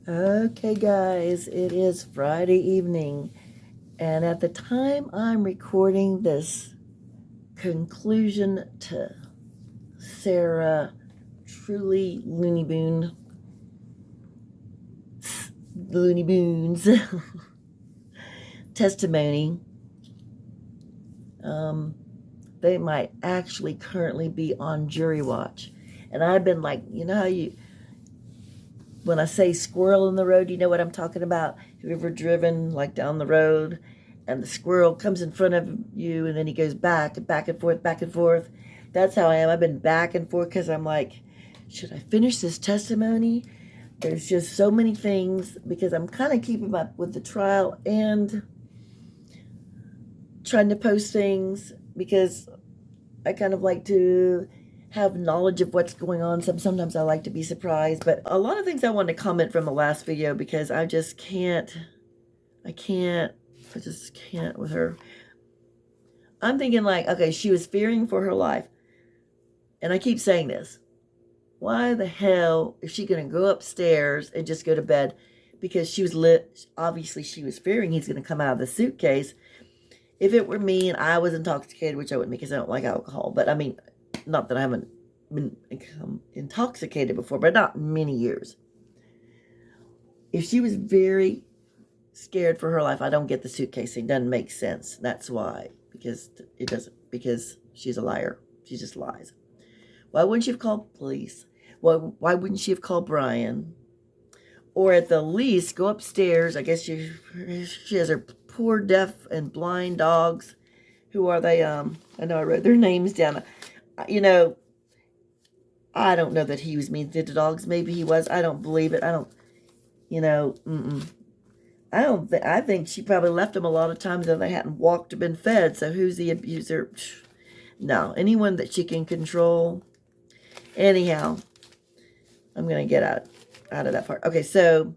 Okay, guys, it is Friday evening, and at the time I'm recording this conclusion to Sarah Truly Looney Boone's testimony, they might actually currently be on jury watch. And I've been like, you know how when I say squirrel in the road, you know what I'm talking about? Have you ever driven like down the road and the squirrel comes in front of you and then he goes back and back and forth, back and forth? That's how I am. I've been back and forth because I'm like, should I finish this testimony? There's just so many things because I'm kind of keeping up with the trial and trying to post things because I kind of like to have knowledge of what's going on. Sometimes I like to be surprised, but a lot of things I want to comment from the last video because I just can't with her. I'm thinking like, okay, she was fearing for her life. And I keep saying this. Why the hell is she going to go upstairs and just go to bed? Because she was obviously she was fearing he's going to come out of the suitcase. If it were me and I was intoxicated, which I wouldn't because I don't like alcohol, but I mean, not that I haven't been intoxicated before, but not in many years. If she was very scared for her life, I don't get the suitcase thing. Doesn't make sense. That's why. Because it doesn't. Because she's a liar. She just lies. Why wouldn't she have called police? Why wouldn't she have called Brian? Or at the least, go upstairs. I guess she has her poor deaf and blind dogs. Who are they? I know I wrote their names down. You know, I don't know that he was mean to the dogs. Maybe he was. I don't believe it. I don't, I don't think, I think she probably left them a lot of times and they hadn't walked or been fed. So who's the abuser? No, anyone that she can control. Anyhow, I'm going to get out of that part. Okay, so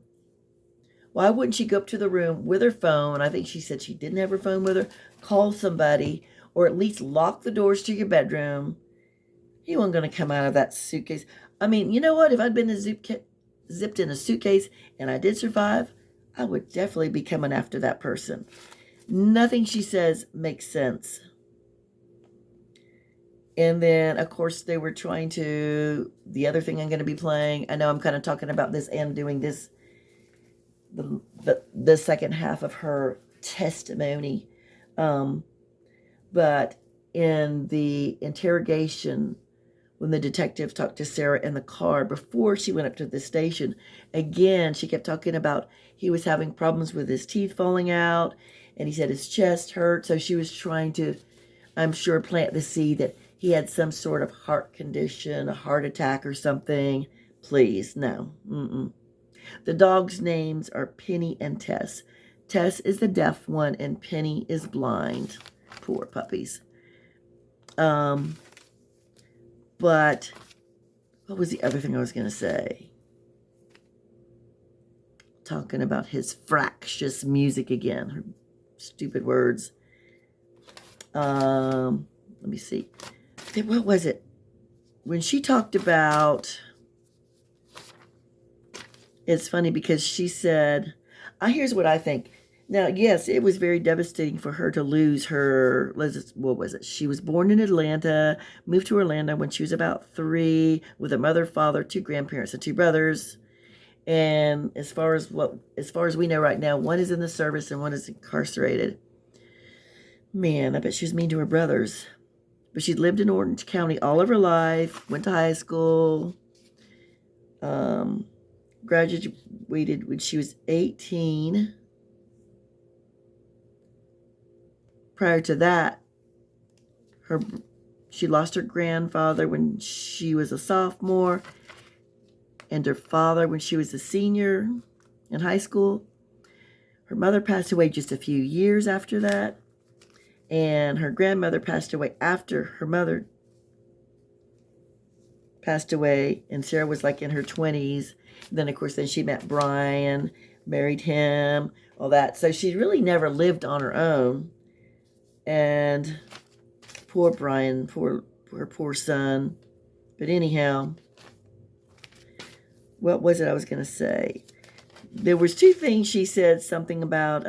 why wouldn't she go up to the room with her phone? I think she said she didn't have her phone with her. Call somebody or at least lock the doors to your bedroom. He wasn't going to come out of that suitcase. I mean, you know what? If I'd been zipped in a suitcase and I did survive, I would definitely be coming after that person. Nothing she says makes sense. And then, of course, they were trying to, the other thing I'm going to be playing, I know I'm kind of talking about this and doing this, the second half of her testimony. But in the interrogation, when the detective talked to Sarah in the car before she went up to the station, again, she kept talking about he was having problems with his teeth falling out, and he said his chest hurt. So she was trying to, I'm sure, plant the seed that he had some sort of heart condition, a heart attack or something. Please, no. The dogs' names are Penny and Tess. Tess is the deaf one, and Penny is blind. Poor puppies. But what was the other thing I was going to say? Talking about his fractious music again. Her stupid words. Let me see. What was it? When she talked about... It's funny because she said... here's what I think. Now, yes, it was very devastating for her to lose her, what was it? She was born in Atlanta, moved to Orlando when she was about 3, with a mother, father, 2 grandparents, and 2 brothers. And as far as we know right now, one is in the service and one is incarcerated. Man, I bet she was mean to her brothers. But she'd lived in Orange County all of her life, went to high school, graduated when she was 18. Prior to that, she lost her grandfather when she was a sophomore and her father when she was a senior in high school. Her mother passed away just a few years after that, and her grandmother passed away after her mother passed away, and Sarah was like in her 20s. And then, of course, she met Brian, married him, all that. So she really never lived on her own. And poor Brian, her poor son. But anyhow, what was it I was going to say? there was two things she said something about.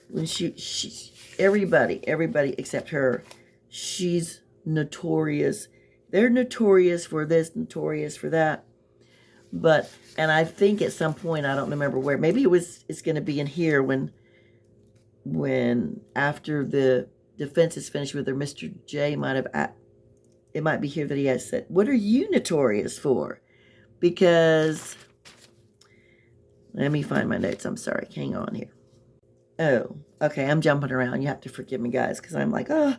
When she everybody except her, she's notorious. They're notorious for this, notorious for that. But, and I think at some point, I don't remember where, maybe it's going to be in here when after the defense is finished with her, Mr. J it might be here that he has said, what are you notorious for? Because, let me find my notes. I'm sorry. Hang on here. Oh, okay. I'm jumping around. You have to forgive me, guys, because I'm like, oh,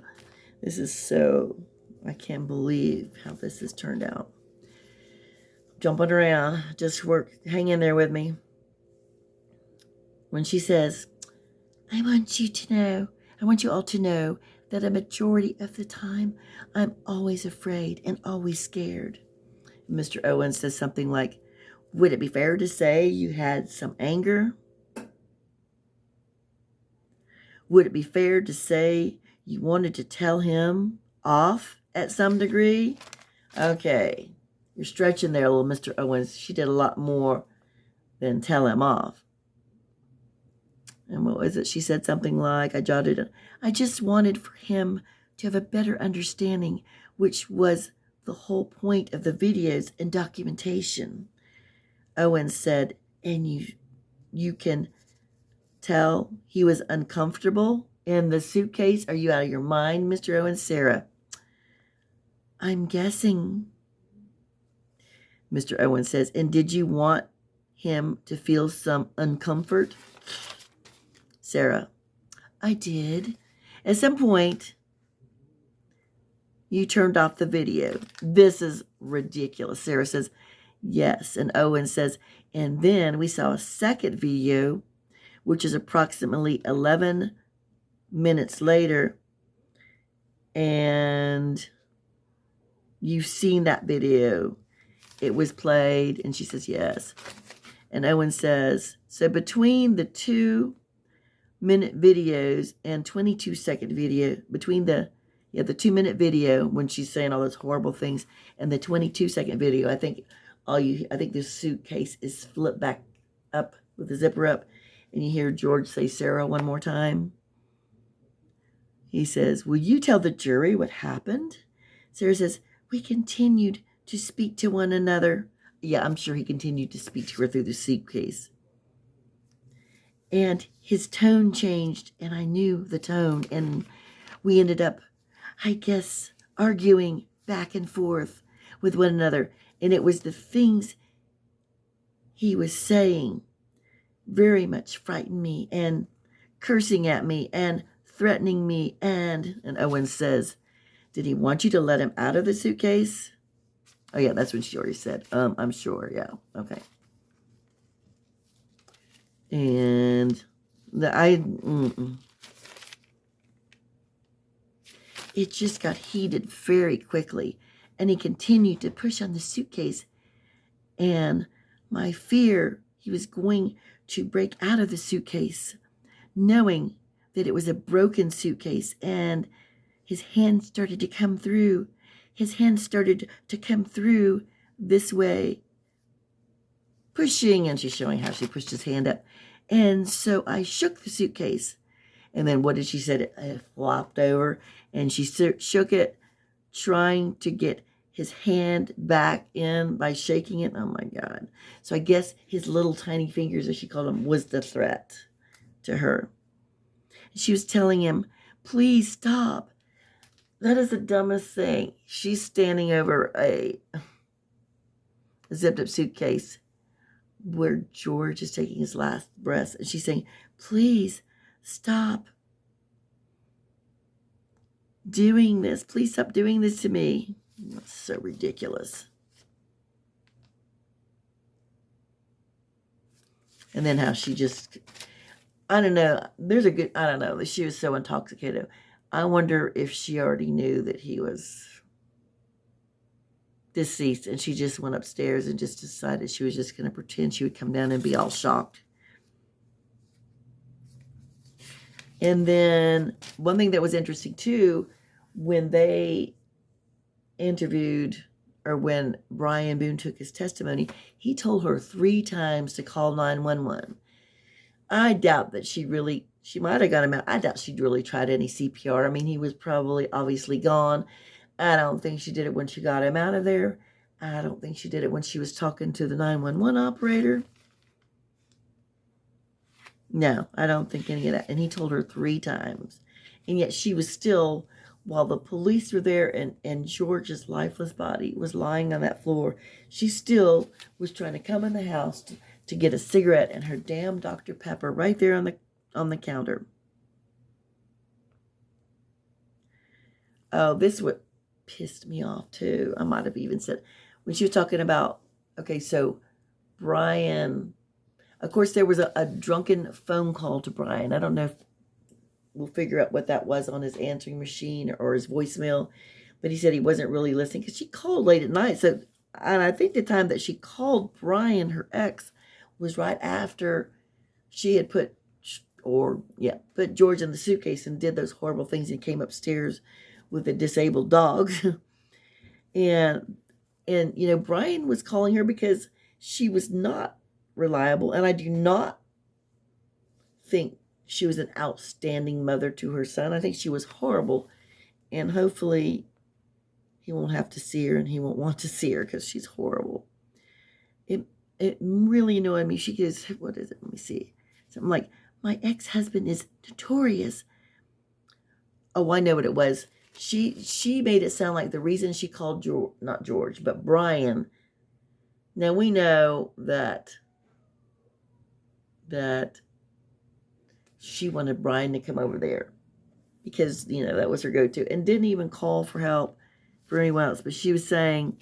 this is so, I can't believe how this has turned out. Jumping around. Just hang in there with me. When she says, I want you all to know that a majority of the time, I'm always afraid and always scared. Mr. Owens says something like, would it be fair to say you had some anger? Would it be fair to say you wanted to tell him off at some degree? Okay, you're stretching there a little, Mr. Owens. She did a lot more than tell him off. And what was it? She said something like, I jotted it, I just wanted for him to have a better understanding, which was the whole point of the videos and documentation. Owens said, and you can tell he was uncomfortable in the suitcase. Are you out of your mind, Mr. Owens? Sarah, I'm guessing. Mr. Owens says, and did you want him to feel some uncomfort? Sarah, I did. At some point, you turned off the video. This is ridiculous. Sarah says, yes. And Owen says, and then we saw a second video, which is approximately 11 minutes later. And you've seen that video. It was played. And she says, yes. And Owen says, so between the 2-minute videos and 22-second video, between the 2-minute video when she's saying all those horrible things and the 22-second video, I think this suitcase is flipped back up with the zipper up, and you hear George say Sarah one more time. He says, will you tell the jury what happened? Sarah says, we continued to speak to one another. Yeah, I'm sure he continued to speak to her through the suitcase. And his tone changed, and I knew the tone, and we ended up, I guess, arguing back and forth with one another. And it was the things he was saying very much frightened me, and cursing at me and threatening me. And Owen says, did he want you to let him out of the suitcase? Oh, yeah, that's what she already said. I'm sure, yeah, okay. And it just got heated very quickly. And he continued to push on the suitcase. And my fear, he was going to break out of the suitcase, knowing that it was a broken suitcase. And his hand started to come through. His hand started to come through this way, pushing, and she's showing how she pushed his hand up. And so I shook the suitcase. And then what did she say? It flopped over, and she shook it, trying to get his hand back in by shaking it. Oh, my God. So I guess his little tiny fingers, as she called them, was the threat to her. She was telling him, please stop. That is the dumbest thing. She's standing over a zipped up suitcase where George is taking his last breath. And she's saying, please stop doing this. Please stop doing this to me. That's so ridiculous. And then how she just, I don't know. I don't know. She was so intoxicated. I wonder if she already knew that he was deceased, and she just went upstairs and just decided she was just going to pretend she would come down and be all shocked. And then one thing that was interesting too, when they interviewed or when Brian Boone took his testimony, he told her 3 times to call 911. I doubt that she might have got him out. I doubt she'd really tried any CPR. I mean, he was probably obviously gone. I don't think she did it when she got him out of there. I don't think she did it when she was talking to the 911 operator. No, I don't think any of that. And he told her 3 times. And yet she was still, while the police were there and George's lifeless body was lying on that floor, she still was trying to come in the house to get a cigarette and her damn Dr. Pepper right there on the counter. Oh, this would pissed me off too. I might have even said, when she was talking about, okay, so Brian, of course there was a drunken phone call to Brian. I don't know if we'll figure out what that was on his answering machine or his voicemail, but he said he wasn't really listening because she called late at night. So, and I think the time that she called Brian, her ex, was right after she had put George in the suitcase and did those horrible things and came upstairs with the disabled dogs. and Brian was calling her because she was not reliable, and I do not think she was an outstanding mother to her son. I think she was horrible, and hopefully he won't have to see her and he won't want to see her because she's horrible. It really annoyed me. She goes, what is it? Let me see. Something like, my ex-husband is notorious. Oh, I know what it was. She made it sound like the reason she called not George, but Brian. Now we know that she wanted Brian to come over there because, that was her go-to, and didn't even call for help for anyone else. But she was saying,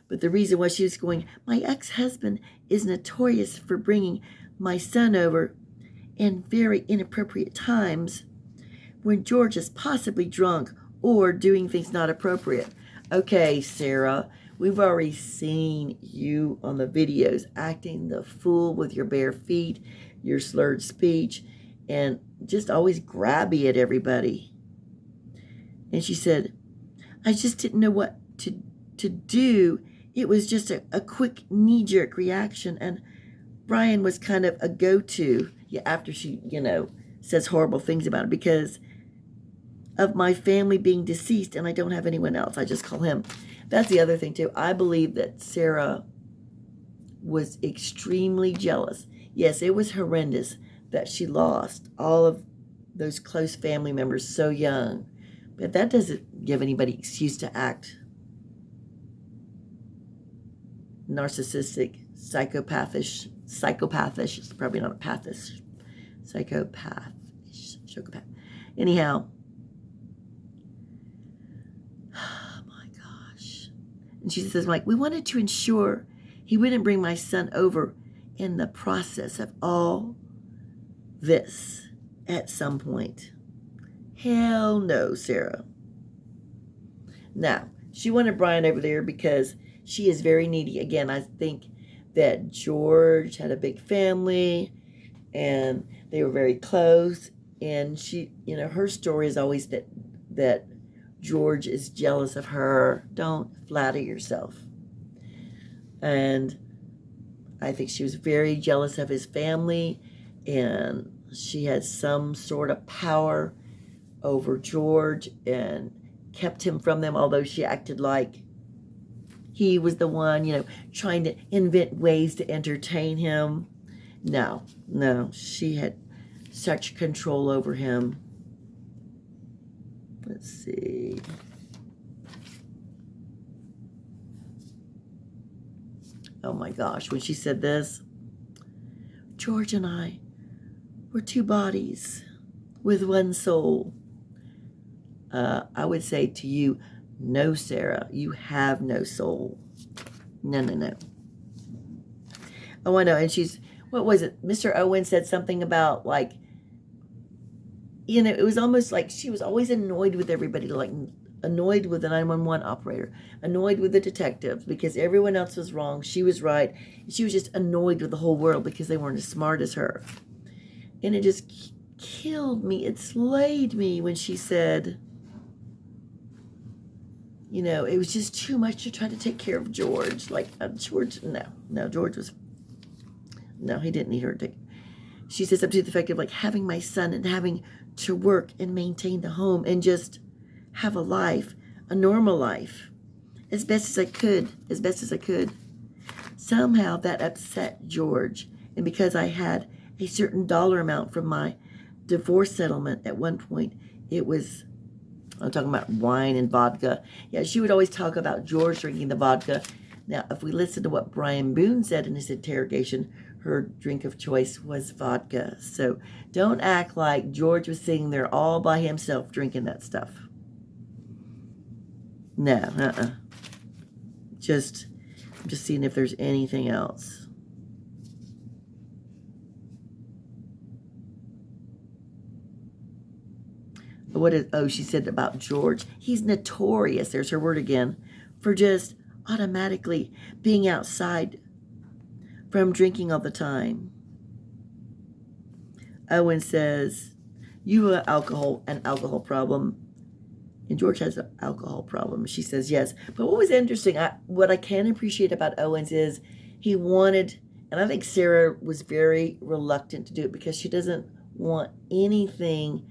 but the reason why she was going, my ex-husband is notorious for bringing my son over in very inappropriate times when George is possibly drunk or doing things not appropriate. Okay, Sarah, we've already seen you on the videos acting the fool with your bare feet, your slurred speech, and just always grabby at everybody. And she said, I just didn't know what to do. It was just a quick knee-jerk reaction, and Brian was kind of a go-to after she, says horrible things about it because of my family being deceased and I don't have anyone else. I just call him. That's the other thing, too. I believe that Sarah was extremely jealous. Yes, it was horrendous that she lost all of those close family members so young, but that doesn't give anybody excuse to act narcissistic, psychopathish, it's probably not a pathish, psychopath. Anyhow, oh my gosh. And she says, Mike, we wanted to ensure he wouldn't bring my son over in the process of all this at some point. Hell no, Sarah. Now, she wanted Brian over there because she is very needy. Again, I think that George had a big family and they were very close. And she, her story is always that George is jealous of her. Don't flatter yourself. And I think she was very jealous of his family, and she had some sort of power over George and kept him from them, although she acted like he was the one, trying to invent ways to entertain him. No, she had such control over him. Let's see. Oh my gosh, when she said this, George and I were 2 bodies with 1 soul. I would say to you, no, Sarah, you have no soul. No. Oh, I know. And what was it? Mr. Owens said something about, like, it was almost like she was always annoyed with everybody, like annoyed with the 911 operator, annoyed with the detectives because everyone else was wrong. She was right. She was just annoyed with the whole world because they weren't as smart as her. And it just killed me. It slayed me when she said, you know, it was just too much to try to take care of George. Like, George, George was, no, he didn't need her to. She says up to the fact of like having my son and having to work and maintain the home and just have a life, a normal life, as best as I could. Somehow that upset George. And because I had a certain dollar amount from my divorce settlement at one point, it was, I'm talking about wine and vodka. Yeah, she would always talk about George drinking the vodka. Now, if we listen to what Brian Boone said in his interrogation, her drink of choice was vodka. So don't act like George was sitting there all by himself drinking that stuff. No, I'm just seeing if there's anything else. She said about George, he's notorious, there's her word again, for just automatically being outside from drinking all the time. Owens says, you have an alcohol problem. And George has an alcohol problem. She says, yes. But what was interesting, what I can appreciate about Owens is he wanted, and I think Sarah was very reluctant to do it because she doesn't want anything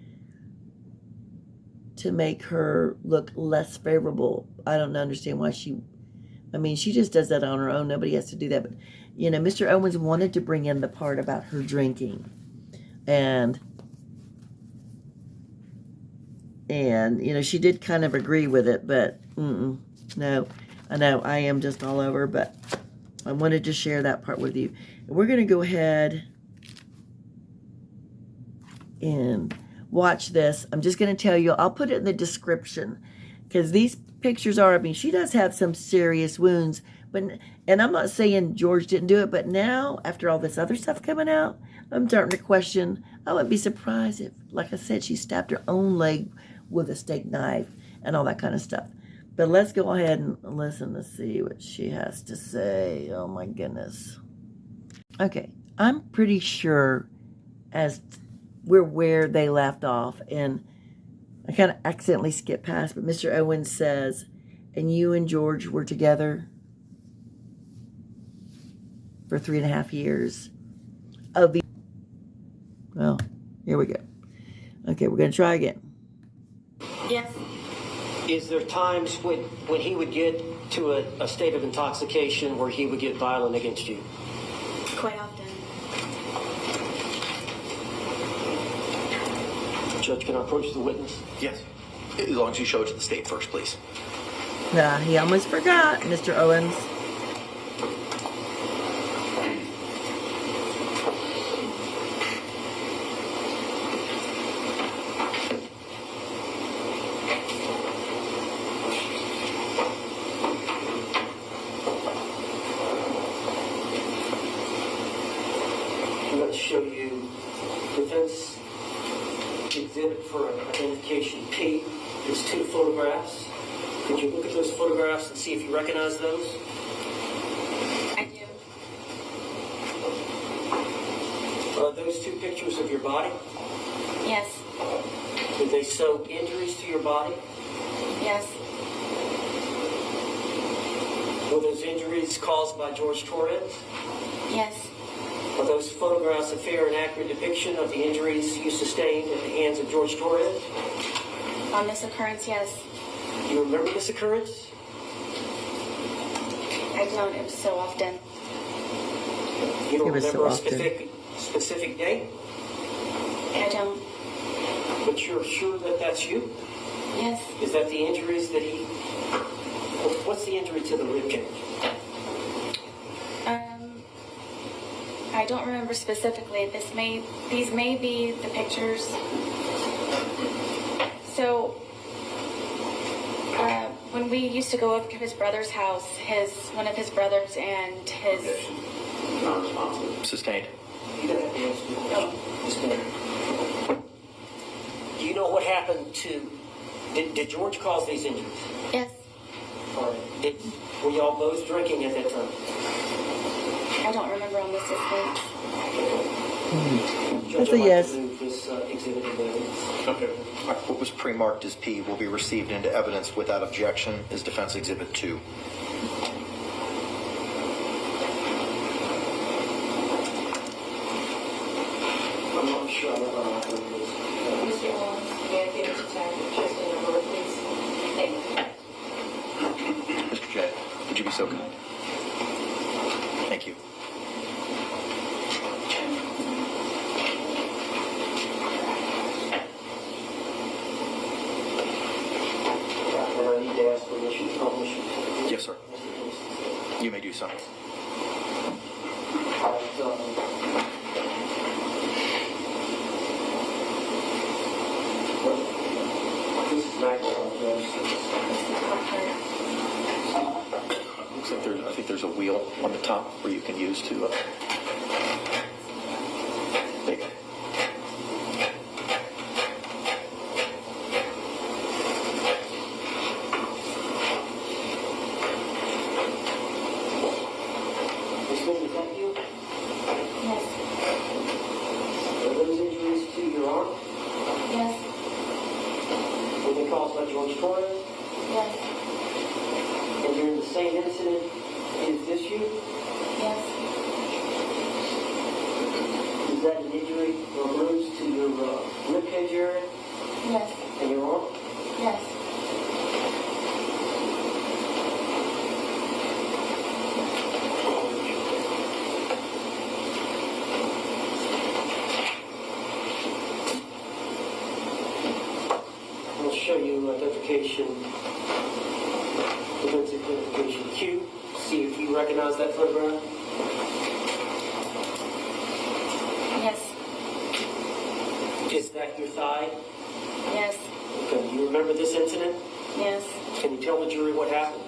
to make her look less favorable. I don't understand why she just does that on her own. Nobody has to do that. But, you know, Mr. Owens wanted to bring in the part about her drinking. And you know, she did kind of agree with it, but no. I know, I am just all over, but I wanted to share that part with you. And we're going to go ahead and watch this. I'm just going to tell you, I'll put it in the description, because these pictures are, she does have some serious wounds, and I'm not saying George didn't do it, but now, after all this other stuff coming out, I'm starting to question. I wouldn't be surprised if, like I said, she stabbed her own leg with a steak knife and all that kind of stuff. But let's go ahead and listen to see what she has to say. Oh my goodness. Okay, I'm pretty sure as we're where they left off, and I kind of accidentally skipped past, but Mr. Owens says, and you and George were together for 3.5 years. Well, here we go. Okay, we're going to try again. Yes. Is there times when he would get to a state of intoxication where he would get violent against you? Quite often. Judge, can I approach the witness? Yes. As long as you show it to the state first, please. He almost forgot, Mr. Owens. Let's show you defense exhibit for identification P. There's 2 photographs. Could you look at those photographs and see if you recognize those? I do. Are those 2 pictures of your body? Yes. Did they show injuries to your body? Yes. Were those injuries caused by George Torres? Yes. Are those photographs a fair and accurate depiction of the injuries you sustained at the hands of George Torres? On this occurrence, yes. You remember this occurrence? I don't. It was so often. You don't It was so remember a often. specific date? I don't. But you're sure that that's you? Yes. Is that the injuries that he... What's the injury to the rib cage? I don't remember specifically. These may be the pictures. So, when we used to go up to his brother's house, one of his brothers and his... Non-responsive. Sustained. You don't have to answer the question. Just a minute. Do you know what happened to... Did George cause these injuries? Yes. All right. Were y'all both drinking at that time? I don't remember on this instance. Judge, That's a I'd like yes. to move this this exhibit in evidence. Okay. What was pre-marked as P will be received into evidence without objection is Defense Exhibit 2. I'm not sure what it is. Mr. Owens, may I get a detective just in number, please? Thank you. Mr. J, would you be so kind? Thank you. And I need to ask permission to publish it. Yes, sir. You may do so. This is background, Looks like I think there's a wheel on the top where you can use to. There you go. Ms. Boone, is that you? Yes. Are those injuries to your arm? Yes. Were they caused by George Torres? Yes. And during the same incident, is this you? Yes. Is that an injury or bruise to your ribcage area Yes. and your arm? Yes. I'll show you identification, defense identification Q. See if you recognize that photograph. Yes. Is that your thigh? Yes. Okay. You remember this incident? Yes. Can you tell the jury what happened?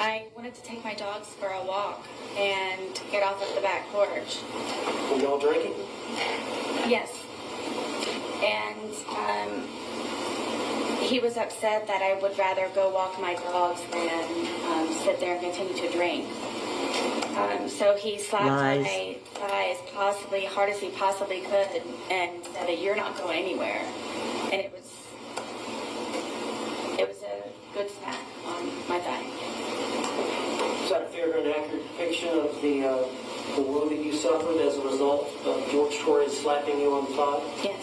I wanted to take my dogs for a walk and get off at the back porch. Were y'all drinking? Yes. And he was upset that I would rather go walk my dogs than sit there and continue to drink. So he slapped Lies. my thighs possibly hard as he possibly could and said that you're not going anywhere. And it was a good smack on my thigh. Is that a fair and accurate depiction of the wound that you suffered as a result of George Torres slapping you on the thigh? Yes.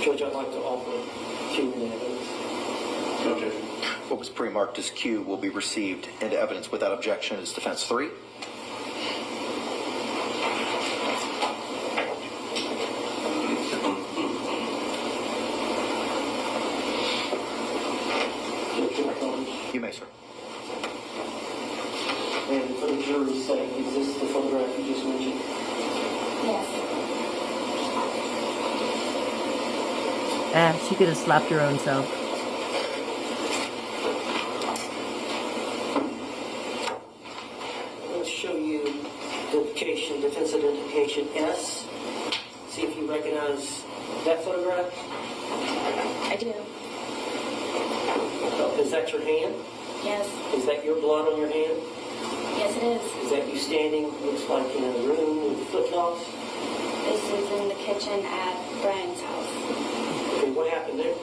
Judge, I'd like to offer Q in evidence. Okay. What was pre-marked as Q will be received into evidence without objection is Defense 3. You may, sir. And for the jury's sake, is this the photograph you just mentioned? Yes. She could have slapped her own self. Let's show you identification, defense identification S. See if you recognize that photograph. I do. Is that your hand? Yes. Is that your blood on your hand? Yes, it is. Is that you standing, looks like in a room with flip-flops? This is in the kitchen at Brian's house. Okay, what happened there?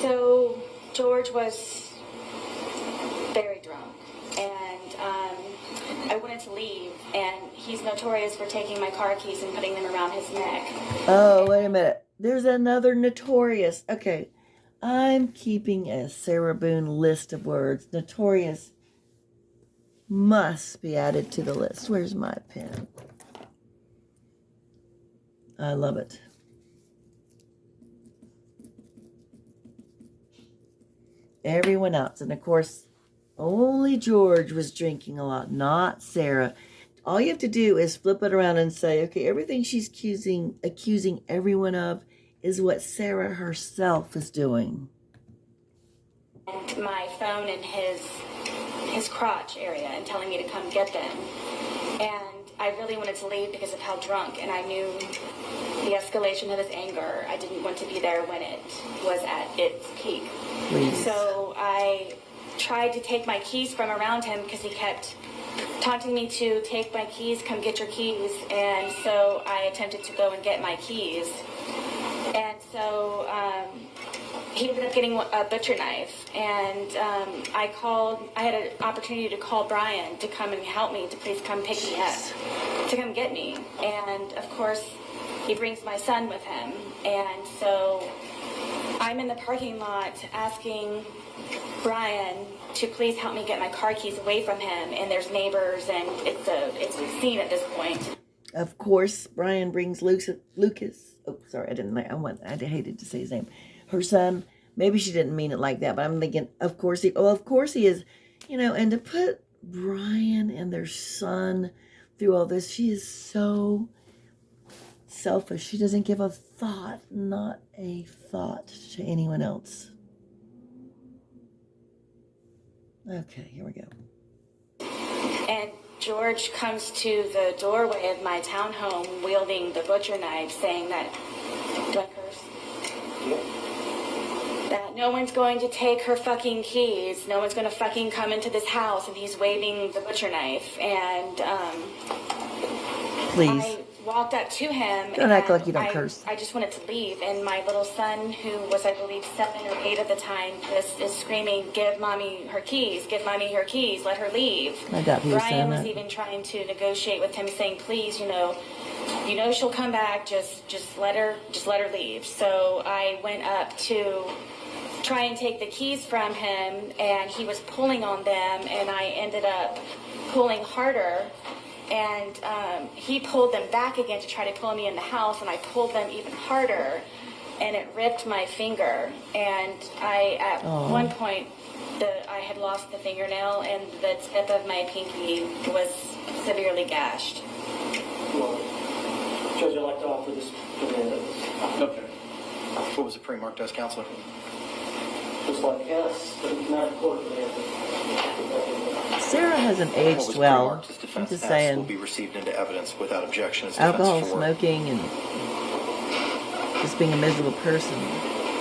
So George was very drunk, and I wanted to leave, and he's notorious for taking my car keys and putting them around his neck. Oh, wait a minute. There's another notorious. Okay. I'm keeping a Sarah Boone list of words. Notorious must be added to the list. Where's my pen? I love it. Everyone else. And of course, only George was drinking a lot, not Sarah. All you have to do is flip it around and say, okay, everything she's accusing everyone of is what Sarah herself is doing. And my phone in his crotch area and telling me to come get them. And I really wanted to leave because of how drunk, and I knew the escalation of his anger. I didn't want to be there when it was at its peak. Please. So I tried to take my keys from around him because he kept taunting me to take my keys, come get your keys. And so I attempted to go and get my keys. And so he ended up getting a butcher knife. And I had an opportunity to call Brian to come and help me, to please come pick me up, to come get me. And of course, he brings my son with him. And so I'm in the parking lot asking Brian to please help me get my car keys away from him. And there's neighbors, and it's a scene at this point. Of course, Brian brings Lucas. Oh, sorry, I hated to say his name. Her son. Maybe she didn't mean it like that, but I'm thinking, of course he is, and to put Brian and their son through all this, she is so selfish. She doesn't give a thought, not a thought, to anyone else. Okay, here we go. And George comes to the doorway of my townhome wielding the butcher knife, saying that, do I curse? That no one's going to take her fucking keys. No one's going to fucking come into this house. And he's waving the butcher knife. And please. I walked up to him. Don't act like you don't curse. I just wanted to leave. And my little son, who was, I believe, 7 or 8 at the time, is screaming, give mommy her keys. Give mommy her keys. Let her leave. I doubt he was saying Brian was that. even trying to negotiate with him, saying, please, she'll come back. Just let her leave. So I went up to try and take the keys from him, and he was pulling on them, and I ended up pulling harder, and he pulled them back again to try to pull me in the house, and I pulled them even harder, and it ripped my finger. And at one point, I had lost the fingernail, and the tip of my pinky was severely gashed. Well, Judge, I'd like to offer this demand. Okay. What was it pre-marked as, Counselor? Just like S, but not court demand. Sarah hasn't What aged was well. pre-marked as I'm defense just S will saying, be received into evidence without objection as alcohol, defense 4. smoking, and just being a miserable person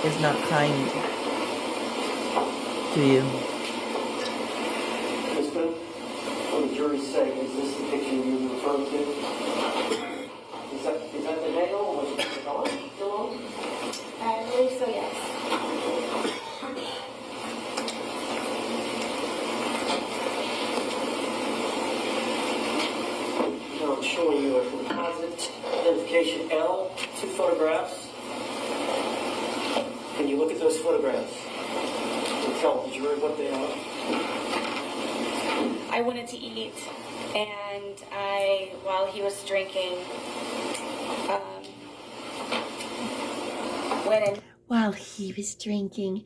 is not kind to you. Ms. Boone, what the jury say, is this the picture you referred to? Is that the nail? Was it on? Still on? I believe so, yes. Now I'm showing you a composite identification L, 2 photographs. Can you look at those photographs and tell the jury what they are? I wanted to eat, and while he was drinking, went in. While he was drinking,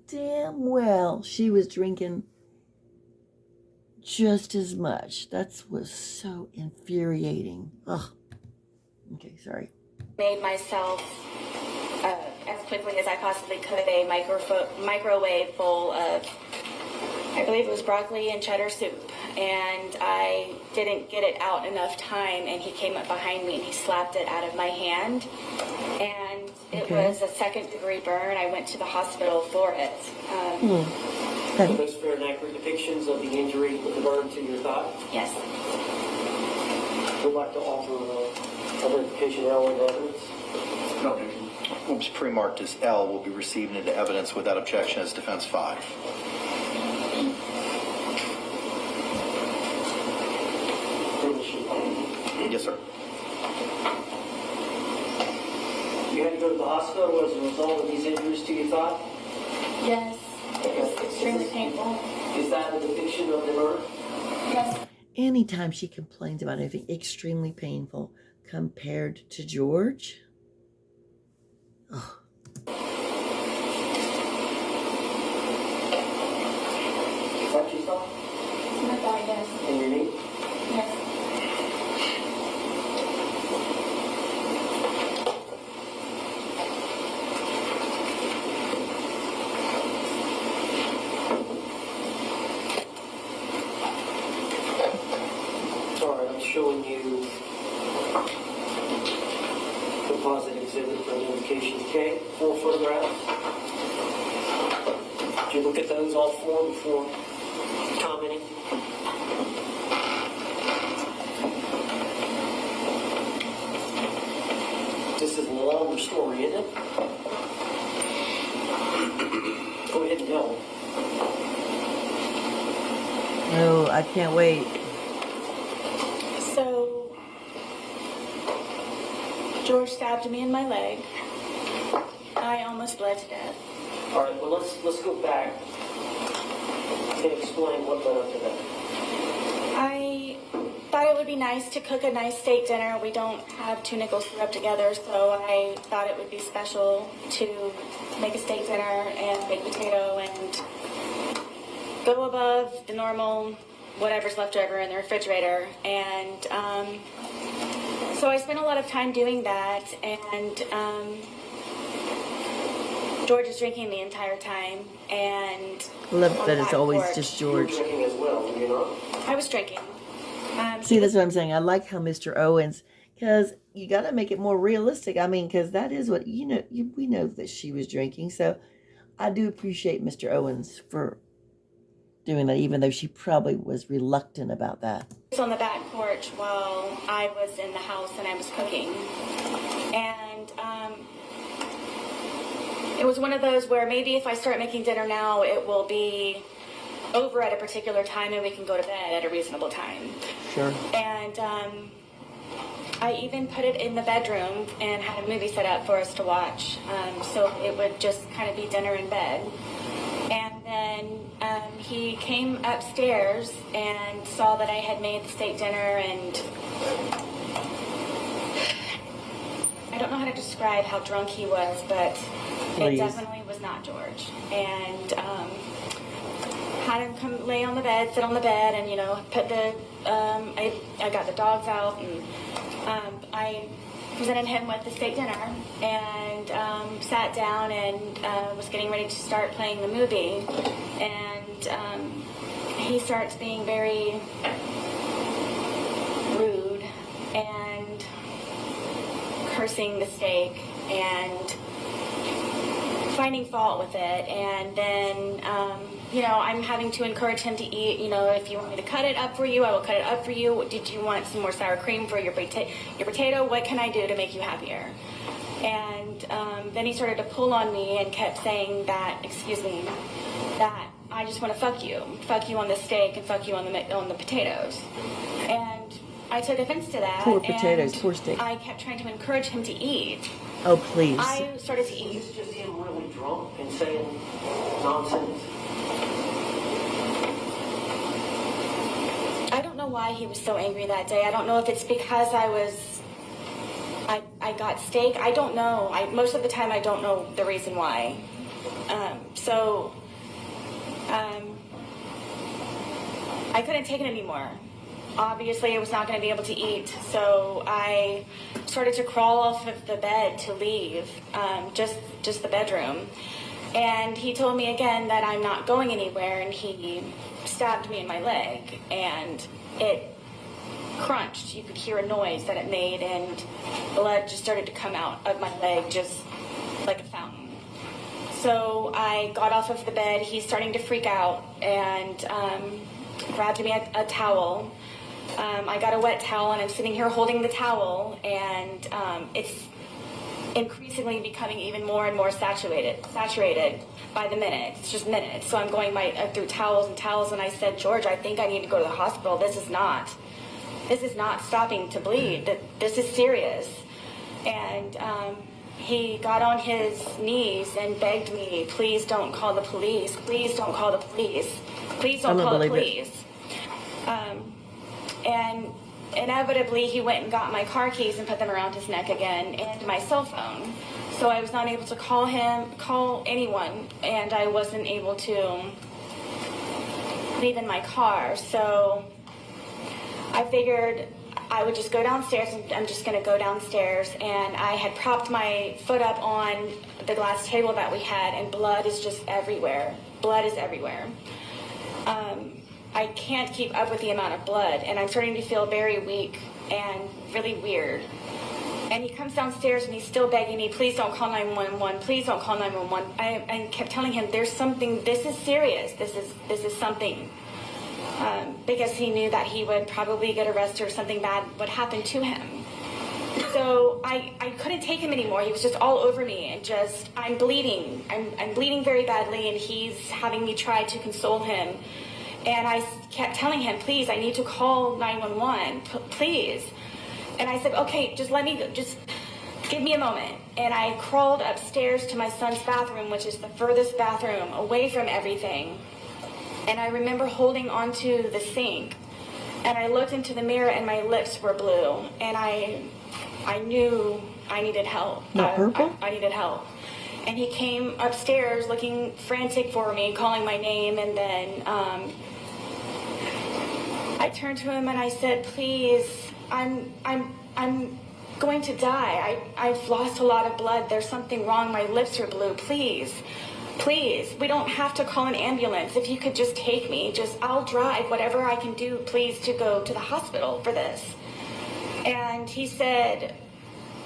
damn well she was drinking just as much. That was so infuriating. Ugh. Okay, sorry. Made myself, as quickly as I possibly could, a microwave bowl of, I believe it was broccoli and cheddar soup. And I didn't get it out enough time, and he came up behind me and he slapped it out of my hand. And it was a 2nd-degree burn. I went to the hospital for it. Are those fair and accurate depictions of the injury with the burn to your thigh? Yes. Would like to offer identification L in evidence? No objection. What was pre-marked as L will be received into evidence without objection as defense 5. Yes, sir. You had to go to the hospital as a result of these injuries to your thigh? Yes. It was extremely painful. Is that a depiction of the burn? Yes. Anytime she complains about anything extremely painful compared to George, oh. Is that your thigh? It's my thigh, yes. And your knee? Yes. Showing you composite exhibit for identification K, 4 photographs. Did you look at those all 4 before commenting? longer story, isn't it? Go ahead and tell me. Oh, I can't wait. So, George stabbed me in my leg. I almost bled to death. All right, well, let's go back and explain what led up to that. I thought it would be nice to cook a nice steak dinner. We don't have two nickels to rub together, so I thought it would be special to make a steak dinner and baked potato and go above the normal whatever's left over in the refrigerator. And so I spent a lot of time doing that, and George is drinking the entire time, and Love on that the it's back always porch, just You were George. drinking as well, were you not? I was drinking. See, that's what I'm saying. I like how Mr. Owens, because you got to make it more realistic. I mean, because that is what, we know that she was drinking. So I do appreciate Mr. Owens for doing that, even though she probably was reluctant about that. was on the back porch while I was in the house and I was cooking. And it was one of those where maybe if I start making dinner now, it will be over at a particular time and we can go to bed at a reasonable time. Sure. And I even put it in the bedroom and had a movie set up for us to watch. So it would just kind of be dinner in bed. And then he came upstairs and saw that I had made the steak dinner, and I don't know how to describe how drunk he was, but Please. it definitely was not George. And had him come lay on the bed, sit on the bed, and put the I got the dogs out, and I presented him with the steak dinner and sat down and was getting ready to start playing the movie, and he starts being very rude and cursing the steak and finding fault with it. And then I'm having to encourage him to eat. If you want me to cut it up for you, I will cut it up for you. Did you want some more sour cream for your potato? What can I do to make you happier? And then he started to pull on me and kept saying that, that I just want to fuck you on the steak and fuck you on the potatoes. And I took offense to that. Poor potatoes, and poor steak. I kept trying to encourage him to eat. Oh, please. I started to eat. Is this just him really drunk and saying nonsense? I don't know why he was so angry that day. I don't know if it's because I got steak. I don't know. Most of the time I don't know the reason why. I couldn't take it anymore. Obviously, I was not going to be able to eat, so I started to crawl off of the bed to leave, just the bedroom. And he told me again that I'm not going anywhere, and he stabbed me in my leg, and it crunched. You could hear a noise that it made, and blood just started to come out of my leg, just like a fountain. So I got off of the bed. He's starting to freak out, and grabbed me a towel. I got a wet towel, and I'm sitting here holding the towel, and it's increasingly becoming even more and more saturated by the minute. It's just minutes. So I'm going through towels and towels, and I said, George, I think I need to go to the hospital. This is not stopping to bleed. This is serious. And he got on his knees and begged me, please don't call the police. Please don't call the police. Please don't call the police. And inevitably, he went and got my car keys and put them around his neck again, and my cell phone. So I was not able to call anyone, and I wasn't able to leave in my car. So I figured I would just go downstairs, and I'm just going to go downstairs. And I had propped my foot up on the glass table that we had, and blood is just everywhere. Blood is everywhere. I can't keep up with the amount of blood, and I'm starting to feel very weak and really weird. And he comes downstairs, and he's still begging me, please don't call 911, please don't call 911. I kept telling him, there's something, this is serious, this is something. Because he knew that he would probably get arrested or something bad would happen to him. So I couldn't take him anymore. He was just all over me and just, I'm bleeding. I'm bleeding very badly, and he's having me try to console him. And I kept telling him, please, I need to call 911, please. And I said, okay, just give me a moment. And I crawled upstairs to my son's bathroom, which is the furthest bathroom away from everything. And I remember holding onto the sink, and I looked into the mirror, and my lips were blue. And I knew I needed help. Not purple? I needed help. And he came upstairs looking frantic for me, calling my name, and then I turned to him and I said, please, I'm going to die. I've lost a lot of blood. There's something wrong. My lips are blue. Please, we don't have to call an ambulance. If you could just take me, I'll drive whatever I can do, please, to go to the hospital for this. And he said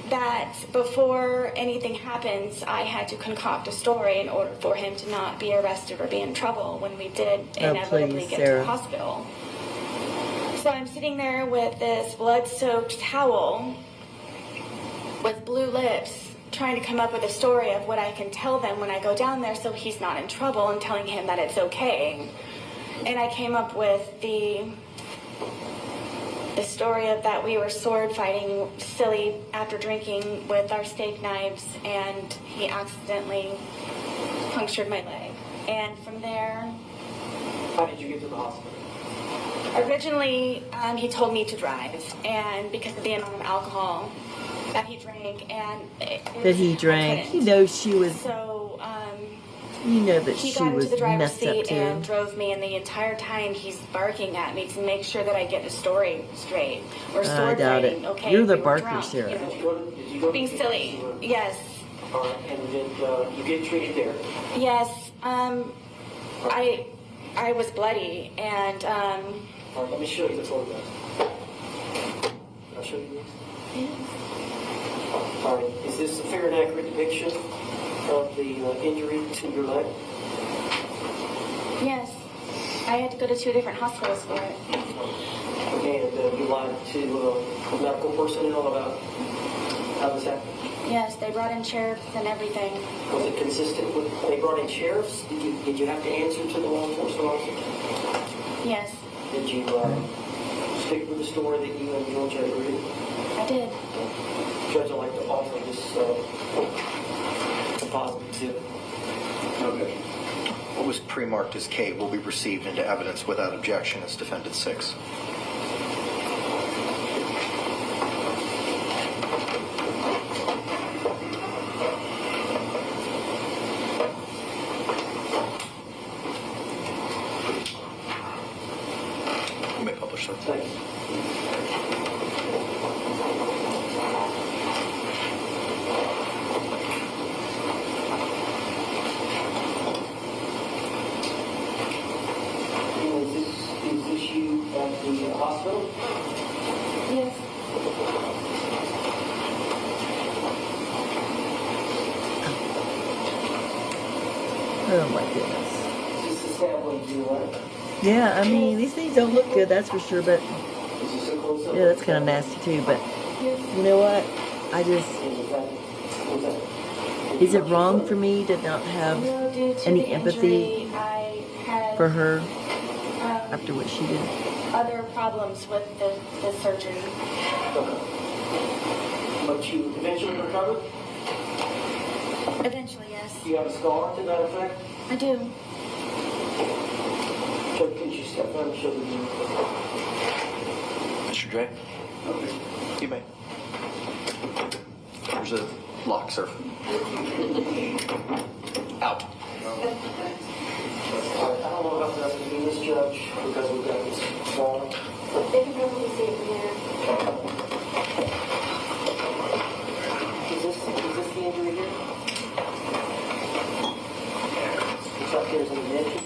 that before anything happens, I had to concoct a story in order for him to not be arrested or be in trouble when we did inevitably get to the hospital. So I'm sitting there with this blood-soaked towel with blue lips, trying to come up with a story of what I can tell them when I go down there so he's not in trouble, and telling him that it's okay. And I came up with the story of that we were sword fighting silly after drinking with our steak knives, and he accidentally punctured my leg. And from there... How did you get to the hospital? Originally, he told me to drive, and because of the amount of alcohol that he drank, and he knows she was. So, you know that he she got was into the driver's messed up seat too. and drove me, and the entire time he's barking at me to make sure that I get the story straight. We're I sword doubt fighting, it. okay? You're the we were barker, drunk, Sarah. Did you go being silly. Yes. All right, and did you get treated there? Yes. I was bloody, and All right, let me show you the photograph. Can I show you this? All right, is this a fair and accurate depiction of the injury to your leg? yes, I had to go to 2 different hospitals for it. Okay, and you lied to medical personnel about how this happened? Yes, they brought in sheriffs and everything. Was it consistent with, they brought in sheriffs? Did you have to answer to the law enforcement officer? Yes, Did you stick with the story that you and George agreed? I did. Judge, I'd like to offer this positive exhibit. Okay. What was pre-marked as K will be received into evidence without objection as Defendant 6. You may publish, sir. Thanks. Is this you at the hospital? Yes. Oh my goodness. Is this the sample of your leg? Yeah, I mean these things don't look good, that's for sure. But Is this a close-up? yeah, that's kind of nasty too. But you know what? I just. Was that- Is it wrong for me to not have No, due to any the empathy injury, I had for her um, after what she did? other problems with the surgery. Okay. But you eventually recovered? Eventually, yes. Do you have a scar to that effect? I do. Judge, could you step down and show the video? Mr. J? You may. There's a lock, sir. Out. All right, I don't know about the rest of you, Miss Judge, because we've got this wall. They can probably see it from there. Is this the injury here? It's up here, is in the midget.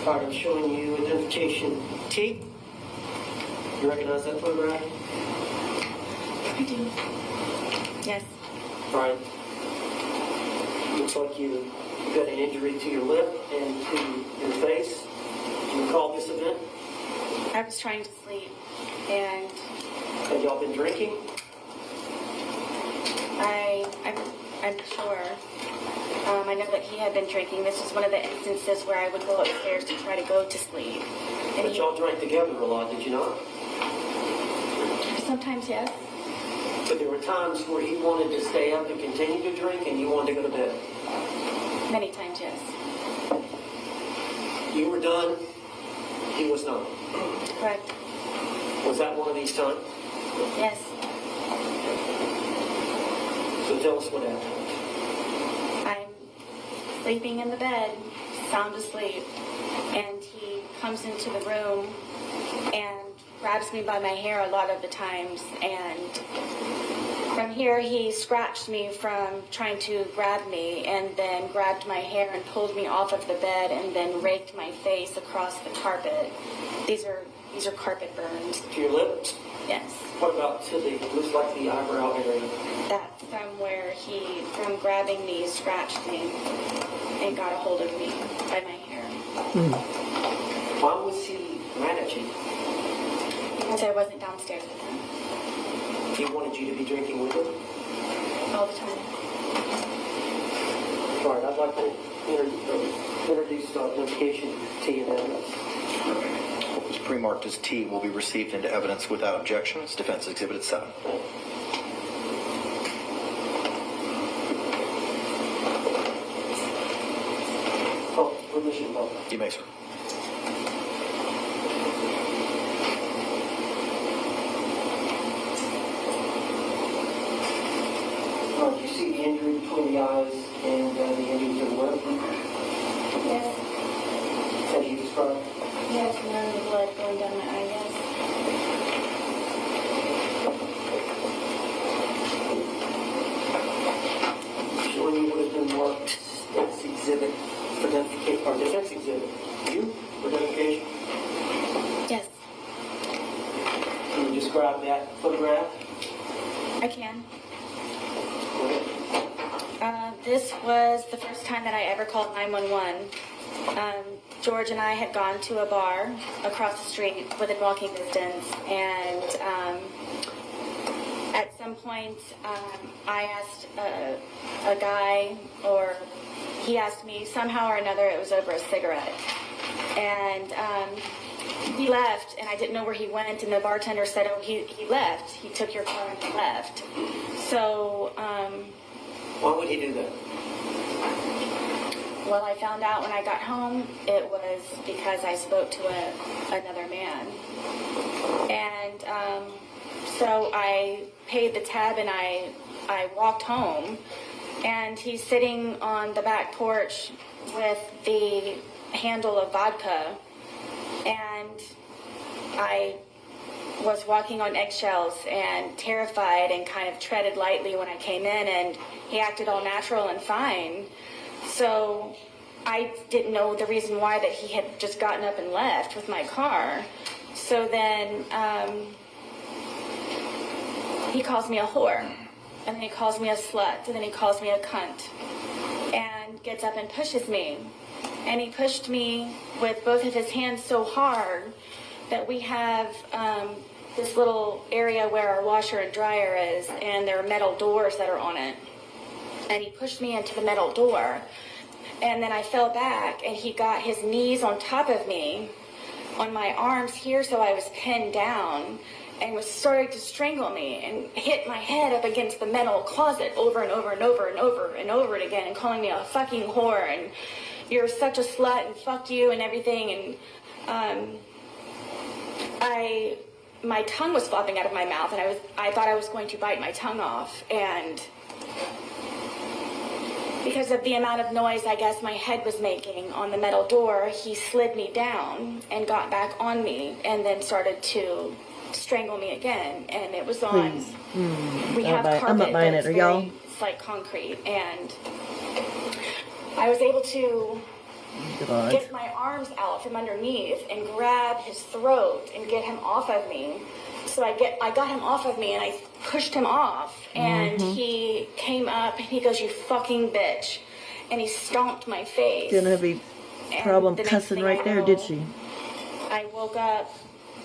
All right, I'm showing you identification tape. You recognize that photograph? I do. Yes. Right. Looks like you got an injury to your lip and to your face. Do you recall this event? I was trying to sleep, and Have y'all been drinking? I'm sure. I know that he had been drinking. This was one of the instances where I would go upstairs to try to go to sleep. And But y'all drank together a lot, did you not? sometimes, yes. But there were times where he wanted to stay up and continue to drink and you wanted to go to bed. Many times, yes. You were done, he was not. Correct. Was that one of these times? Yes. So tell us what happened. I'm sleeping in the bed, sound asleep, and he comes into the room and grabs me by my hair a lot of the times, and from here he scratched me from trying to grab me, and then grabbed my hair and pulled me off of the bed, and then raked my face across the carpet. These are carpet burns. To your lips? Yes. What about to the, looks like the eyebrow area? That's from where he, from grabbing me, scratched me and got a hold of me by my hair. Why was he mad at you? Because I wasn't downstairs with him He wanted you to be drinking with him? all the time. All right, I'd like to introduce notification T and evidence. What was pre-marked as T will be received into evidence without objection as Defense Exhibit 7. Oh, permission vote. You may, sir. Do you see the injury between the eyes and the injury to the lip? Yes. As you described? Yes, and then the blood going down my eye, yes. Showing you would have been marked as exhibit for identification, or defense exhibit. You, for identification? Yes, Can you describe that photograph? I can. Okay. This was the first time that I ever called 911. George and I had gone to a bar across the street within walking distance, and at some point I asked a guy, or he asked me, somehow or another it was over a cigarette, and he left, and I didn't know where he went, and the bartender said, oh, he left, he took your car and he left. So Why would he do that? well, I found out when I got home it was because I spoke to another man. And so I paid the tab and I walked home, and he's sitting on the back porch with the handle of vodka, and I was walking on eggshells and terrified and kind of treaded lightly when I came in, and he acted all natural and fine. So I didn't know the reason why that he had just gotten up and left with my car. So then he calls me a whore, and then he calls me a slut, and then he calls me a cunt, and gets up and pushes me. And he pushed me with both of his hands so hard that we have this little area where our washer and dryer is, and there are metal doors that are on it. And he pushed me into the metal door, and then I fell back, and he got his knees on top of me, on my arms here, so I was pinned down, and was starting to strangle me, and hit my head up against the metal closet over and over and over and over and over it again, and calling me a fucking whore, and you're such a slut, and fuck you, and everything, and my tongue was flopping out of my mouth, and I thought I was going to bite my tongue off, and because of the amount of noise I guess my head was making on the metal door, he slid me down and got back on me, and then started to strangle me again. And it was on. Please. We have I'm carpet not buying that's it. Are y'all? it's like concrete, and I was able to God. get my arms out from underneath and grab his throat and get him off of me. So I got him off of me and I pushed him off, and he came up and he goes, "You fucking bitch," and he stomped my face. Didn't have a And problem the next cussing thing right I there, know, did she? I woke up.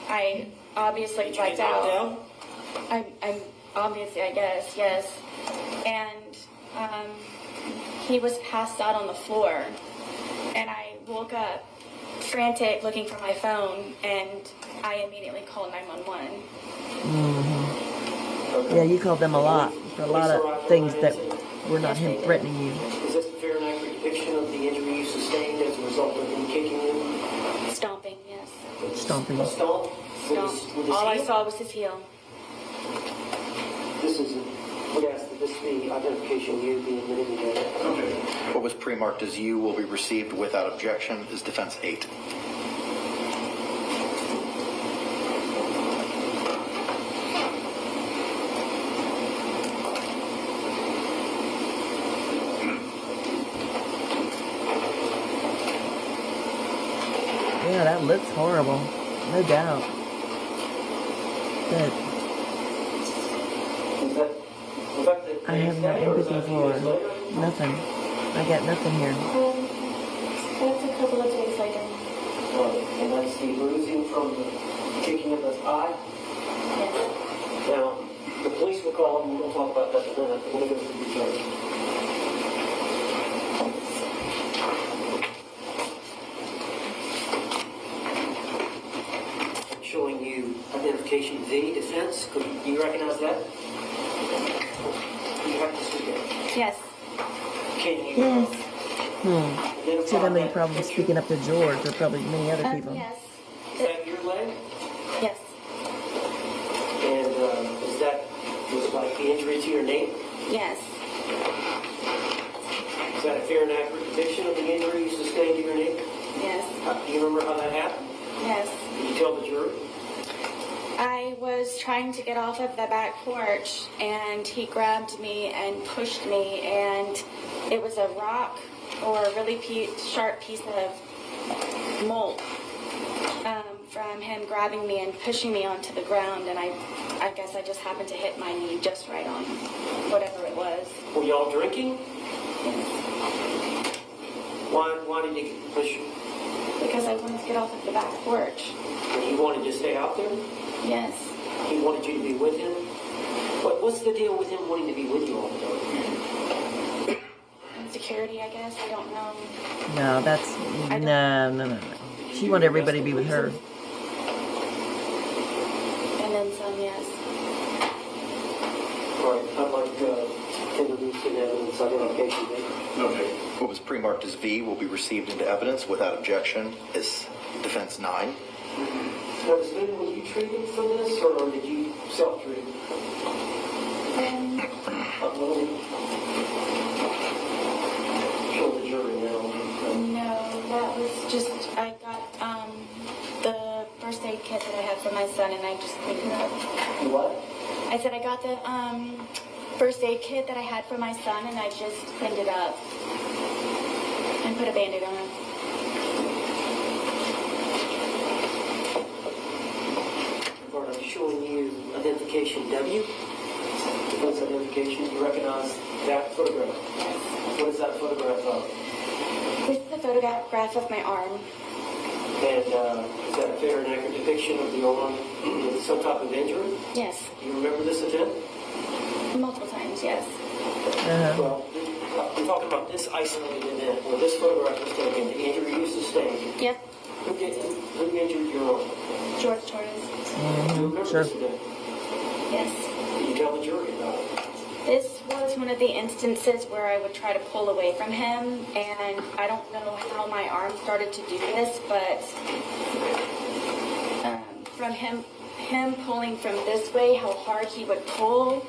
I obviously Did you blacked get knocked out. down? I'm obviously, I guess, yes. And he was passed out on the floor, and I woke up frantic, looking for my phone, and I immediately called 911. Yeah, you called them a lot for a lot of things that were not Yes, they him did. threatening you. Is this a fair and accurate depiction of the injury you sustained as a result of him kicking you? Stomping, yes. Stomping. A stomp? Stomp. With his All I heel? saw was his heel. This is, we ask that this be identification of you being admitted together. What was pre-marked as you will be received without objection is defense 8. Yeah, that looks horrible. No doubt. But Was that the I have no next day, or was empathy that a few for days later? nothing. I got nothing here. That's a couple of days later. And that's the bruising from the kicking of the eye? Yes. Now, the police will call, and we'll talk about that in a minute. We're going to go through the charge. I'm showing you identification V, defense. Could you recognize that? You have to speak it. Yes. Can you Yes. identify See, that many that problems picture? speaking up to George, or probably many other people. Yes. Is that your leg? Yes. And is that was like the injury to your nape? Yes. Is that a fair and accurate depiction of the injury you sustained to your nape? Yes. Do you remember how that happened? Yes. Did you tell the jury? I was trying to get off of the back porch, and he grabbed me and pushed me, and it was a rock or a really sharp piece of mold from him grabbing me and pushing me onto the ground, and I guess I just happened to hit my knee just right on whatever it was. Were y'all drinking? Yes. Why did he push you? Because I wanted to get off of the back porch. And he wanted to stay out there? Yes. He wanted you to be with him? What's the deal with him wanting to be with you all the time? Insecurity, I guess. I don't know. No, that's no. She wanted everybody to be with her. And then some, yes. All right, I'd like to introduce an evidence identification data. Okay. What was pre-marked as V will be received into evidence without objection is defense 9. Now, was you treated for this, or did you self-treat? Show the jury now. No, that was just, I got the first aid kit that I had for my son, and I just cleaned it up. What? I said I got the first aid kit that I had for my son, and I just cleaned it up and put a Band-Aid on it. I'm showing you identification W. Defense identification. You recognize that photograph? What is that photograph of? This is a photograph of my arm. And is that a fair and accurate depiction of the arm with some type of injury? Yes. Do you remember this event? Multiple times, yes. Well, I'm talking about this isolated event where this photograph was taken, the injury you sustained. Yep. Who injured your arm? George Torres. Do you remember Sure. this event? Yes. Did you tell the jury about it? This was one of the instances where I would try to pull away from him, and I don't know how my arm started to do this, but from him pulling from this way, how hard he would pull,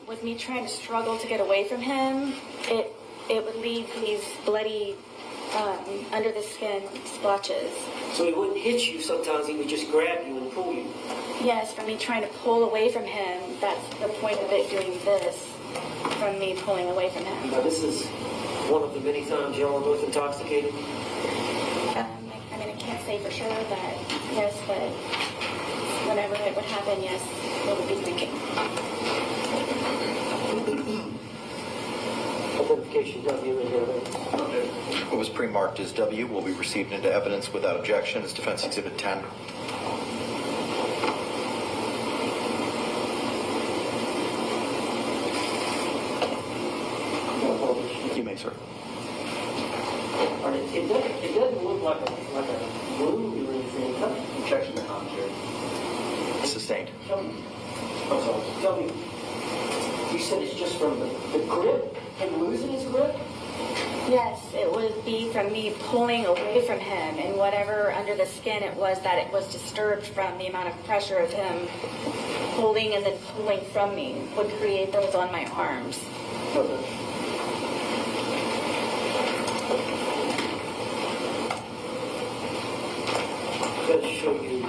with me trying to struggle to get away from him, it would leave these bloody under the skin splotches. So he wouldn't hit you sometimes, he would just grab you and pull you. Yes, from me trying to pull away from him, that's the point of it doing this, from me pulling away from him. Now this is one of the many times y'all were both intoxicated? I mean, I can't say for sure, but yes, but whenever it would happen, yes, we would be drinking. Identification W and What was pre-marked as W will be received into evidence without objection as Defense Exhibit 10. You may, sir. It doesn't look like a wound or anything. Objection to commentary. Sustained. Tell me, you said it's just from the grip, him losing his grip? Yes, it would be from me pulling away from him, and whatever under the skin it was that it was disturbed from the amount of pressure of him holding and then pulling from me would create those on my arms. Okay. Let's show you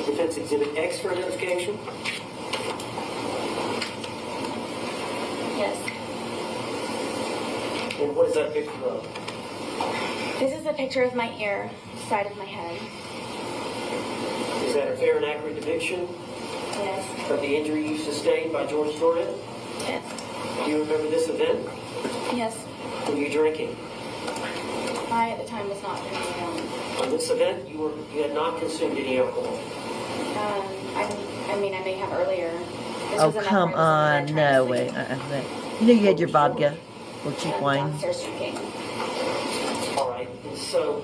Defense Exhibit X for identification. Yes. And what is that picture of? This is a picture of my ear, side of my head. Is that a fair and accurate depiction Yes. of the injury you sustained by Jorge? Yes. Do you remember this event? Yes. Were you drinking? I at the time was not drinking. On this event, you had not consumed any alcohol. I mean, I may have earlier. This Oh, was enough come where I on. was in there trying to No sleep. way. You know you had your vodka or cheap And wine. downstairs drinking. All right. And so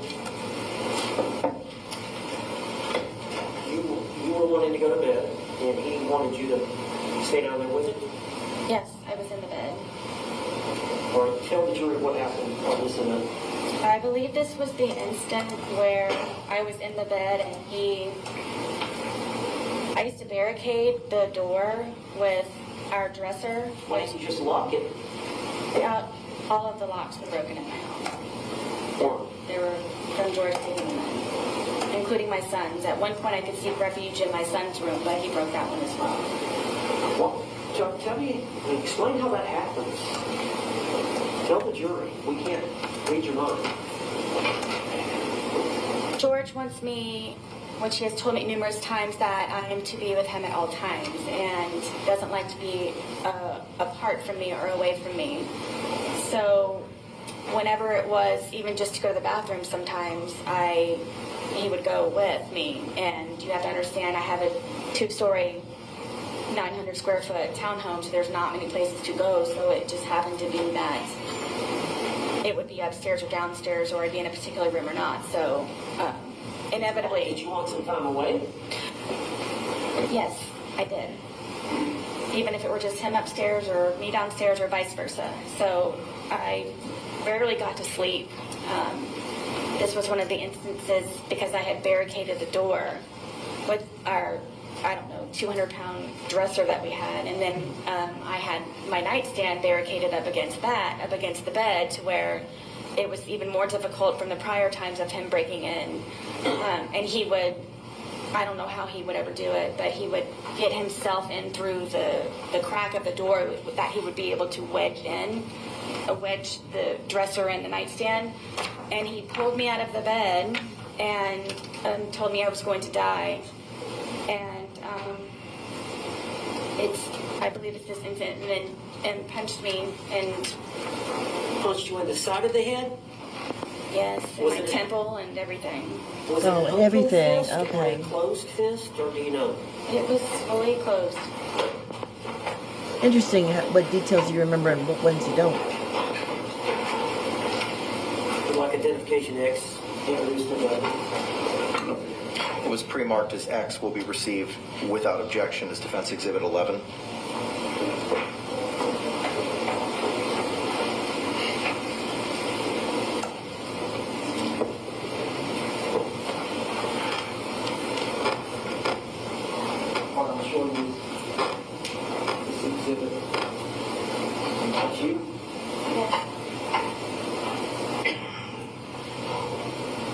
you were wanting to go to bed, and he wanted you to stay down there with him. Yes, I was in the bed. All right. Tell the jury what happened on this event. I believe this was the instant where I was in the bed and I used to barricade the door with our dresser. Why didn't you just lock it? All of the locks were broken in my house. Or They were from Jorge taking them in, including my son's. At one point I could seek refuge in my son's room, but he broke that one as well. well, tell me, explain how that happens. Tell the jury. We can't read your mind. George wants me, which he has told me numerous times, that I am to be with him at all times and doesn't like to be apart from me or away from me. So whenever it was even just to go to the bathroom sometimes, he would go with me. And you have to understand, I have a 2-story, 900 square foot townhome, so there's not many places to go, so it just happened to be that it would be upstairs or downstairs, or I'd be in a particular room or not. So inevitably, Did you want some time away? yes, I did. Even if it were just him upstairs or me downstairs or vice versa. So I rarely got to sleep. This was one of the instances because I had barricaded the door with our, 200-pound dresser that we had. And then I had my nightstand barricaded up against the bed, to where it was even more difficult from the prior times of him breaking in. And he would, I don't know how he would ever do it, but he would get himself in through the crack of the door that he would be able to wedge the dresser in the nightstand. And he pulled me out of the bed and told me I was going to die. And I believe it's this incident, and punched me, and Punched you in the side of the head? yes, in Was my it- temple and everything. Was Oh, it an open everything, fist or okay. a closed fist, or do you know? It was fully closed. Interesting what details you remember and what ones you don't. Like identification X introduced in the What was pre-marked as X will be received without objection as Defense Exhibit 11. I'm showing you this exhibit. That's you. Yes.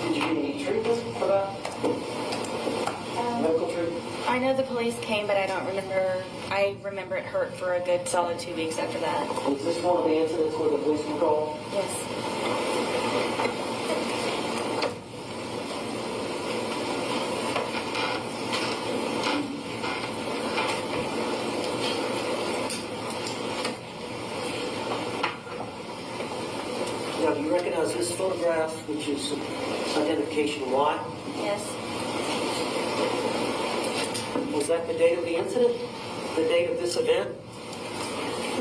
Did you get any treatment for that? Medical treatment? I know the police came, but I don't remember. I I remember it hurt for a good solid 2 weeks after that. Was this one of the incidents where the police were called? Yes. Now, do you recognize this photograph, which is identification Y? Yes. Was that the date of the incident? The date of this event?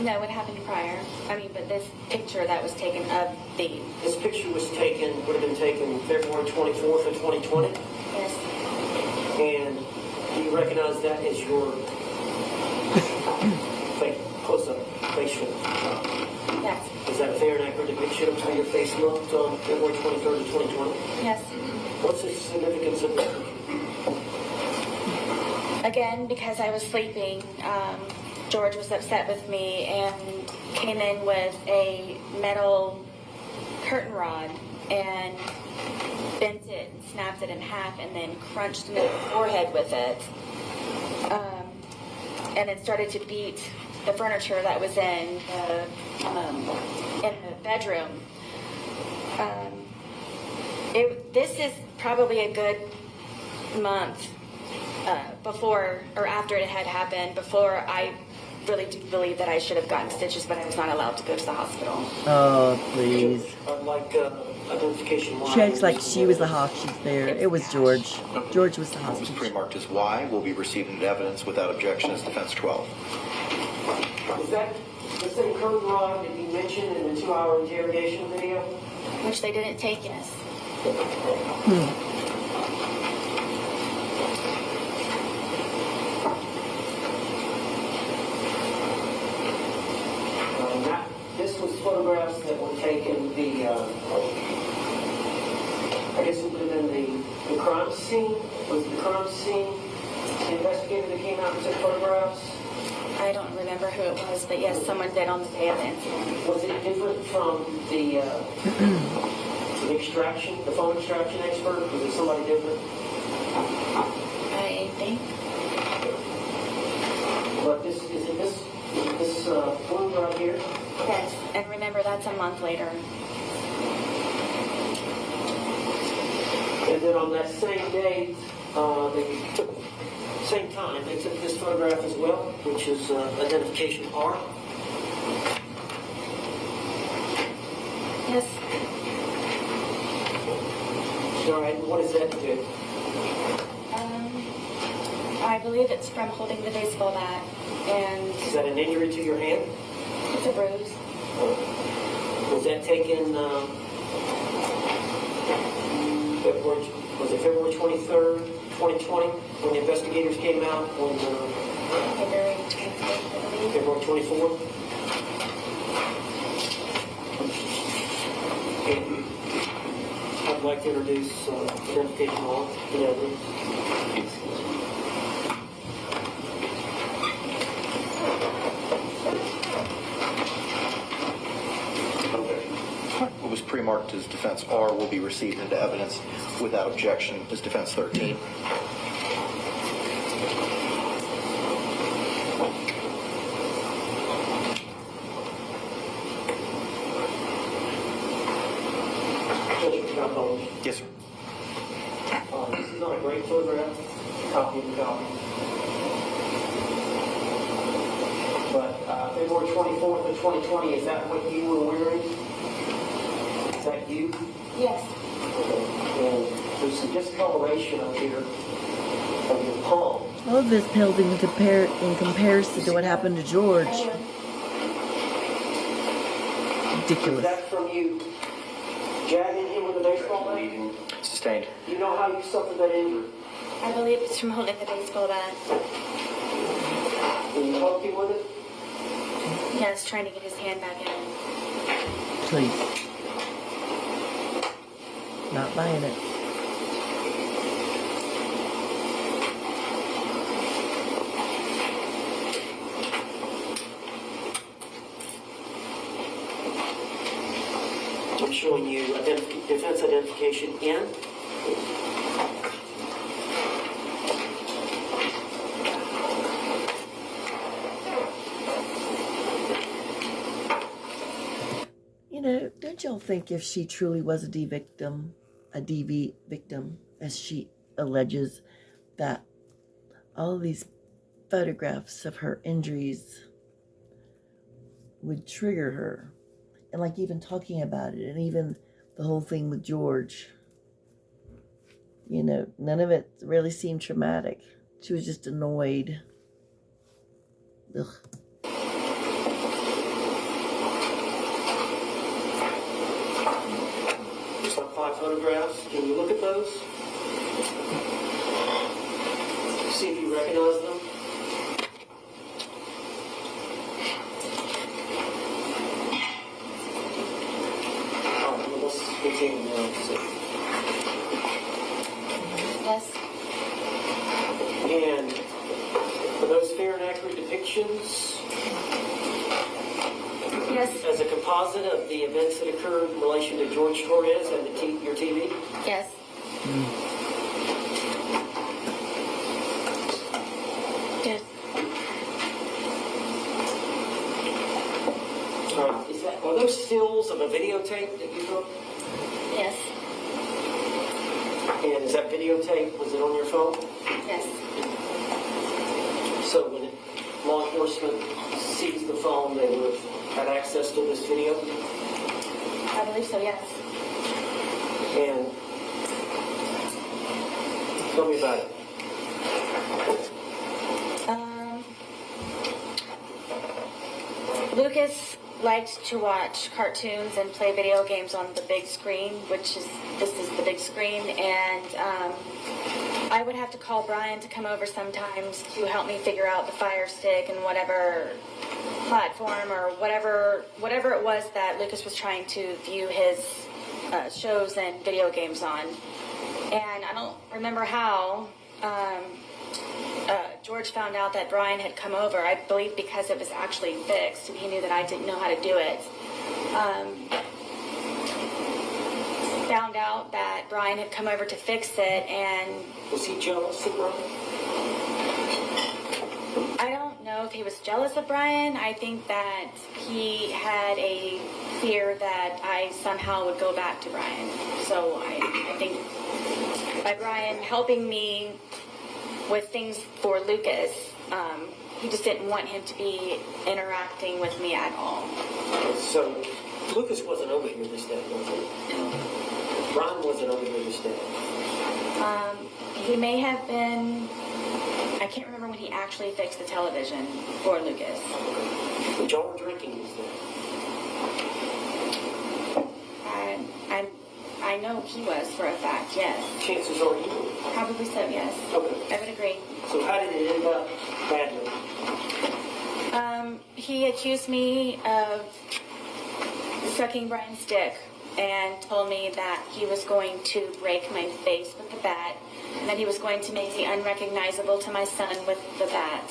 No, it happened prior. I mean, but this picture that was taken of the... This picture was taken, would have been taken February 24th of 2020. Yes. And do you recognize that as your close-up facial? Yes. Is that a fair and accurate depiction of how your face looked on February 23rd of 2020? Yes. What's the significance of this picture? Again, because I was sleeping, George was upset with me and came in with a metal curtain rod and bent it and snapped it in half and then crunched me in the forehead with it. And then started to beat the furniture that was in the bedroom. This is probably a good month before or after it had happened, before I really do believe that I should have gotten stitches, but I was not allowed to go to the hospital. Oh, please. Like identification Y. She acts like she was the hostage there. It was George. George was the It was hostage. pre-marked as Y, will be received into evidence without objection as defense 12. Is that the same curtain rod that you mentioned in the 2-hour interrogation video? Which they didn't take, yes. This was photographs that were taken, I guess it would have been the crime scene? Was it the crime scene? The investigator that came out and took photographs? I don't remember who it was, but yes, someone did on the day of the incident. Was it different from the extraction, the phone extraction expert? Was it somebody different? I think. But this Boone right here? Yes, and remember that's a month later. And then on that same day, they took, same time, they took this photograph as well, which is identification R. Yes. All right, what does that do? I believe it's from holding the baseball bat, and Is that an injury to your hand? it's a bruise. Was that taken, February 23rd, 2020, when the investigators came out on February 24th, I believe. February 24th? And I'd like to introduce identification on the evidence. What was pre-marked as defense R will be received into evidence without objection as defense 13. Yes, sir. This is not a great photograph, copy of the copy. But February 24th of 2020, is that what you were wearing? Is that you? Yes. And there's some discoloration up here of your palm. All of this pales in comparison to what happened to George. Is Ridiculous. that from you jabbing him with a baseball bat? Sustained. You know how you suffered that injury? I believe it's from holding the baseball bat. When you poked him with it? Yes, trying to get his hand back in. Please. Not buying it. I'm showing you defense identification N. don't y'all think if she truly was a DV victim, as she alleges, that all of these photographs of her injuries would trigger her? And like even talking about it, and even the whole thing with George, none of it really seemed traumatic. She was just annoyed. Ugh. There's like 5 photographs. Can you look at those? See if you recognize them. Let's continue now. Yes. And are those fair and accurate depictions? Yes. As a composite of the events that occurred in relation to George Torres and your TV? Yes. Good. Are those stills of a videotape that you took? Yes. And is that videotape, was it on your phone? Yes. So when law enforcement seized the phone, they would have had access to this video? I believe so, yes. And tell me about it. Lucas liked to watch cartoons and play video games on the big screen, this is the big screen, and I would have to call Brian to come over sometimes to help me figure out the Fire Stick and whatever platform or whatever it was that Lucas was trying to view his shows and video games on. And I don't remember how George found out that Brian had come over. I believe because it was actually fixed, and he knew that I didn't know how to do it. Found out that Brian had come over to fix it, and Was he jealous of Brian? I don't know if he was jealous of Brian. I think that he had a fear that I somehow would go back to Brian. So I think by Brian helping me with things for Lucas, he just didn't want him to be interacting with me at all. So Lucas wasn't over here this day, was he? No. Brian wasn't over here this day. He may have been. I can't remember when he actually fixed the television for Lucas. But y'all were drinking this day. I know he was for a fact, yes. Chances are you were. Probably so, yes. Okay. I would agree. So how did it end up badly? He accused me of sucking Brian's dick and told me that he was going to break my face with the bat, and that he was going to make me unrecognizable to my son with the bat.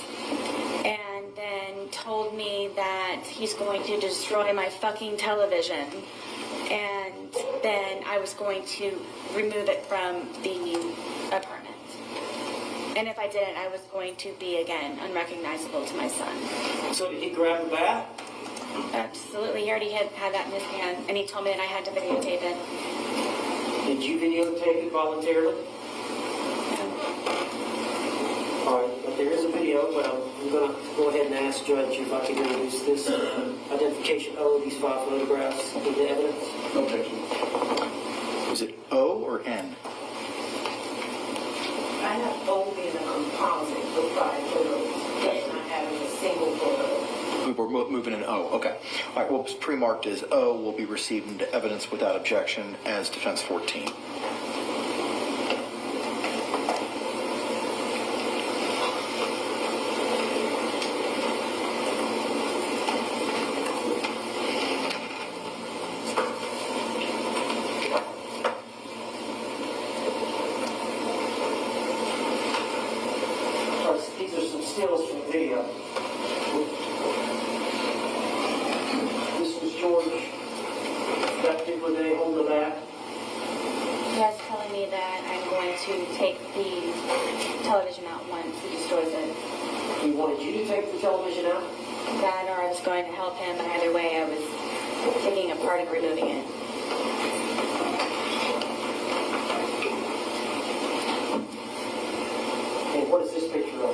And then told me that he's going to destroy my fucking television, and then I was going to remove it from the apartment. And if I didn't, I was going to be, again, unrecognizable to my son. So did he grab the bat? Absolutely. He already had that in his hand, and he told me that I had to videotape it. Did you videotape it voluntarily? All right, but there is a video, but I'm going to go ahead and ask Judge if I can introduce this identification of these 5 photographs into evidence. Objection. Was it O or N? I have only in a composite of 5 photos, and I have a single photo. We're moving in O. Okay. All right. What's pre-marked as O will be received into evidence without objection as defense 14. These are some stills from the video. This was George that particular day holding the bat. He was telling me that I'm going to take the television out once he destroys it. He wanted you to take the television out? That or I was going to help him, and either way I was taking a part of removing it. And what is this picture of?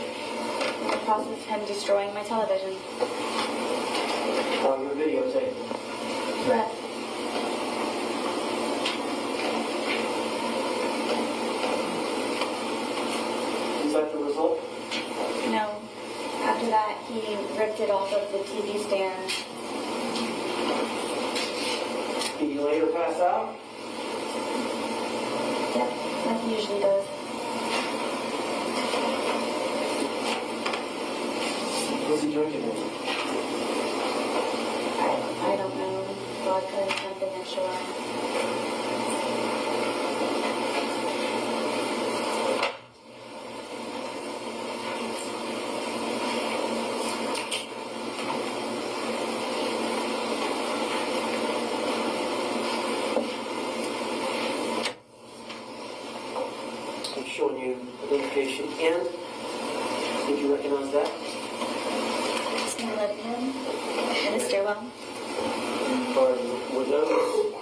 The process of him destroying my television. On your videotape. Correct. Is that the result? No. After that, he ripped it off of the TV stand. Did you later pass out? Yep, like he usually does. Was he drinking it? I don't know. Vodka or something, I'm sure. I'm showing you identification N. Did you recognize that? It's in the living room, in the stairwell. Or were those,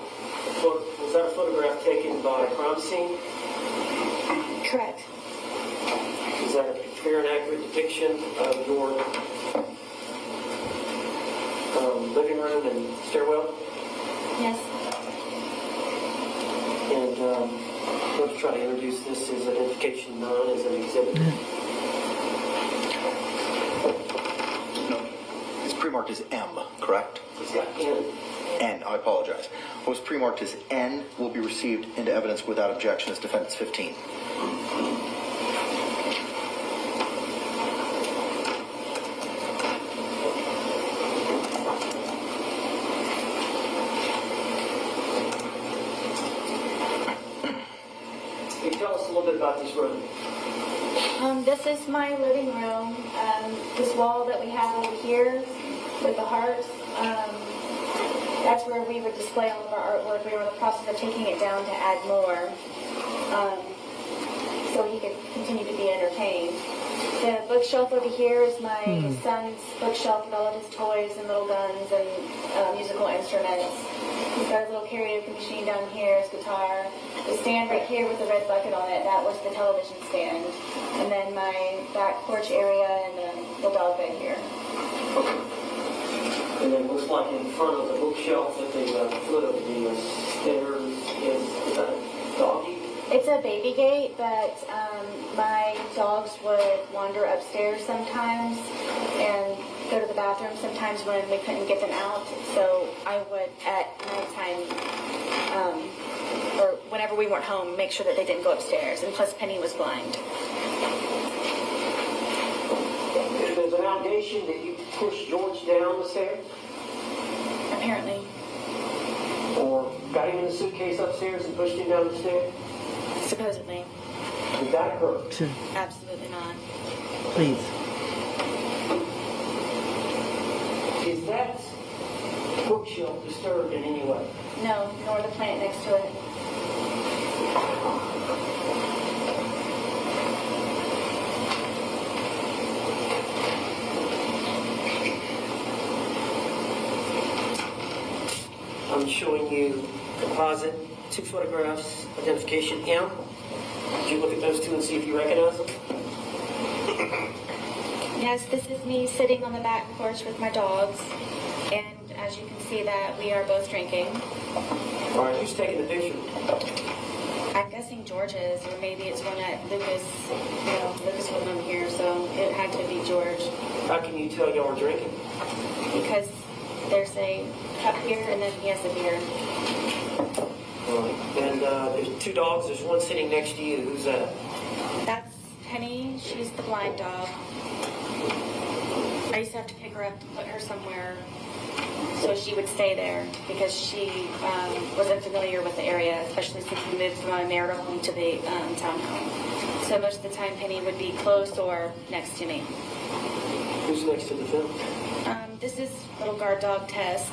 was that a photograph taken by a crime scene? Correct. Is that a fair and accurate depiction of your living room and stairwell? Yes. And let's try to introduce this as identification 9 as an exhibit. No, it's pre-marked as M, correct? It's got N. N, I apologize. What was pre-marked as N will be received into evidence without objection as defendant's 15. Can you tell us a little bit about this room? This is my living room. This wall that we have over here with the hearts, that's where we would display all of our artwork. We were in the process of taking it down to add more, so he could continue to be entertained. The bookshelf over here is my son's bookshelf with all of his toys and little guns and musical instruments. He's got his little karaoke machine down here, his guitar. The stand right here with the red bucket on it, that was the television stand. And then my back porch area and the dog bed here. And then it looks like in front of the bookshelf at the foot of the stairs is that a doggy? It's a baby gate, but my dogs would wander upstairs sometimes and go to the bathroom sometimes when we couldn't get them out. So I would, at nighttime, or whenever we weren't home, make sure that they didn't go upstairs. And plus, Penny was blind. There's an allegation that you pushed George down the stairs? Apparently. Or got him in the suitcase upstairs and pushed him down the stairs? Supposedly. Did that occur? Sure. Absolutely not. Please. Is that bookshelf disturbed in any way? No, nor the plant next to it. I'm showing you composite, 2 photographs, identification M. Did you look at those 2 and see if you recognize them? Yes, this is me sitting on the back porch with my dogs. And as you can see that we are both drinking. All right, who's taking the picture? I'm guessing George is, or maybe it's one that Lucas, Lucas wasn't on here, so it had to be George. How can you tell y'all are drinking? Because there's a cup here and then he has a beer. All right. And there's 2 dogs. There's one sitting next to you. Who's that? That's Penny. She's the blind dog. I used to have to pick her up to put her somewhere so she would stay there because she wasn't familiar with the area, especially since we moved from my marital home to the townhome. So most of the time Penny would be close or next to me. Who's next to the film? This is little guard dog Tess.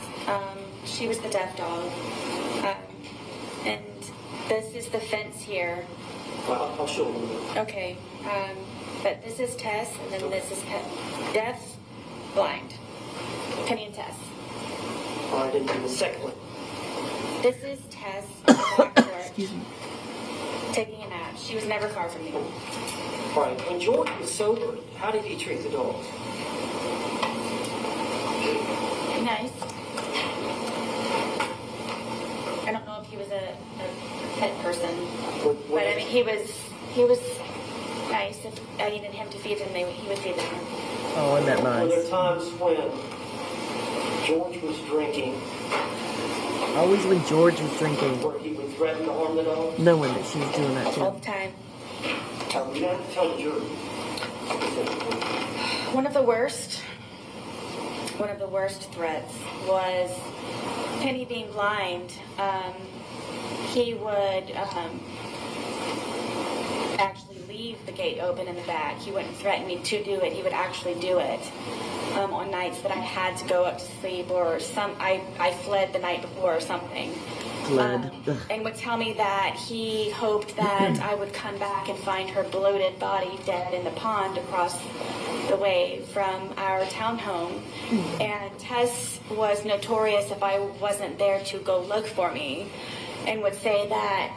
She was the deaf dog. And this is the fence here. Well, I'll show them. Okay. But this is Tess, and then this is deaf, blind. Penny and Tess. All right, and the second one. This is Tess on the back porch, Excuse me. taking a nap. She was never far from me. All right, when George was sober, how did he treat the dogs? Nice. I don't know if he was a pet person, but I mean, he was nice. If I needed him to feed them, he would feed them. Oh, isn't that Were there nice? times when George was drinking Always when George was drinking, where he would threaten to harm the dogs? knowing that she was doing that All the too. time. You have to tell the jury. One of the worst threats was Penny being blind. He would actually leave the gate open in the back. He wouldn't threaten me to do it. He would actually do it on nights that I had to go up to sleep or I fled the night before or something. Fled. And would tell me that he hoped that I would come back and find her bloated body dead in the pond across the way from our townhome. And Tess was notorious if I wasn't there to go look for me, and would say that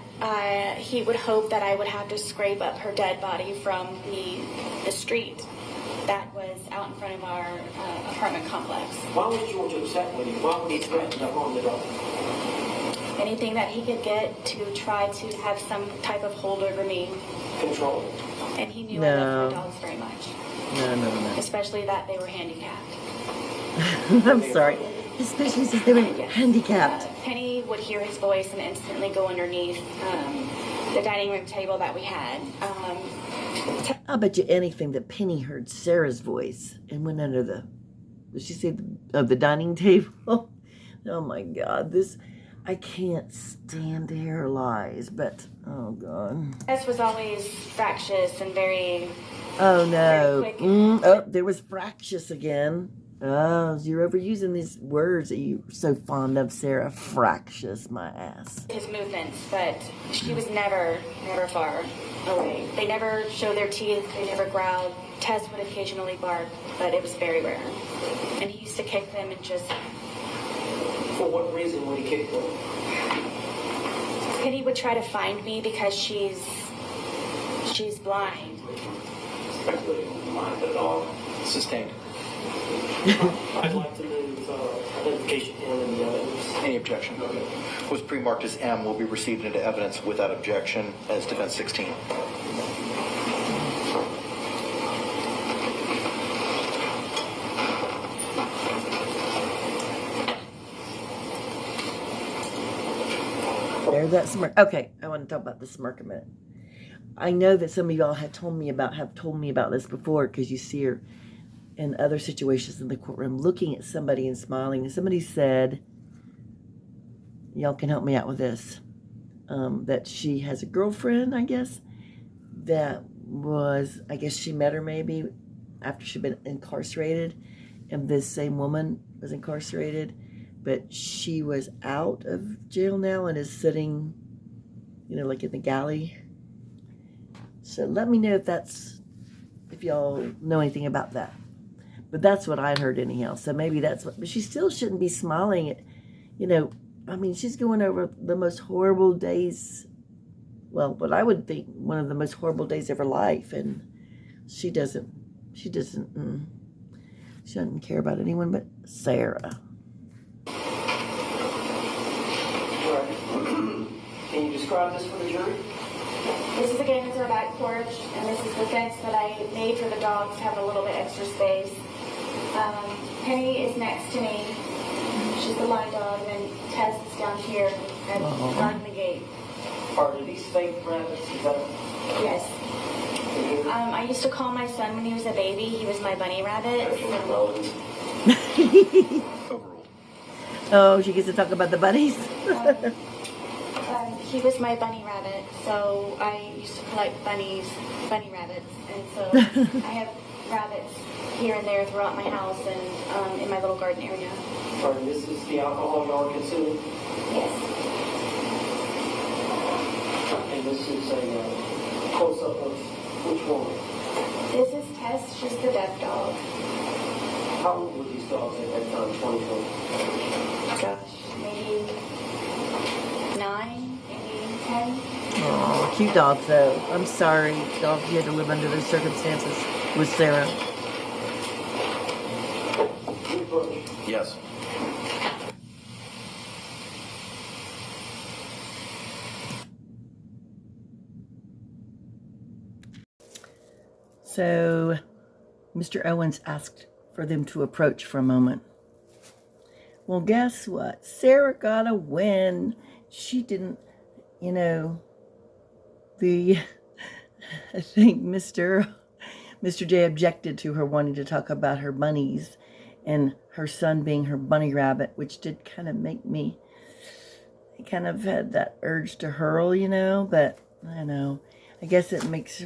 he would hope that I would have to scrape up her dead body from the street that was out in front of our apartment complex. Why was George upset with you? Why would he threaten to harm the dog? Anything that he could get to try to have some type of hold over me. Control. And he knew I No. loved my dogs very much, No. especially that they were handicapped. I'm sorry. Especially since they were handicapped. Penny would hear his voice and instantly go underneath the dining room table that we had. I bet you anything that Penny heard Sarah's voice and went under did she say the dining table? Oh my God, I can't stand to hear lies, but oh God. Tess was always fractious and very. Oh no. Very quick. There was fractious again. Oh, you're overusing these words that you're so fond of, Sarah. Fractious, my ass. His movements, but she was never far away. They never showed their teeth. They never growled. Tess would occasionally bark, but it was very rare. And he used to kick them and just. For what reason would he kick them? Penny would try to find me because she's blind. Speculating on the mind of the dog. Sustained. I'd like to move identification in the evidence. Any objection? Was pre-marked as M will be received into evidence without objection as defense 16. There's that smirk. Okay, I want to talk about the smirk a minute. I know that some of y'all have told me about this before because you see her in other situations in the courtroom looking at somebody and smiling. And somebody said, y'all can help me out with this, that she has a girlfriend, I guess, that was, I guess she met her maybe after she'd been incarcerated, and this same woman was incarcerated, but she was out of jail now and is sitting, like in the galley. So let me know if y'all know anything about that. But that's what I'd heard anyhow. So maybe that's what, but she still shouldn't be smiling at, I mean, she's going over the most horrible days, well, what I would think one of the most horrible days of her life. And she doesn't care about anyone but Sarah. Can you describe this for the jury? This is our back porch, and this is the fence that I made for the dogs to have a little bit extra space. Penny is next to me. She's the line dog, and then Tess is down here and guarding the gate. Are these fake rabbits? Is that... Yes. I used to call my son when he was a baby. He was my bunny rabbit. Overruled. Oh, she gets to talk about the bunnies. He was my bunny rabbit, so I used to collect bunny rabbits, and so I have rabbits here and there throughout my house and in my little garden area. Or this is the alcohol y'all are consuming? Yes. And this is a close-up of which one? This is Tess. She's the deaf dog. How old were these dogs at that time, 2020? Gosh, maybe cute dog, though. I'm sorry, dog, you had to live under those circumstances with Sarah. Yes. So, Mr. Owens asked for them to approach for a moment. Well, guess what? Sarah got a win. She didn't, I think Mr. J objected to her wanting to talk about her bunnies and her son being her bunny rabbit, which did kind of make me, I kind of had that urge to hurl, but I don't know. I guess it makes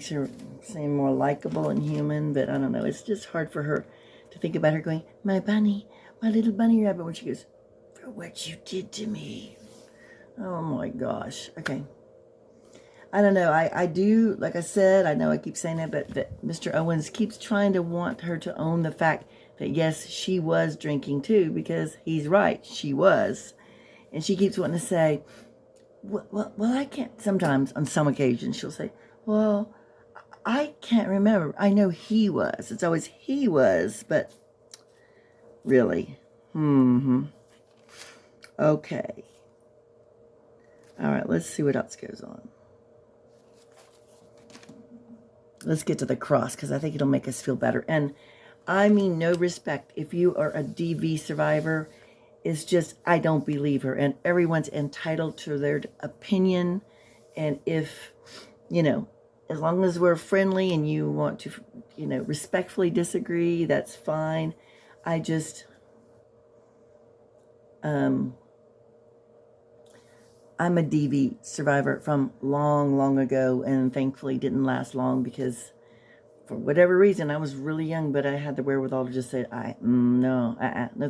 her seem more likable and human, but I don't know. It's just hard for her to think about her going, my bunny, my little bunny rabbit, when she goes, for what you did to me. Oh my gosh. Okay. I don't know. I do, like I said, I know I keep saying that, but that Mr. Owens keeps trying to want her to own the fact that yes, she was drinking too, because he's right, she was. And she keeps wanting to say, well, I can't, sometimes on some occasions she'll say, well, I can't remember. I know he was. It's always he was, but really. Okay. All right, let's see what else goes on. Let's get to the cross, because I think it'll make us feel better. And I mean no respect. If you are a DV survivor, it's just, I don't believe her. And everyone's entitled to their opinion. And if, as long as we're friendly and you want to, respectfully disagree, that's fine. I just, I'm a DV survivor from long, long ago, and thankfully didn't last long because for whatever reason, I was really young, but I had the wherewithal to just say, no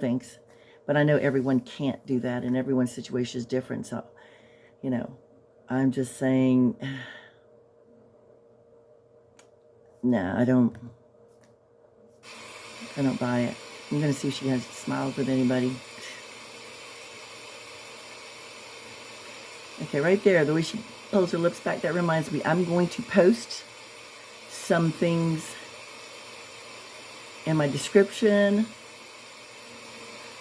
thanks. But I know everyone can't do that, and everyone's situation is different. So, I'm just saying, no, I don't buy it. I'm going to see if she has smiles with anybody. Okay, right there, the way she pulls her lips back, that reminds me, I'm going to post some things in my description.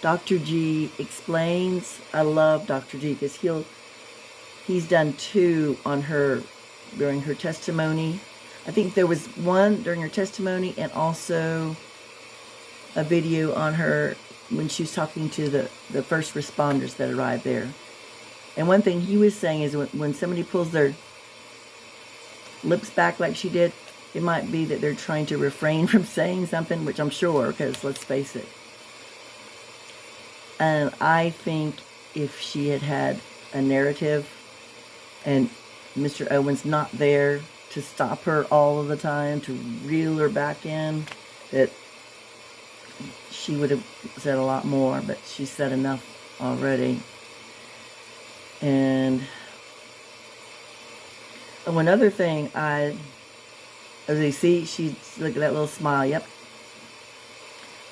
Dr. G explains. I love Dr. G because he's done 2 on her during her testimony. I think there was one during her testimony and also a video on her when she was talking to the first responders that arrived there. And one thing he was saying is when somebody pulls their lips back like she did, it might be that they're trying to refrain from saying something, which I'm sure, because let's face it. And I think if she had had a narrative and Mr. Owens not there to stop her all of the time, to reel her back in, that she would have said a lot more, but she said enough already. And one other thing, as you see, look at that little smile, yep.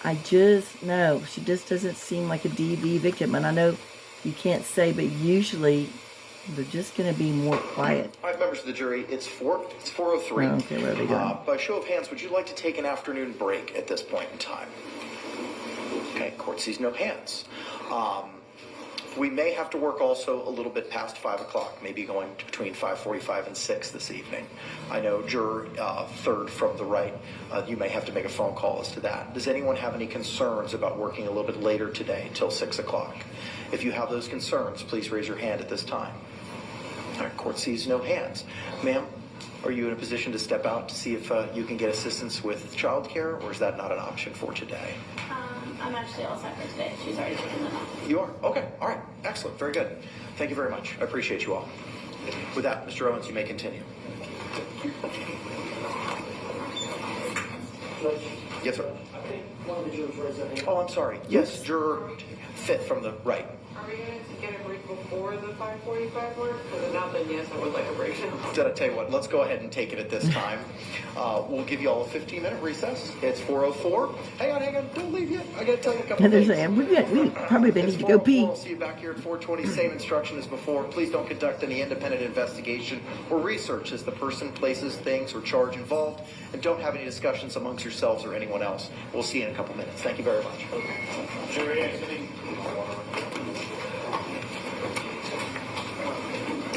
She just doesn't seem like a DV victim. And I know you can't say, but usually they're just going to be more quiet. All right, members of the jury, it's 4:03. Okay, where are they going? By show of hands, would you like to take an afternoon break at this point in time? Okay, court sees no hands. We may have to work also a little bit past 5 o'clock, maybe going between 5:45 and 6 this evening. I know juror 3rd from the right, you may have to make a phone call as to that. Does anyone have any concerns about working a little bit later today till 6 o'clock? If you have those concerns, please raise your hand at this time. All right, court sees no hands. Ma'am, are you in a position to step out to see if you can get assistance with childcare, or is that not an option for today? I'm actually all set for today. She's already taken them off. You are? Okay. All right. Excellent. Very good. Thank you very much. I appreciate you all. With that, Mr. Owens, you may continue. Judge, Yes, sir. I think one of the jurors raised their hand. Oh, I'm sorry. Yes, juror 5th from the right. Are we going to get a break before the 5:45 work? Because if not, then yes, I would like a break now. Then I tell you what, let's go ahead and take it at this time. We'll give you all a 15-minute recess. It's 4:04. Hang on, don't leave yet. I got to tell you a couple And they're things. saying, we probably need to go pee. We'll see you back here at 4:20. Same instruction as before. Please don't conduct any independent investigation or research as the person, places, things, or charge involved, and don't have any discussions amongst yourselves or anyone else. We'll see you in a couple minutes. Thank you very much. Jury exiting.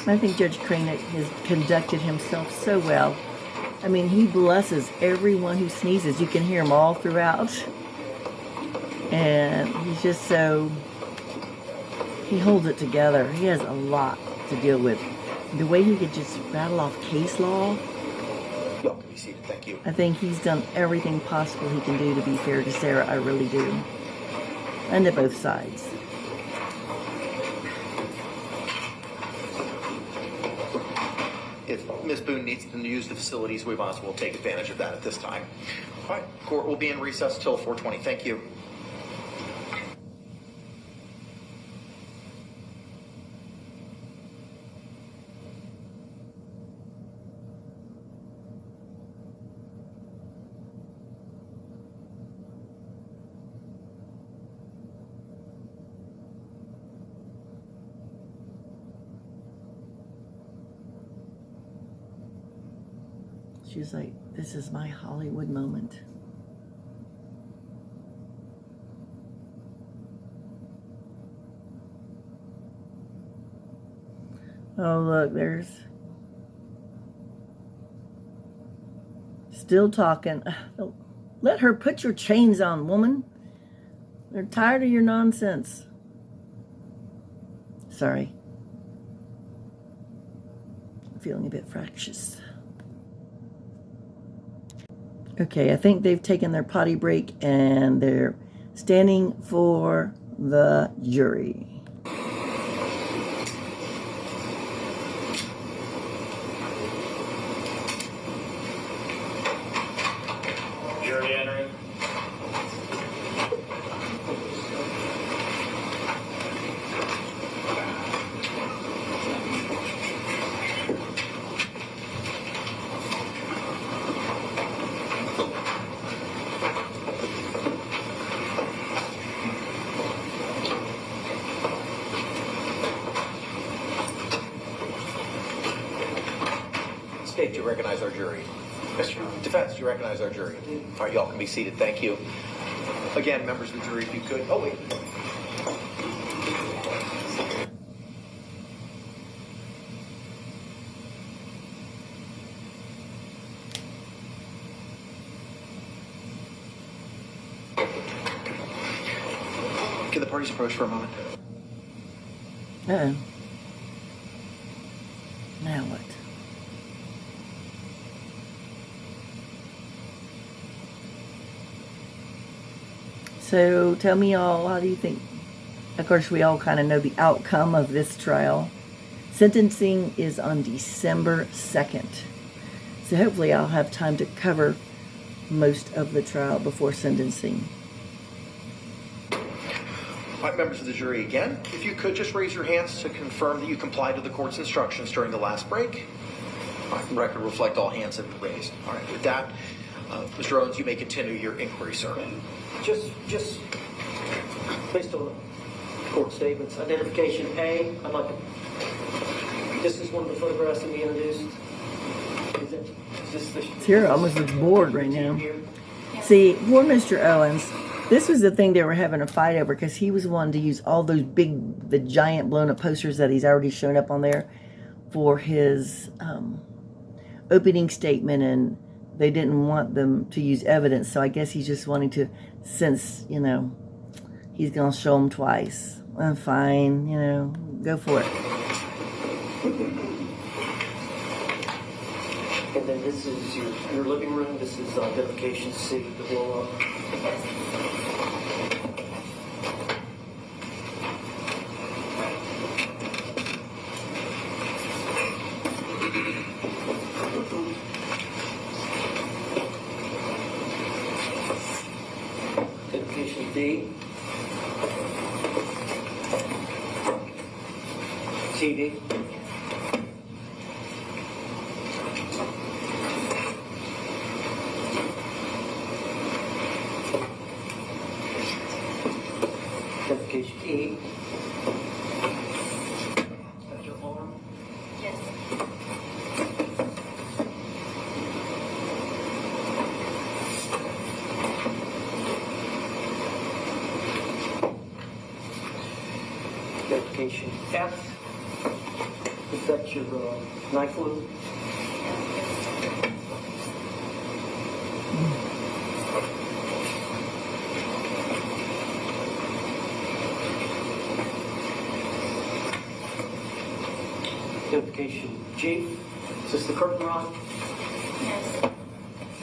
I think Judge Crane has conducted himself so well. I mean, he blesses everyone who sneezes. You can hear him all throughout. And he's just so, he holds it together. He has a lot to deal with. The way he could just rattle off case law, Y'all can be seated. Thank you. I think he's done everything possible he can do to be fair to Sarah. I really do. And to both sides. If Ms. Boone needs to use the facilities, we might as well take advantage of that at this time. All right, court will be in recess till 4:20. Thank you. She's like, this is my Hollywood moment. Oh, look, there's still talking. Let her put your chains on, woman. They're tired of your nonsense. Sorry. I'm feeling a bit fractious. Okay, I think they've taken their potty break and they're standing for the jury. Jury entering. State, do you recognize our jury? Yes, Your Honor. Defense, do you recognize our jury? All right, y'all can be seated. Thank you. Again, members of the jury, if you could. Oh, wait. Can the parties approach for a moment? Uh-oh. Now what? So tell me all, how do you think? Of course, we all kind of know the outcome of this trial. Sentencing is on December 2nd. So hopefully I'll have time to cover most of the trial before sentencing. All right, members of the jury, again, if you could just raise your hands to confirm that you complied with the court's instructions during the last break. All right, the record will reflect all hands have been raised. All right, with that, Mr. Owens, you may continue your inquiry, sir. Just based on the court statements, identification A, I'd like to, this is one of the photographs that we introduced. Is this the? Sarah almost looks bored right now. See, poor Mr. Owens, this was the thing they were having a fight over because he was wanting to use all those the giant blown up posters that he's already shown up on there for his opening statement, and they didn't want them to use evidence. So I guess he's just wanting to, since, you know, he's going to show them twice. Well, fine, you know, go for it. And then this is your living room. This is identification C, the blow up. Identification D. TV. Identification E. That's your arm. Yes. Identification F. Is that your knife wound? Identification G. Is this the curtain rod? Yes.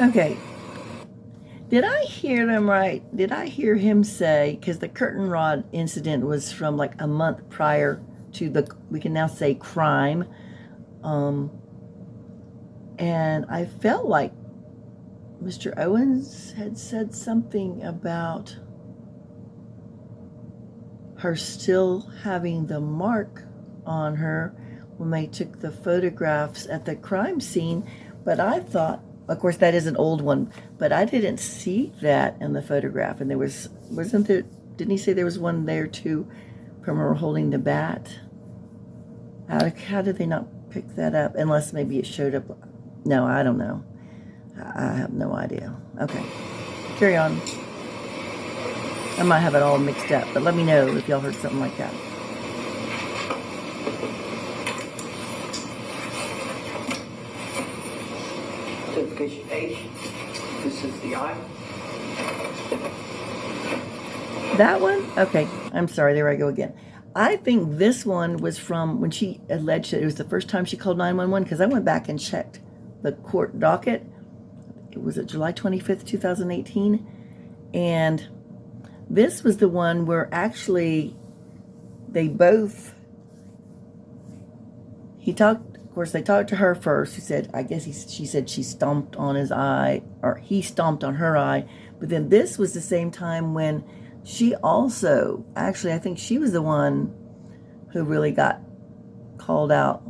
Okay. Did I hear them right? Did I hear him say, because the curtain rod incident was from like a month prior to the, we can now say, crime. And I felt like Mr. Owens had said something about her still having the mark on her when they took the photographs at the crime scene. But I thought, of course, that is an old one, but I didn't see that in the photograph. And there wasn't there, didn't he say there was one there too from her holding the bat? How did they not pick that up? Unless maybe it showed up. No, I don't know. I have no idea. Okay, carry on. I might have it all mixed up, but let me know if y'all heard something like that. Identification H. This is the eye. That one? Okay, I'm sorry, there I go again. I think this one was from when she alleged that it was the first time she called 911, because I went back and checked the court docket. It was at July 25th, 2018. And this was the one where actually they both, he talked, of course, they talked to her first. He said, I guess she said she stomped on his eye, or he stomped on her eye. But then this was the same time when she also, actually, I think she was the one who really got called out,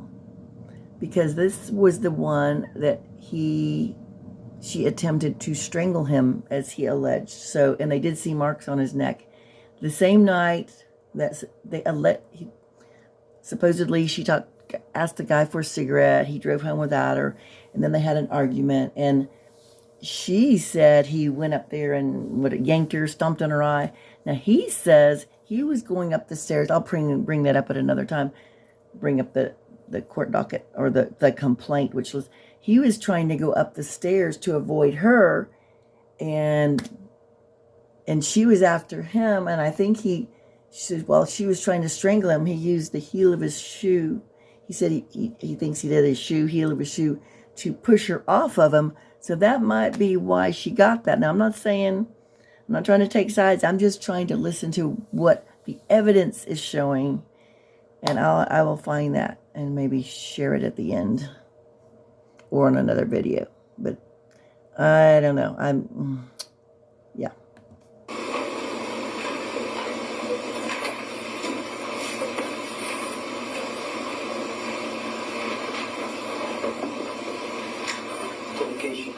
because this was the one that she attempted to strangle him, as he alleged. So, and they did see marks on his neck. The same night that supposedly she asked the guy for a cigarette. He drove home without her, and then they had an argument. And she said he went up there and yanked her, stomped on her eye. Now he says he was going up the stairs. I'll bring that up at another time. Bring up the court docket, or the complaint, which was he was trying to go up the stairs to avoid her, and she was after him. And I think while she was trying to strangle him, he used the heel of his shoe. He said he thinks he did his heel of his shoe to push her off of him. So that might be why she got that. Now, I'm not trying to take sides. I'm just trying to listen to what the evidence is showing, and I will find that and maybe share it at the end or on another video. But I don't know. Yeah. Identification.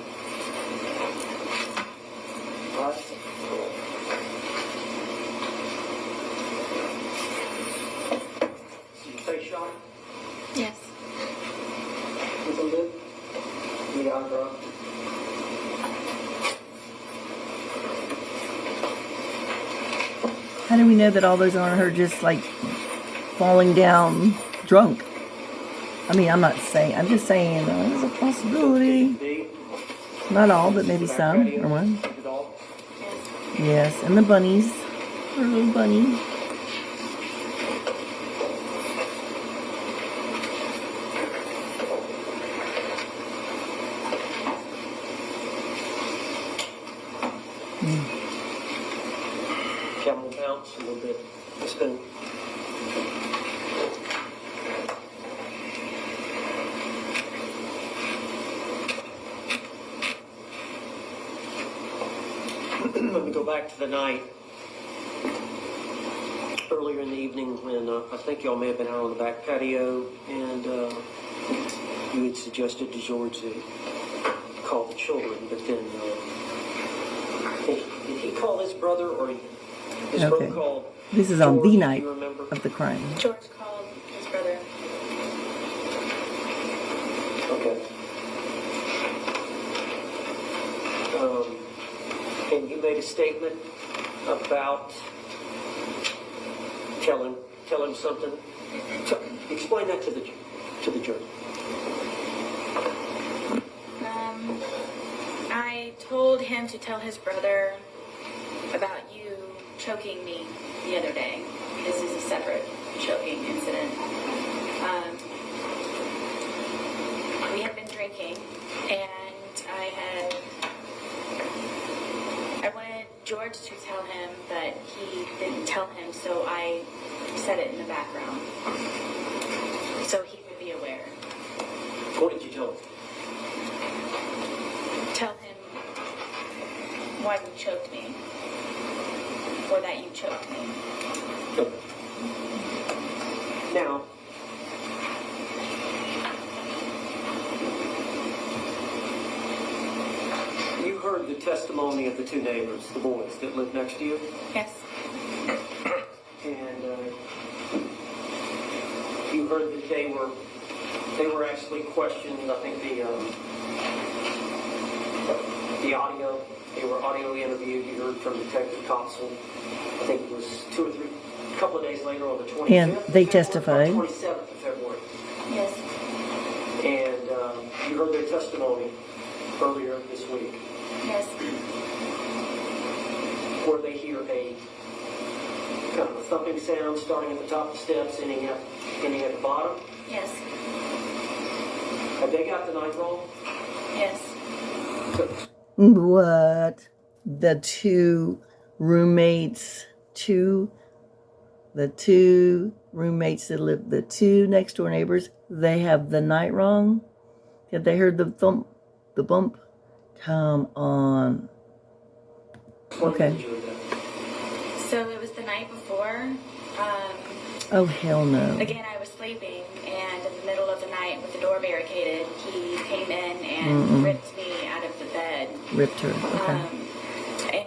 Did you face shot? Yes. Anything good? The eye drop. How do we know that all those aren't her just like falling down drunk? I mean, I'm just saying there's a possibility. D. Not all, but maybe some, or one. The dog. Yes, and the bunnies. Her little bunny. Camel bounce a little bit. Spin. Let me go back to the night. Earlier in the evening. evening when I think y'all may have been out on the back patio, and you had suggested to George to call the children, but then did he call his brother, or his brother called? This is on George, the do night you remember? of the crime. George called his brother. Okay. And you made a statement about telling something. Explain that to the jury. I told him to tell his brother about you choking me the other day. This is a separate choking incident. We had been drinking, and I wanted George to tell him, but he didn't tell him, so I said it in the background, so he would be aware. What did you tell him? Tell him why you choked me, or that you choked me. Okay. Now, you heard the testimony of the two neighbors, the boys that lived next to you, Yes. and you heard that they were actually questioned. I think the audio, they were audio interviewed. You heard from Detective Thompson. I think it was a couple of days later on the 25th. And they testified. 27th of February. Yes. And you heard their testimony earlier this week, Yes. where they hear a kind of a thumping sound starting at the top of the steps, ending at the bottom. Yes. Have they got the night wrong? Yes. What? The two roommates, the two roommates that live, the two next door neighbors, they have the night wrong? Have they heard the thump, the bump? Come on. Okay. So it was the night before. Oh, hell no. Again, I was sleeping, and in the middle of the night, with the door barricaded, he came in and ripped me out of the bed. Ripped her. Okay. And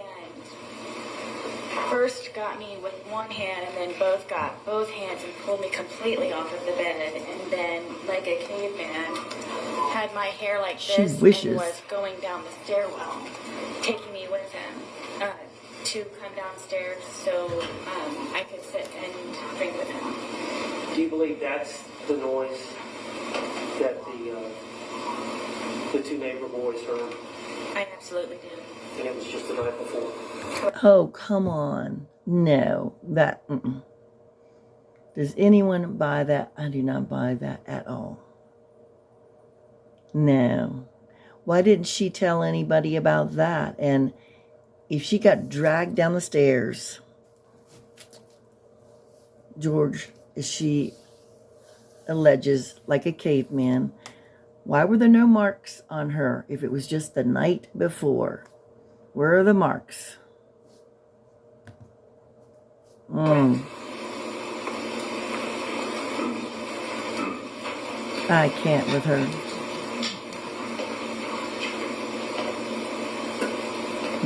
first got me with one hand, and then got both hands and pulled me completely off of the bed, and then, like a caveman, had my hair like She this wishes. and was going down the stairwell, taking me with him to come downstairs so I could sit and drink with him. Do you believe that's the noise that the two neighbor boys heard, I absolutely do. and it was just the night before? Oh, come on. No. That, Does anyone buy that? I do not buy that at all. No. Why didn't she tell anybody about that? And if she got dragged down the stairs, George, as she alleges, like a caveman, why were there no marks on her if it was just the night before? Where are the marks? I can't with her.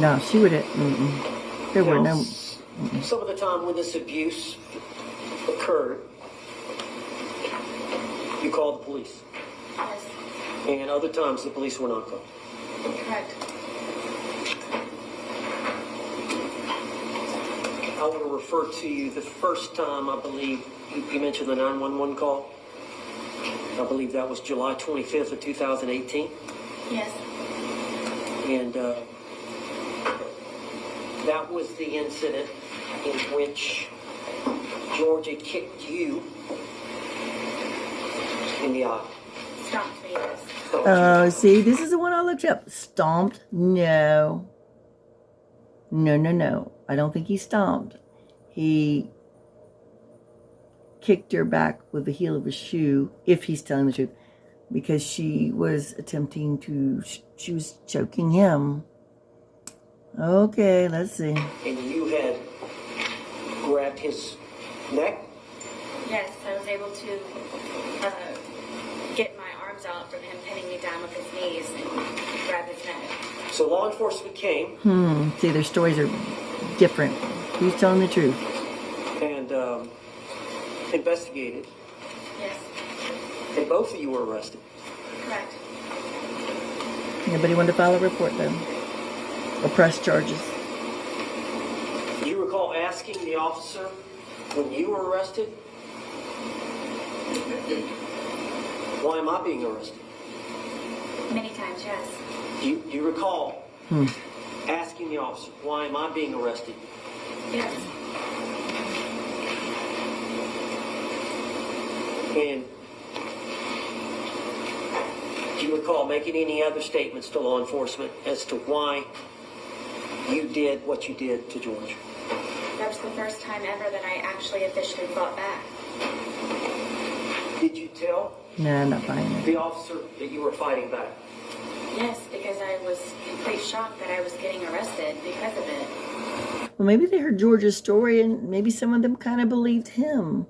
No, she would have. There were no. Some of the time when this abuse occurred, you called the police, Yes, and other times the police were not called. correct. I want to refer to you the first time, I believe, you mentioned the 911 call. I believe that was July 25th of 2018. Yes, And that was the incident in which Georgia kicked you in the eye. stomped me. Yes. Oh, see, this is the one I looked up. Stomped? No. No. I don't think he stomped. He kicked her back with the heel of his shoe, if he's telling the truth, because she was attempting to, she was choking him. Okay, let's see. And you had grabbed his neck Yes, I was able to get my arms out from him pinning me down with his knees and grab his neck. So law enforcement came See, their stories are different. Who's telling the truth? and investigated, Yes, and both of you were arrested. correct. Nobody wanted to file a report, though. Or press charges. Do you recall asking the officer when you were arrested, why am I being arrested? Many times, yes. Do you recall asking the officer, why am I being arrested? Yes. And do you recall making any other statements to law enforcement as to why you did what you did to George? That was the first time ever that I actually officially fought back. Did you tell Nah, I'm not buying it. the officer that you were fighting back? Yes, because I was complete shocked that I was getting arrested because of it. Well, maybe they heard George's story and maybe some of them kind of believed him.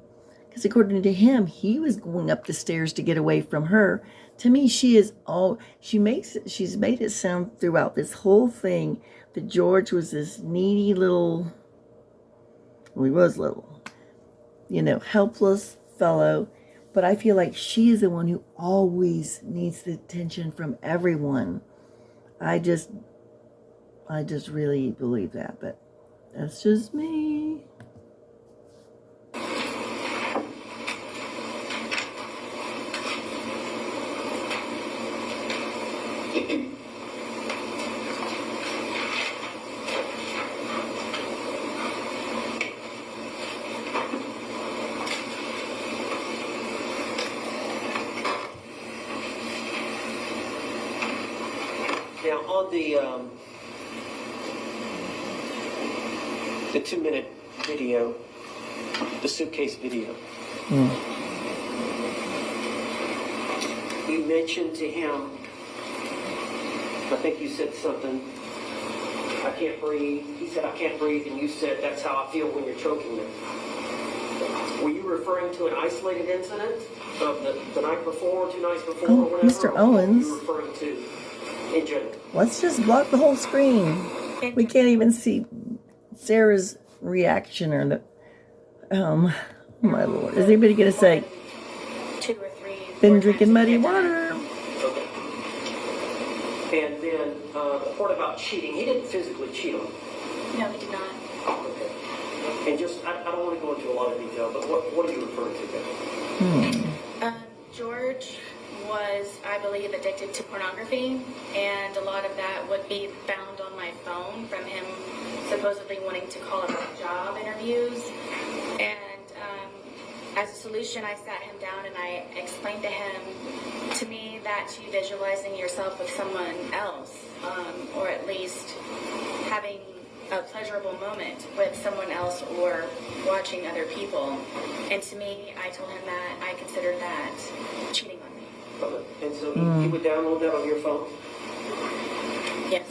Because according to him, he was going up the stairs to get away from her. To me, she's made it sound throughout this whole thing that George was this needy little, well, he was little, helpless fellow. But I feel like she is the one who always needs the attention from everyone. I just really believe that, but that's just me. Now, on the 2-minute video, the suitcase video, you mentioned to him, I think you said something, I can't breathe. He said, I can't breathe, and you said, that's how I feel when you're choking me. Were you referring to an isolated incident of the night before, 2 nights before, Oh, or whatever? Mr. Or what Owens. were you referring to in general? Let's just block the whole screen. We can't even see Sarah's reaction or the. Oh my Lord! Is anybody gonna say 2 or 3. been drinking muddy water? Okay. And then the part about cheating, he didn't physically cheat on you. No, he did not. Okay. And just, I don't want to go into a lot of detail, but what are you referring to there? George was, I believe, addicted to pornography, and a lot of that would be found on my phone from him supposedly wanting to call about job interviews. And as a solution, I sat him down and I explained to him, to me, that's you visualizing yourself with someone else, or at least having a pleasurable moment with someone else or watching other people. And to me, I told him that I considered that cheating on me. Okay. And so you would download that on your phone? Yes.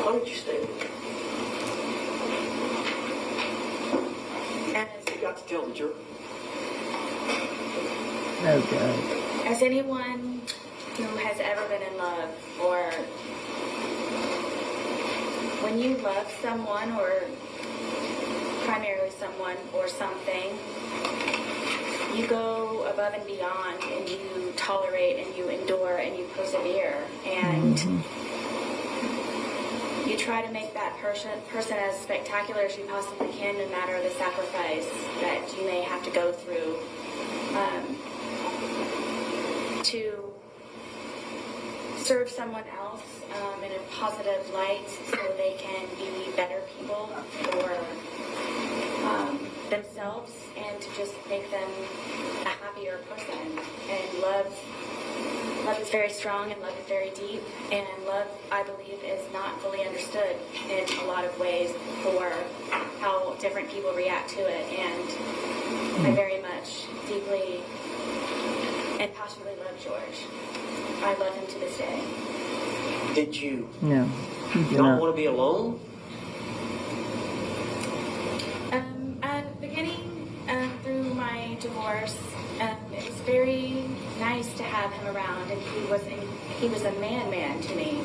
Why did you stay with him? You got to tell the jury. Oh God! As anyone who has ever been in love, or when you love someone, or primarily someone or something, you go above and beyond, and you tolerate, and you endure, and you persevere, and you try to make that person as spectacular as you possibly can, no matter the sacrifice that you may have to go through, to serve someone else in a positive light so they can be better people for themselves, and to just make them a happier person. And love is very strong, and love is very deep, and love, I believe, is not fully understood in a lot of ways for how different people react to it. And I very much, deeply, and passionately love George. I love him to this day. Did you No, you do not not. want to be alone? Beginning through my divorce, it was very nice to have him around, and he was a man to me,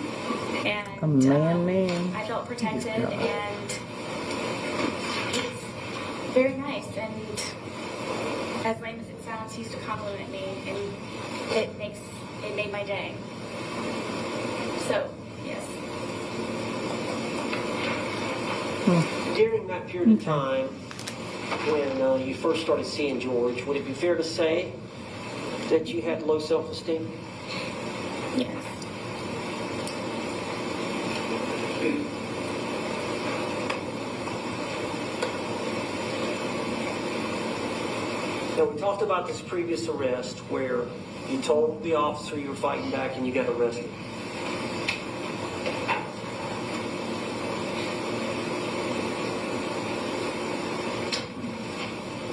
and A man. I felt protected, God. and he was very nice, and as lame as it sounds, he used to compliment me, and it made my day. So yes. During that period of time, when you first started seeing George, would it be fair to say that you had low self-esteem? Yes. Now, we talked about this previous arrest where you told the officer you were fighting back and you got arrested.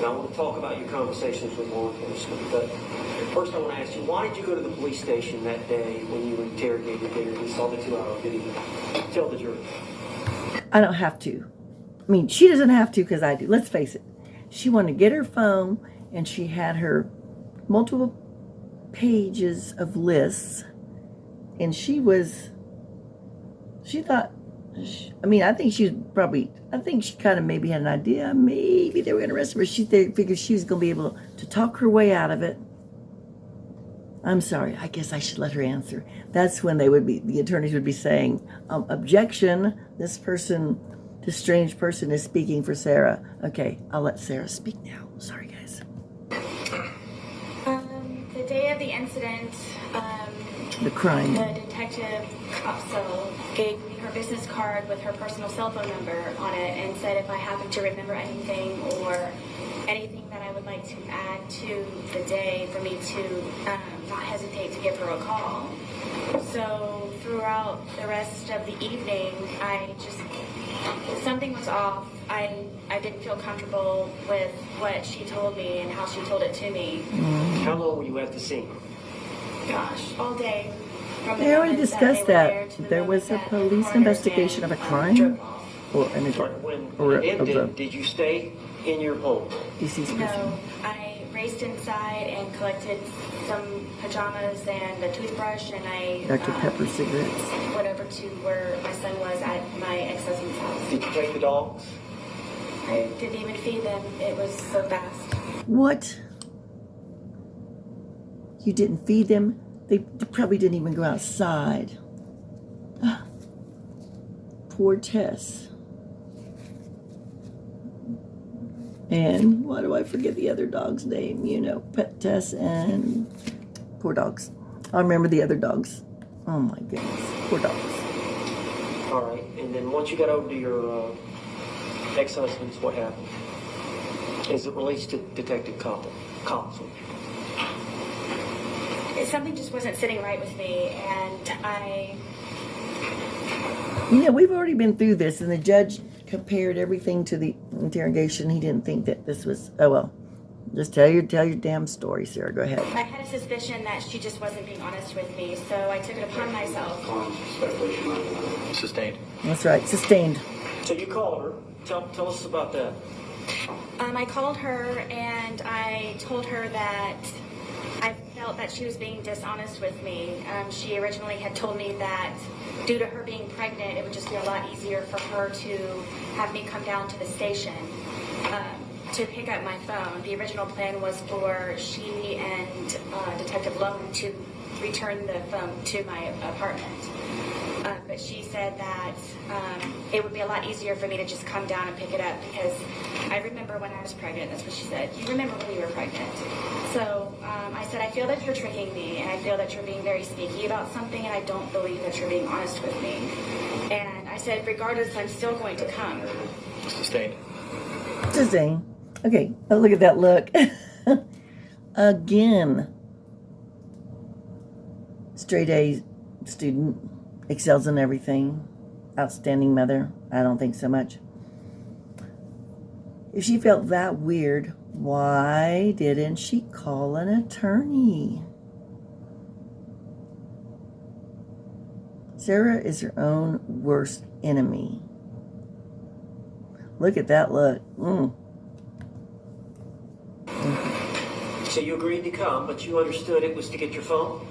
Now, I want to talk about your conversations with law enforcement, but first I want to ask you, why did you go to the police station that day when you were interrogated there and saw the 2-hour video? Tell the jury. I don't have to. I mean, she doesn't have to because I do. Let's face it. She wanted to get her phone, and she had her multiple pages of lists, and she thought, I think she kind of maybe had an idea. Maybe they were going to arrest her, but she figured she was going to be able to talk her way out of it. I'm sorry. I guess I should let her answer. That's when the attorneys would be saying, objection, this strange person is speaking for Sarah. Okay, I'll let Sarah speak now. Sorry, guys. The day of the incident, The crime. the detective Copsell gave me her business card with her personal cell phone number on it and said if I happened to remember anything or anything that I would like to add to the day for me to not hesitate to give her a call. So throughout the rest of the evening, something was off. I didn't feel comfortable with what she told me and how she told it to me. How long were you at the scene? Gosh, all day. From the They already moment discussed they were that. there to the There was moment a that the police coroner's investigation van, of a crime drove off. or an When it ended, did you stay in your home? deceased person. No, I raced inside and collected some pajamas and a toothbrush, and I Dr. Pepper cigarettes. went over to where my son was at my ex-husband's house. Did you take the dogs? I didn't even feed them. It was so fast. What? You didn't feed them? They probably didn't even go outside. Poor Tess. And why do I forget the other dog's name? Pet Tess and poor dogs. I remember the other dogs. Oh my goodness. Poor dogs. All right. And then once you got over to your ex-husband's, what happened? Is it released to Detective Counsel? Something just wasn't sitting right with me, and We've already been through this, and the judge compared everything to the interrogation. He didn't think that this was, oh well. Just tell your damn story, Sarah. Go ahead. I had a suspicion that she just wasn't being honest with me, so I took it upon myself. Sustained. That's right. Sustained. So you called her. Tell us about that. I called her and I told her that I felt that she was being dishonest with me. She originally had told me that due to her being pregnant, it would just be a lot easier for her to have me come down to the station to pick up my phone. The original plan was for she and Detective Lowen to return the phone to my apartment. But she said that it would be a lot easier for me to just come down and pick it up because I remember when I was pregnant. That's what she said. You remember when you were pregnant. So I said, I feel that you're tricking me, and I feel that you're being very sneaky about something, and I don't believe that you're being honest with me. And I said, regardless, I'm still going to come. Sustained. Sustained. Okay. Oh, look at that look. Again. Straight A student. Excels in everything. Outstanding mother. I don't think so much. If she felt that weird, why didn't she call an attorney? Sarah is her own worst enemy. Look at that look. So you agreed to come, but you understood it was to get your phone?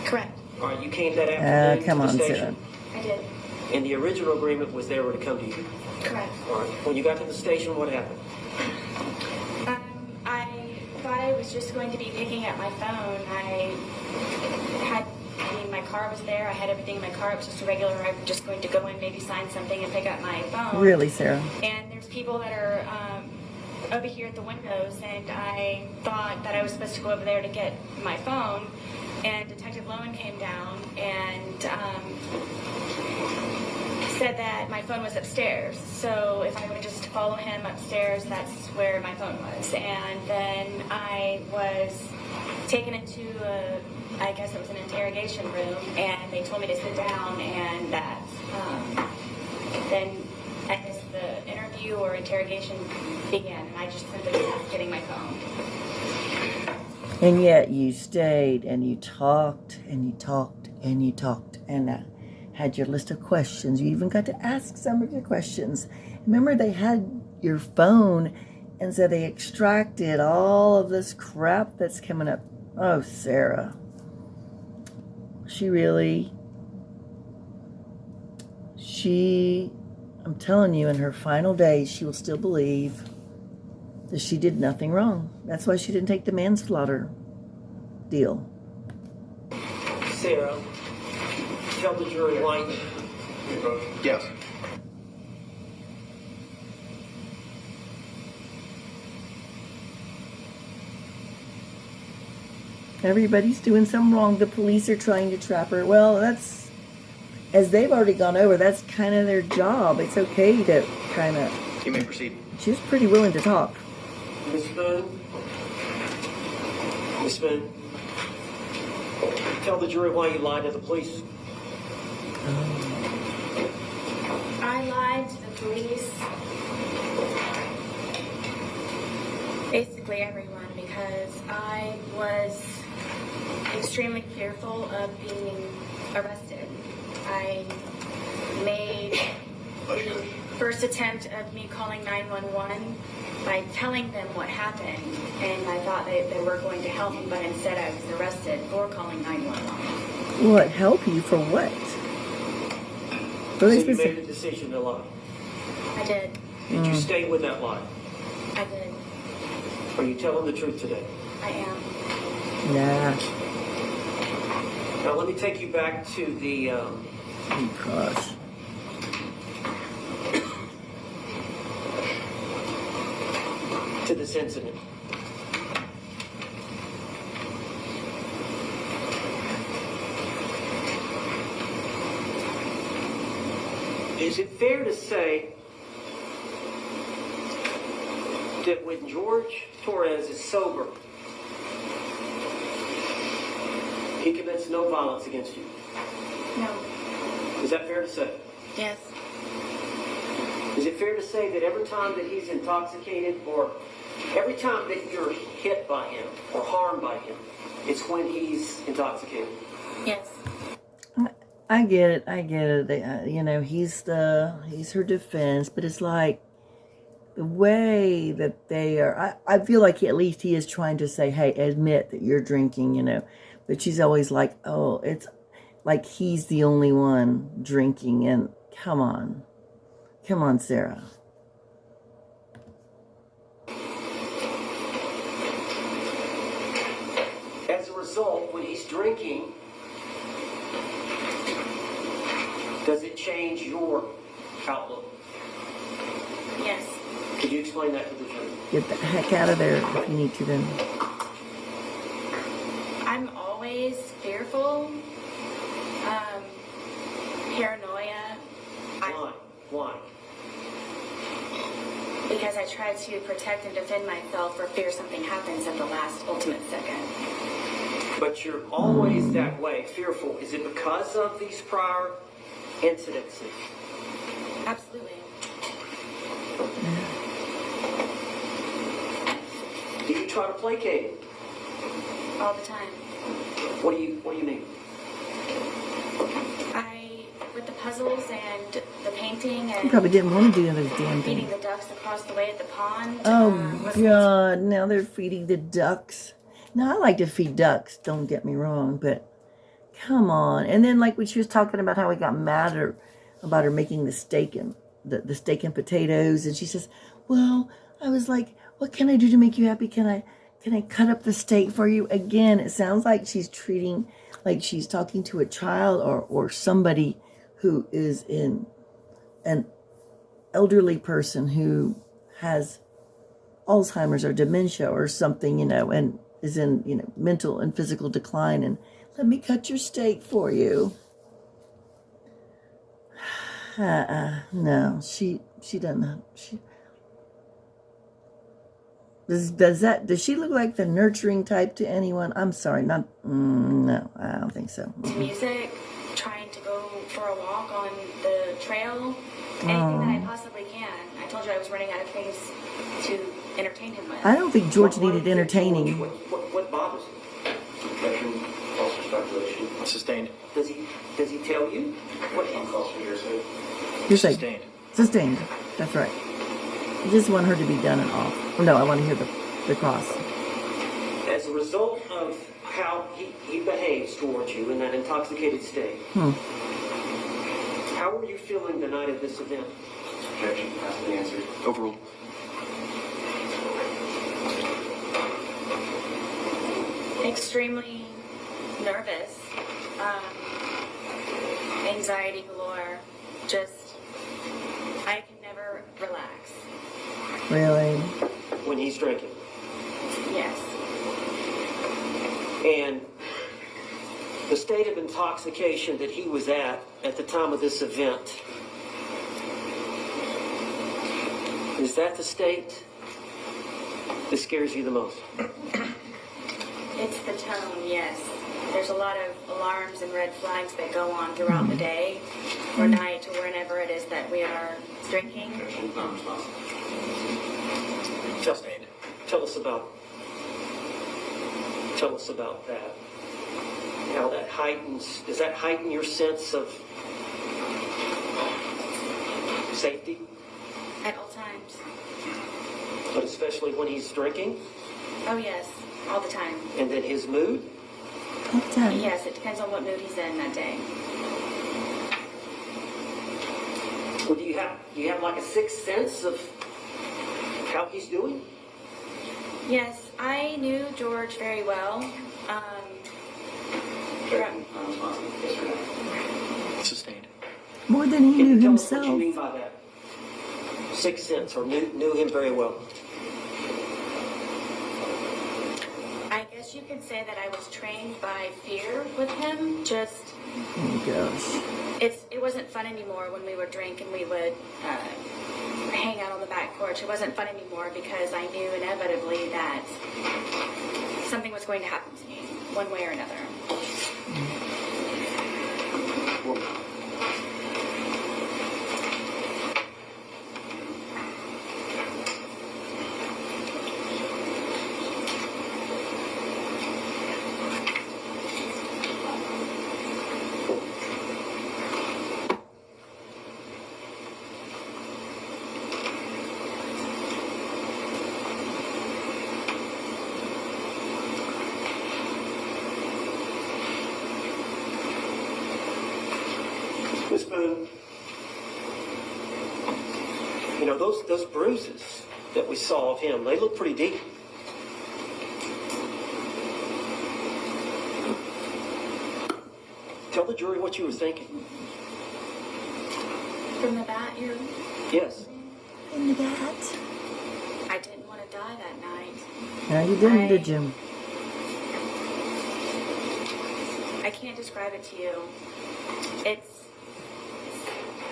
Correct. All right, you came that afternoon Come to the on, station? Sarah. I did. And the original agreement was they were to come to you? Correct. All right, when you got to the station, what happened? I thought I was just going to be picking up my phone. My car was there. I had everything in my car. It was just a regular. I was just going to go in, maybe sign something, and pick up my phone. Really, Sarah? And there's people that are over here at the windows, and I thought that I was supposed to go over there to get my phone. And Detective Lowen came down and said that my phone was upstairs. So if I would just follow him upstairs, that's where my phone was. And then I was taken into I guess it was an interrogation room, and they told me to sit down, and that then I guess the interview or interrogation began, and I just simply was getting my phone. And yet you stayed and you talked and you talked and you talked and had your list of questions. You even got to ask some of your questions. Remember, they had your phone, and so they extracted all of this crap that's coming up. Oh, Sarah. I'm telling you, in her final days, she will still believe that she did nothing wrong. That's why she didn't take the manslaughter deal. Sarah, tell the jury why. Yes. Everybody's doing something wrong. The police are trying to trap her. Well, that's, as they've already gone over, that's kind of their job. It's okay to kind of... You may proceed. She was pretty willing to talk. Miss Boone? Miss Boone? Tell the jury why you lied to the police. I lied to the police. Basically everyone, because I was extremely fearful of being arrested. I made the first attempt of me calling 911 by telling them what happened, and I thought they were going to help me, but instead I was arrested for calling 911. What, help you for what? So you made the decision to lie. I did. Did you stay with that lie? I did. Are you telling the truth today? I am. Nah. Now let me take you back to the Gosh. to this incident. Is it fair to say that when George Torres is sober, he commits no violence against you? No. Is that fair to say? Yes. Is it fair to say that every time that he's intoxicated, or every time that you're hit by him or harmed by him, it's when he's intoxicated? Yes. I get it. He's her defense, but it's like the way that they are. I feel like at least he is trying to say, hey, admit that you're drinking, but she's always like, oh, it's like he's the only one drinking, and come on, Sarah. As a result, when he's drinking, does it change your outlook? Yes. Could you explain that to the jury? Get the heck out of there if you need to then. I'm always fearful, paranoia. Why? Because I try to protect and defend myself for fear something happens at the last ultimate second. But you're always that way, fearful. Is it because of these prior incidences? Absolutely. Do you try to placate him? All the time. What do you mean? I puzzles and the painting He and probably didn't want to do those damn feeding things. the ducks across the way at the pond. Oh, listening God. Now they're feeding the ducks. Now, I like to feed ducks, don't get me wrong, but come on. And then, like, when she was talking about how he got mad about her making the steak and the steak and potatoes, and she says, well, I was like, what can I do to make you happy? Can I cut up the steak for you? Again, it sounds like she's treating, like she's talking to a child or somebody who is in an elderly person who has Alzheimer's or dementia or something, and is in, mental and physical decline, and let me cut your steak for you. No, she doesn't. Does she look like the nurturing type to anyone? I'm sorry, no, I don't think so. to music, trying to go for a walk on the trail, anything that I possibly can. I told you I was running out of things to entertain him with. I don't think George What needed entertaining. What bothers him? Objection, false or speculation. Sustained. Does he tell you? Question calls for hearsay. You're saying Sustained. sustained. That's right. I just want her to be done and off. Oh, no, I want to hear the cross. As a result of how he behaves towards you in that intoxicated state, how were you feeling the night of this event? Objection, has been answered. Overruled. Extremely nervous, anxiety galore, just, I can never relax. Really? When he's drinking. Yes. And the state of intoxication that he was at the time of this event, is that the state that scares you the most? It's the tone, yes. There's a lot of alarms and red flags that go on throughout the day or night or whenever it is that we are drinking. Objection, non-responsive. Sustained. Tell us about that. How that heightens, does that heighten your sense of safety? At all times. But especially when he's drinking? Oh, yes. All the time. And then his mood? All the time. Yes, it depends on what mood he's in that day. Well, do you have like a sixth sense of how he's doing? Yes, I knew George very well. Objection, non-responsive. Yes or no? Sustained. More than he Can knew you tell us what himself. you mean by that? Sixth sense, or knew him very well? I guess you could say that I was trained by fear with him. Just, Oh, gosh. it wasn't fun anymore when we would drink and we would hang out on the back porch. It wasn't fun anymore because I knew inevitably that something was going to happen to me, one way or another. Miss Boone, you know, those bruises that we saw of him, they look pretty deep. Tell the jury what you were thinking. From the bat, you're... Yes. Into that. I didn't want to die that night. No, you didn't, did you? I can't describe it to you. It's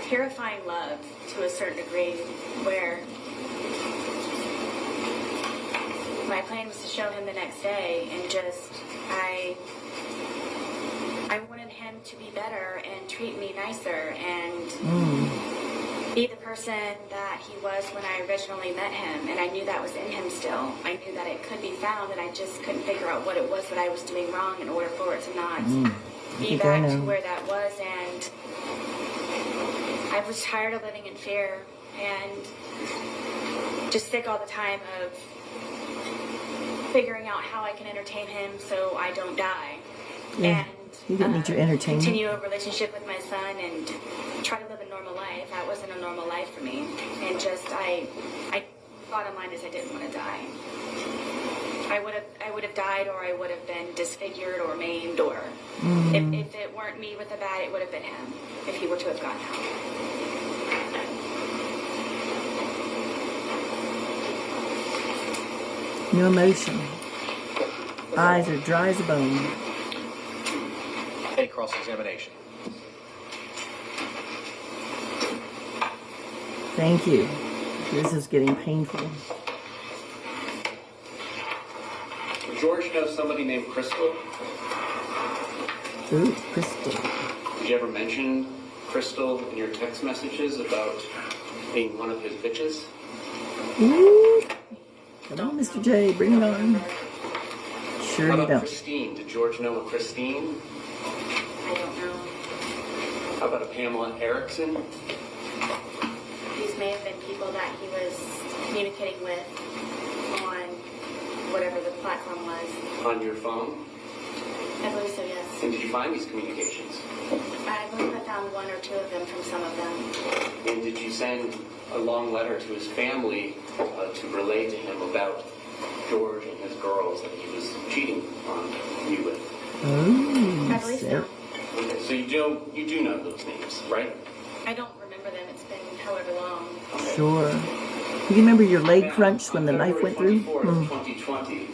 terrifying love to a certain degree where my plan was to show him the next day and just, I wanted him to be better and treat me nicer and be the person that he was when I originally met him, and I knew that was in him still. I knew that it could be found, and I just couldn't figure out what it was that I was doing wrong in order for it to not be think I back to know. where that was. And I was tired of living in fear and just sick all the time of figuring out how I can entertain him so I don't die. Yeah. And You didn't need your entertainment. continue a relationship with my son and try to live a normal life. That wasn't a normal life for me. And just I bottom line is I didn't want to die. I would have died, or I would have been disfigured or maimed, or if it weren't me with the bat, it would have been him if he were to have gotten out. No emotion. Eyes are dry as a bone. Any cross-examination? Thank you. This is getting painful. George knows somebody named Crystal. Ooh, Crystal. Did you ever mention Crystal in your text messages about being one of his bitches? Ooh. Come on, Mr. J, bring it on. Sure How you about don't. Christine? Did George know a Christine? I don't know. How about a Pamela Erickson? These may have been people that he was communicating with on whatever the platform was. On your phone? I believe so, yes. And did you find these communications? I believe I found one or two of them from some of them. And did you send a long letter to his family to relay to him about George and his girls that he was cheating on you with? Oh, I believe so. Okay, so you do know those names, right? I don't remember them. It's been however long. Okay. sure. You remember your leg Now, crunch when the on knife went through? February 24th, 2020,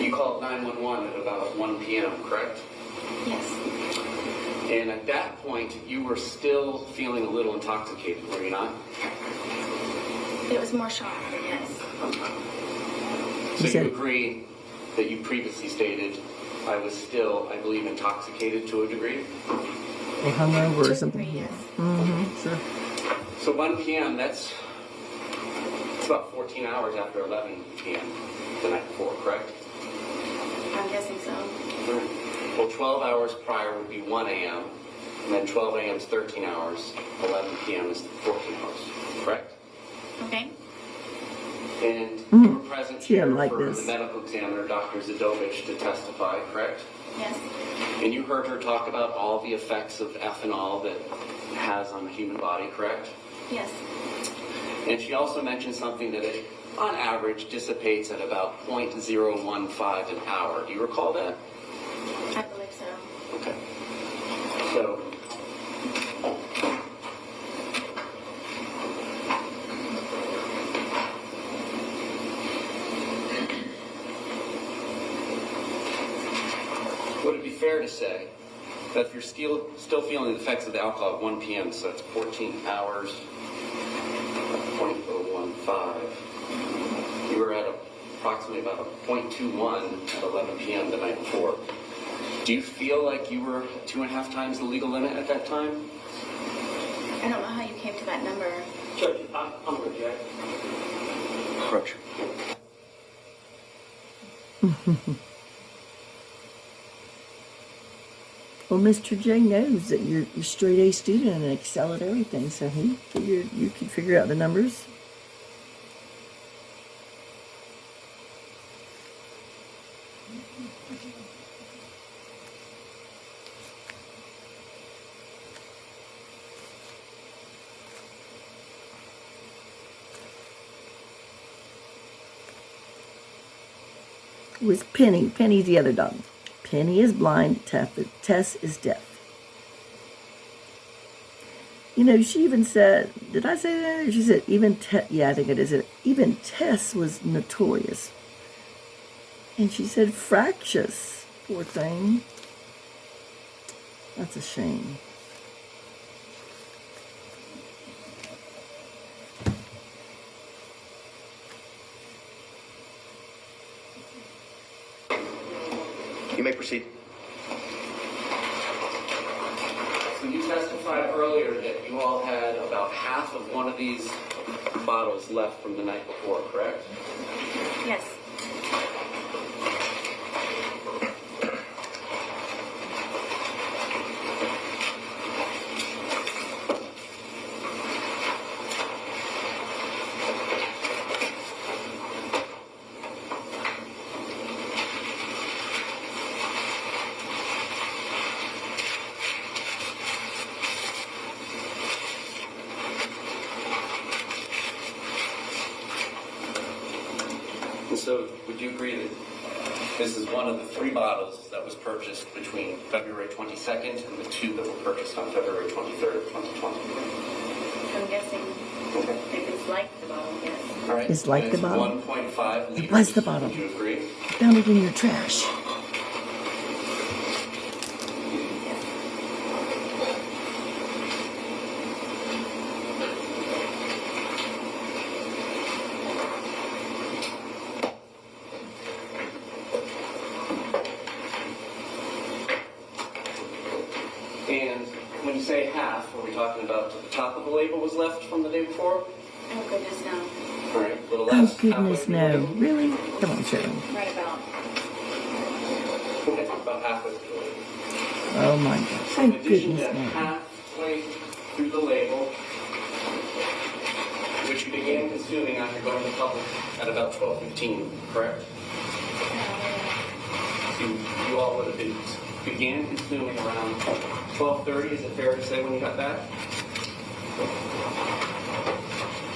you called 911 at about 1 p.m., correct? Yes. And at that point, you were still feeling a little intoxicated, were you not? It was more shock, but yes. So You said- you agree that you previously stated, I was still, I believe, intoxicated to a degree? Or hungover To or a something? degree, yes. Sure. So 1 p.m., it's about 14 hours after 11 p.m. the night before, correct? I'm guessing so. Well, 12 hours prior would be 1 a.m., and then 12 a.m. is 13 hours, 11 p.m. is 14 hours, correct? Okay. And you were present See, I'm here like for this. the medical examiner, Dr. Zadovich, to testify, correct? Yes. And you heard her talk about all the effects of ethanol that it has on the human body, correct? Yes. And she also mentioned something that it, on average, dissipates at about 0.015 an hour. Do you recall that? I believe so. Okay. So, would it be fair to say that if you're still feeling the effects of the alcohol at 1 p.m., so that's 14 hours, 0.015, you were at approximately about a 0.21 at 11 p.m. the night before. Do you feel like you were 2.5 times the legal limit at that time? I don't know how you came to that number. Judge, I'm going to object. Approach. Well, Mr. J knows that you're a straight A student and excel at everything, so he figured you could figure out the numbers. It was Penny. Penny's the other dog. Penny is blind, Tess is deaf. You know, she even said, did I say that? She said, yeah, I think it is. Even Tess was notorious. And she said, fractious. Poor thing. That's a shame. You may proceed. So you testified earlier that you all had about half of one of these bottles left from the night before, correct? Yes. So would you agree that this is one of the 3 bottles that was purchased between February 22nd and the 2 that were purchased on February 23rd of 2020? I'm guessing Okay. if it's like the bottle, yes. All right. It's like And the bottle. 1.5 liters. It was the bottle. Would you agree? I found it in your trash. And when you say half, are we talking about the top of the label was left from the day before? Oh, goodness, no. All right, a little Oh, less. goodness, halfway no. through the label? Really? Come on, Sharon. Right about. Okay, about halfway through the label. Oh, my gosh. In Oh, addition goodness, to no. halfway through the label, which you began consuming after going to public at about 12:15, correct? So you all would have began consuming around 12:30, is it fair to say, when you got back?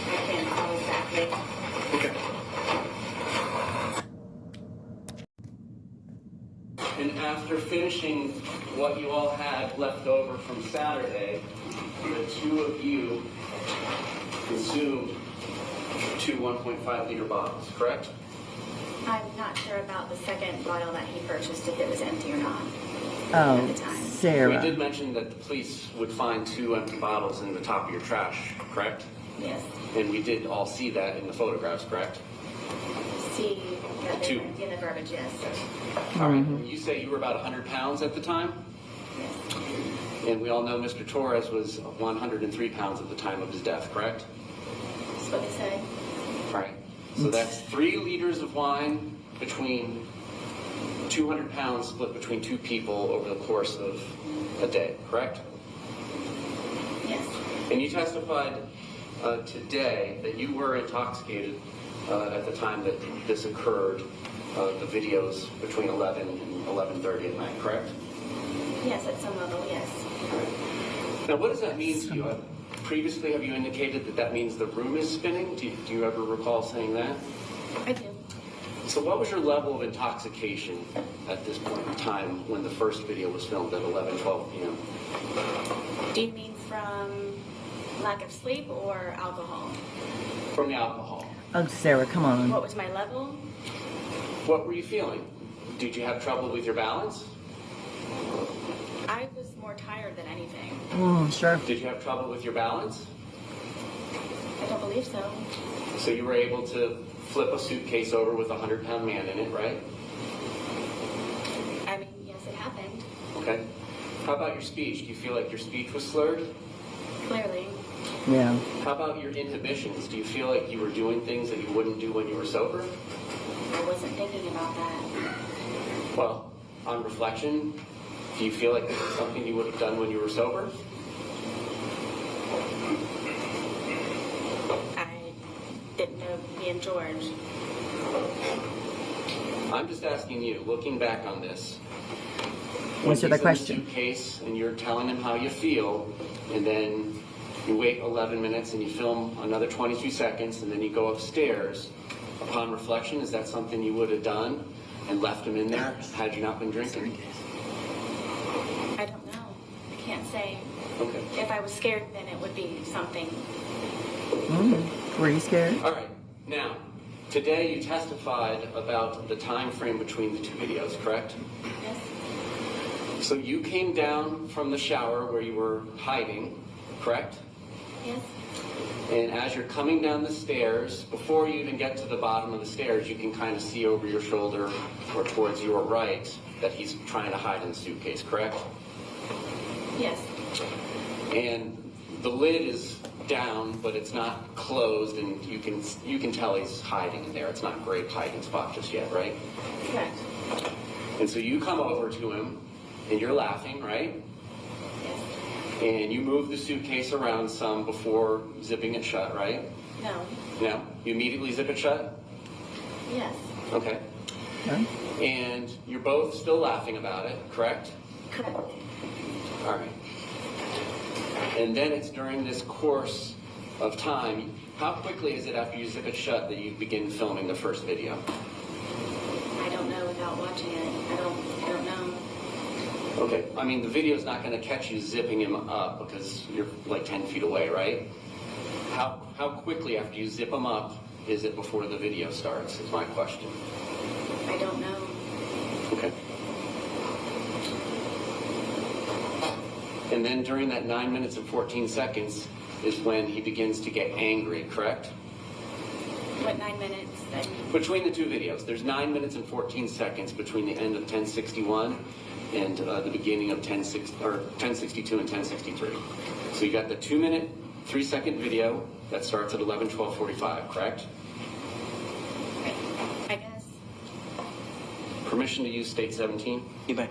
I can't tell exactly. Okay. And after finishing what you all had left over from Saturday, the 2 of you consumed 2 1.5 liter bottles, correct? I'm not sure about the second bottle that he purchased, if it was empty or not. Oh, At the time. We Sarah. did mention that the police would find 2 empty bottles in the top of your trash, correct? Yes. And we did all see that in the photographs, correct? See that they Two. were empty in the garbage, yes. All right. You say you were about 100 pounds at the time? Yes. And we all know Mr. Torres was 103 pounds at the time of his death, correct? That's what they say. All right. So that's 3 liters of wine between 200 pounds split between 2 people over the course of a day, correct? Yes. And you testified today that you were intoxicated at the time that this occurred, the videos between 11 and 11:30 at night, correct? Yes, at some level, yes. All right. Now, what does that mean to you? Previously, have you indicated that that means the room is spinning? Do you ever recall saying that? I do. So what was your level of intoxication at this point in time when the first video was filmed at 11:12 p.m.? Do you mean from lack of sleep or alcohol? From the alcohol. Oh, Sarah, come on. What was my level? What were you feeling? Did you have trouble with your balance? I was more tired than anything. Sure. Did you have trouble with your balance? I don't believe so. So you were able to flip a suitcase over with a 100-pound man in it, right? I mean, yes, it happened. Okay. How about your speech? Do you feel like your speech was slurred? Clearly. Yeah. How about your inhibitions? Do you feel like you were doing things that you wouldn't do when you were sober? I wasn't thinking about that. Well, on reflection, do you feel like this is something you would have done when you were sober? I didn't know me and George. I'm just asking you, looking back on this. when Answer the he's in question. Suitcase and you're telling him how you feel, and then you wait 11 minutes and you film another 22 seconds, and then you go upstairs. Upon reflection, is that something you would have done and left him in there had you not been drinking? I don't know. I can't say. Okay. If I was scared, then it would be something. Were you scared? All right. Now, today you testified about the time frame between the 2 videos, correct? Yes. So you came down from the shower where you were hiding, correct? Yes. And as you're coming down the stairs, before you even get to the bottom of the stairs, you can kind of see over your shoulder or towards your right that he's trying to hide in the suitcase, correct? Yes. And the lid is down, but it's not closed, and you can tell he's hiding in there. It's not a great hiding spot just yet, right? Correct. And so you come over to him, and you're laughing, right? Yes. And you move the suitcase around some before zipping it shut, right? No. No? You immediately zip it shut? Yes. Okay. Huh? And you're both still laughing about it, correct? Correct. All right. And then it's during this course of time, how quickly is it after you zip it shut that you begin filming the first video? not watching it. I don't know. Okay, I mean, the video's not going to catch you zipping him up because you're like 10 feet away, right? How quickly after you zip him up is it before the video starts, is my question. I don't know. Okay. And then during that 9 minutes and 14 seconds is when he begins to get angry, correct? What, 9 minutes? Between the two videos, there's 9 minutes and 14 seconds between the end of 1061 and the beginning of 1062 and 1063. So you got the 2 minute, 3 second video that starts at 11:12:45, correct? I guess. Permission to use state 17? You may.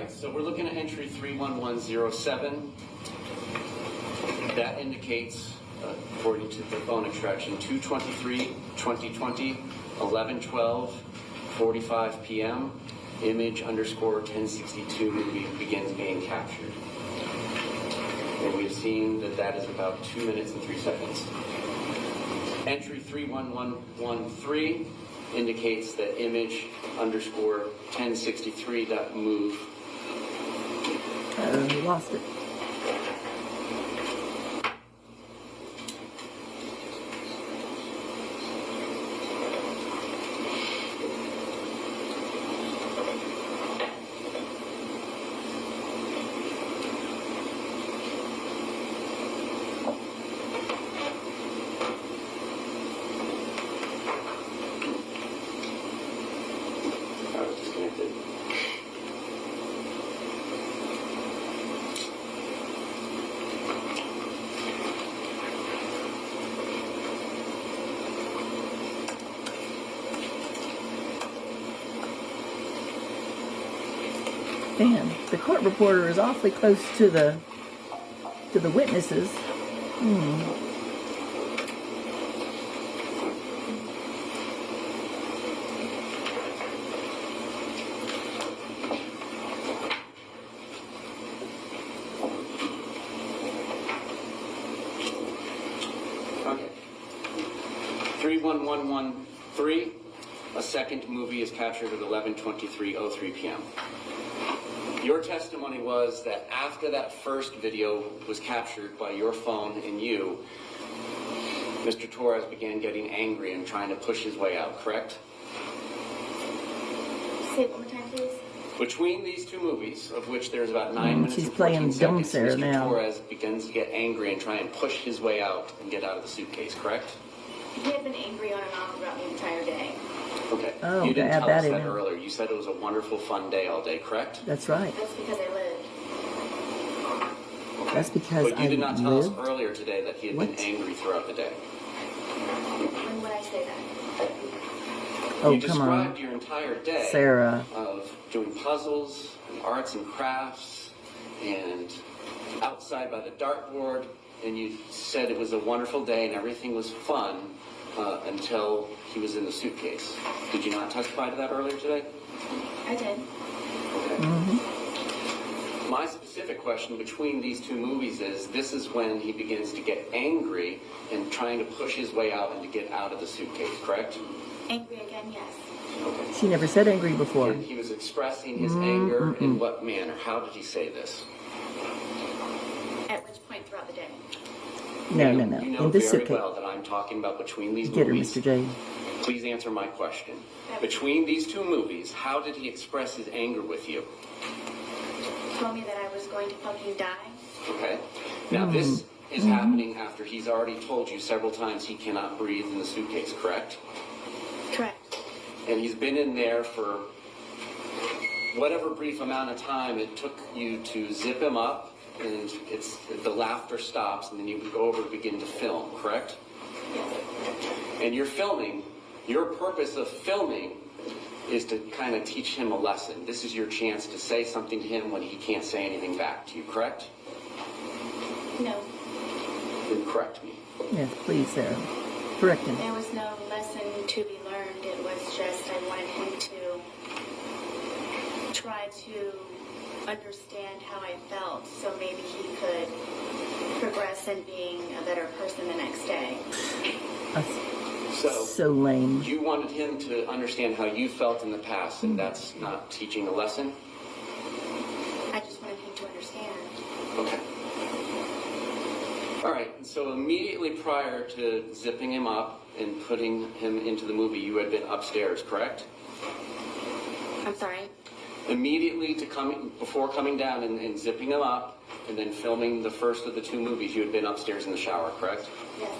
So we're looking at entry 31107. That indicates, according to the phone extraction, 2/23/2020, 11:12:45 p.m. Image underscore 1062 movie begins being captured. And we've seen that that is about 2 minutes and 3 seconds. Entry 31113 indicates that image underscore 1063.move. We lost it. Man, the court reporter is awfully close to the witnesses. Okay. 31113. A second movie is captured at 11:23:03 p.m. Your testimony was that after that first video was captured by your phone and you, Mr. Torres began getting angry and trying to push his way out, correct? Say it one more time, please. Between these two movies, of which there's about 9 minutes She's and 14 playing seconds, Dumpster Mr. now. Torres begins to get angry and try and push his way out and get out of the suitcase, correct? He had been angry on and off throughout the entire day. Okay. Oh, you didn't add tell that us in that there. earlier. You said it was a wonderful, fun day all day, correct? That's right. That's because I lived. That's because But you did not tell lived. us earlier today that he had What? been angry throughout the day. When would I say that? Oh, You come on, described your entire day Sarah. of doing puzzles and arts and crafts and outside by the dartboard, and you said it was a wonderful day and everything was fun until he was in the suitcase. Did you not testify to that earlier today? I did. Okay. My specific question between these two movies is, this is when he begins to get angry and trying to push his way out and to get out of the suitcase, correct? Angry again, yes. Okay. She never said angry before. And he was expressing his anger in what manner? How did he say this? At which point throughout the day? No. You know In this very suitcase. well that I'm talking about between these Get her, movies. Mr. J. Please answer my question. Between these two movies, how did he express his anger with you? Told me that I was going to fucking die. Okay. Now this is happening after he's already told you several times he cannot breathe in the suitcase, correct? Correct. And he's been in there for whatever brief amount of time it took you to zip him up, and the laughter stops, and then you go over and begin to film, correct? Yes. And you're filming. Your purpose of filming is to kind of teach him a lesson. This is your chance to say something to him when he can't say anything back to you, correct? No. Then correct me. Yes, please, Sarah. Correct him. There was no lesson to be learned. It was just I wanted him to try to understand how I felt so maybe he could progress in being a better person the next day. So lame. You wanted him to understand how you felt in the past, and that's not teaching a lesson? I just wanted him to understand. Okay. All right, so immediately prior to zipping him up and putting him into the movie, you had been upstairs, correct? I'm sorry. Immediately before coming down and zipping him up and then filming the first of the two movies, you had been upstairs in the shower, correct? Yes.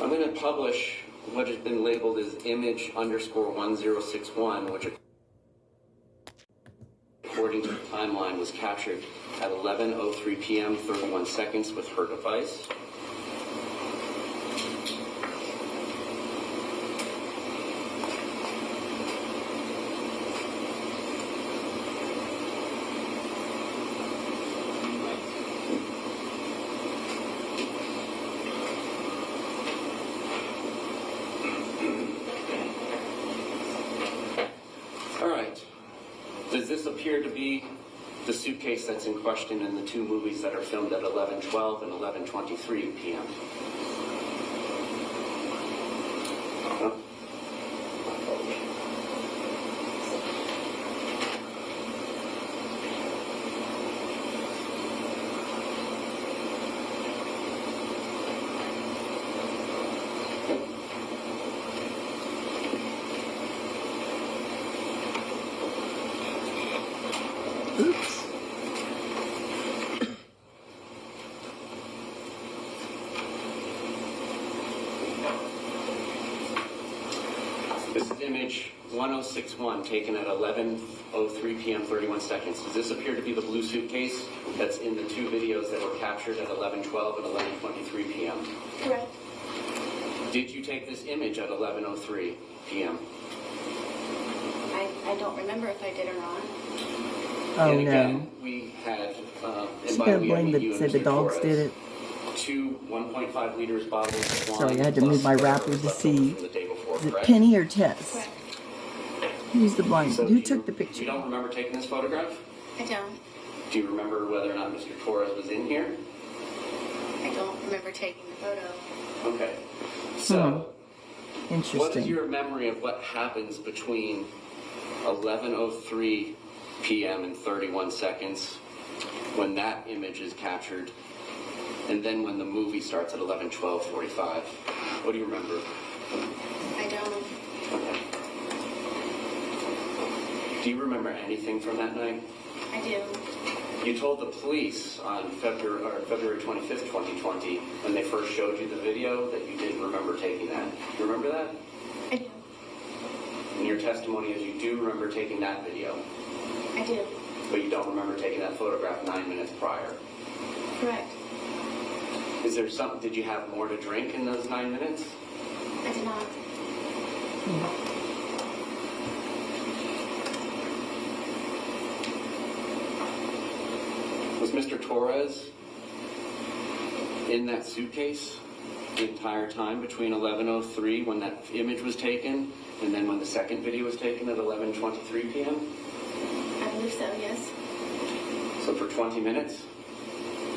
I'm going to publish what has been labeled as image_1061, which according to the timeline was captured at 11:03 p.m. 31 seconds with her device. All right. Does this appear to be the suitcase that's in question in the two movies that are filmed at 11:12 and 11:23 p.m.? Huh? Oops. This is image 1061 taken at 11:03 p.m. 31 seconds. Does this appear to be the blue suitcase that's in the two videos that were captured at 11:12 and 11:23 p.m.? Correct. Did you take this image at 11:03 p.m.? I don't remember if I did or not. Oh And again, no. we had, She's and by gonna we, I blame mean you and say the Mr. dogs Torres, did it. 2 1.5 liters bottles of wine. Sorry, I had to plus move my whatever wrapper was to left over see. from the day before, Is it correct? Penny or Tess? Correct. Who's the blind? So Who do took the You picture? don't remember taking this photograph? I don't. Do you remember whether or not Mr. Torres was in here? I don't remember taking the photo. Okay. So, what is Interesting. your memory of what happens between 11:03 p.m. and 31 seconds when that image is captured, and then when the movie starts at 11:12:45? What do you remember? I don't. Okay. Do you remember anything from that night? I do. You told the police on February 25th, 2020, when they first showed you the video, that you didn't remember taking that. You remember that? I do. And your testimony is you do remember taking that video, I do. but you don't remember taking that photograph 9 minutes prior. Correct. Is there something, did you have more to drink in those 9 minutes? I did not. Was Mr. Torres in that suitcase the entire time between 11:03 when that image was taken and then when the second video was taken at 11:23 p.m.? I believe so, yes. So for 20 minutes?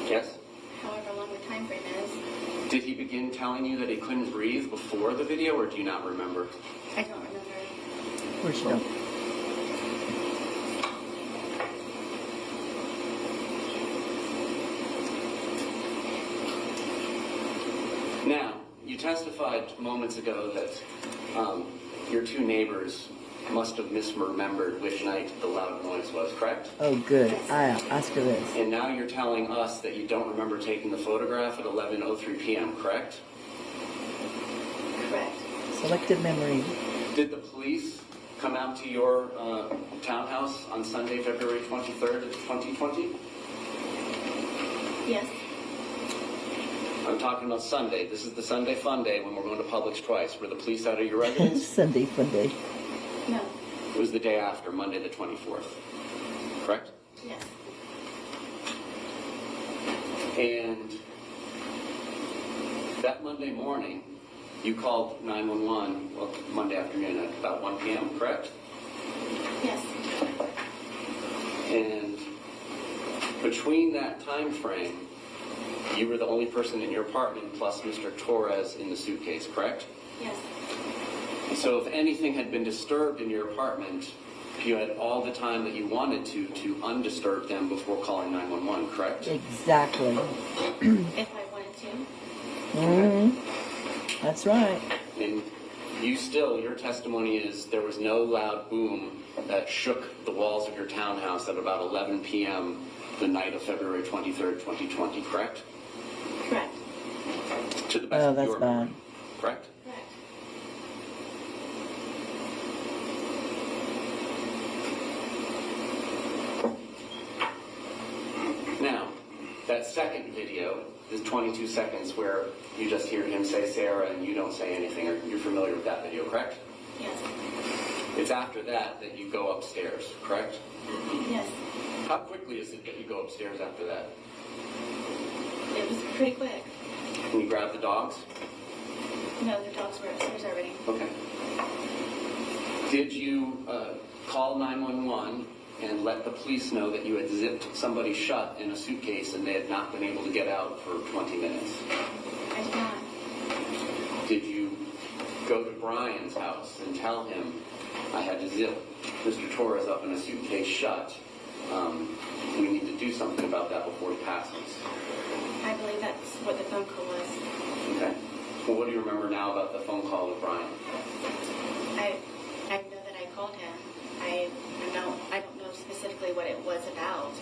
Yes? However long the time frame is. Did he begin telling you that he couldn't breathe before the video, or do you not remember? I don't Of course you don't. Now, you testified moments ago that your two neighbors must have misremembered which night the loud noise was, correct? Oh, good. I ask her this. And now you're telling us that you don't remember taking the photograph at 11:03 p.m., correct? Correct. Selective memory. Did the police come out to your townhouse on Sunday, February 23rd, 2020? Yes. I'm talking about Sunday. This is the Sunday fun day when we're going to Publix twice. Were the police out of your residence? Sunday fun day. No. It was the day after, Monday the 24th. Correct? Yes. And that Monday morning, you called 911, well, Monday afternoon at about 1 p.m., correct? Yes. And between that time frame, you were the only person in your apartment plus Mr. Torres in the suitcase, correct? Yes. So if anything had been disturbed in your apartment, you had all the time that you wanted to undisturb them before calling 911, correct? Exactly. If I wanted to. Mm-hmm. That's right. And your testimony is there was no loud boom that shook the walls of your townhouse at about 11 p.m. the night of February 23rd, 2020, correct? Correct. To the best Oh, of that's your bad. memory, correct? Correct. Now, that second video is 22 seconds where you just hear him say Sarah and you don't say anything. You're familiar with that video, correct? Yes. It's after that that you go upstairs, correct? Yes. How quickly is it that you go upstairs after that? It was pretty quick. Can you grab the dogs? No, the dogs were upstairs already. Okay. Did you call 911 and let the police know that you had zipped somebody shut in a suitcase and they had not been able to get out for 20 minutes? I did not. Did you go to Brian's house and tell him, I had to zip Mr. Torres up in a suitcase shut? We need to do something about that before he passes. I believe that's what the phone call was. Okay. Well, what do you remember now about the phone call with Brian? I know that I called him. I don't know specifically what it was about.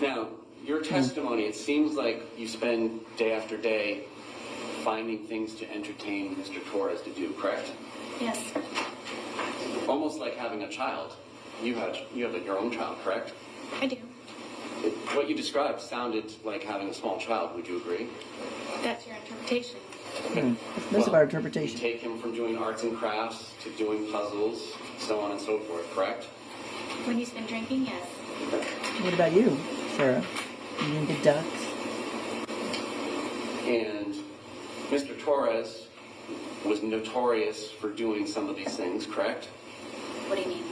Now, your testimony, it seems like you spend day after day finding things to entertain Mr. Torres to do, correct? Yes. Almost like having a child. You have your own child, correct? I do. What you described sounded like having a small child. Would you agree? That's your interpretation. That's most of our You interpretation. take him from doing arts and crafts to doing puzzles, so on and so forth, correct? When he's been drinking, yes. What about you, Sarah? You into ducks? And Mr. Torres was notorious for doing some of these things, correct? What do you mean?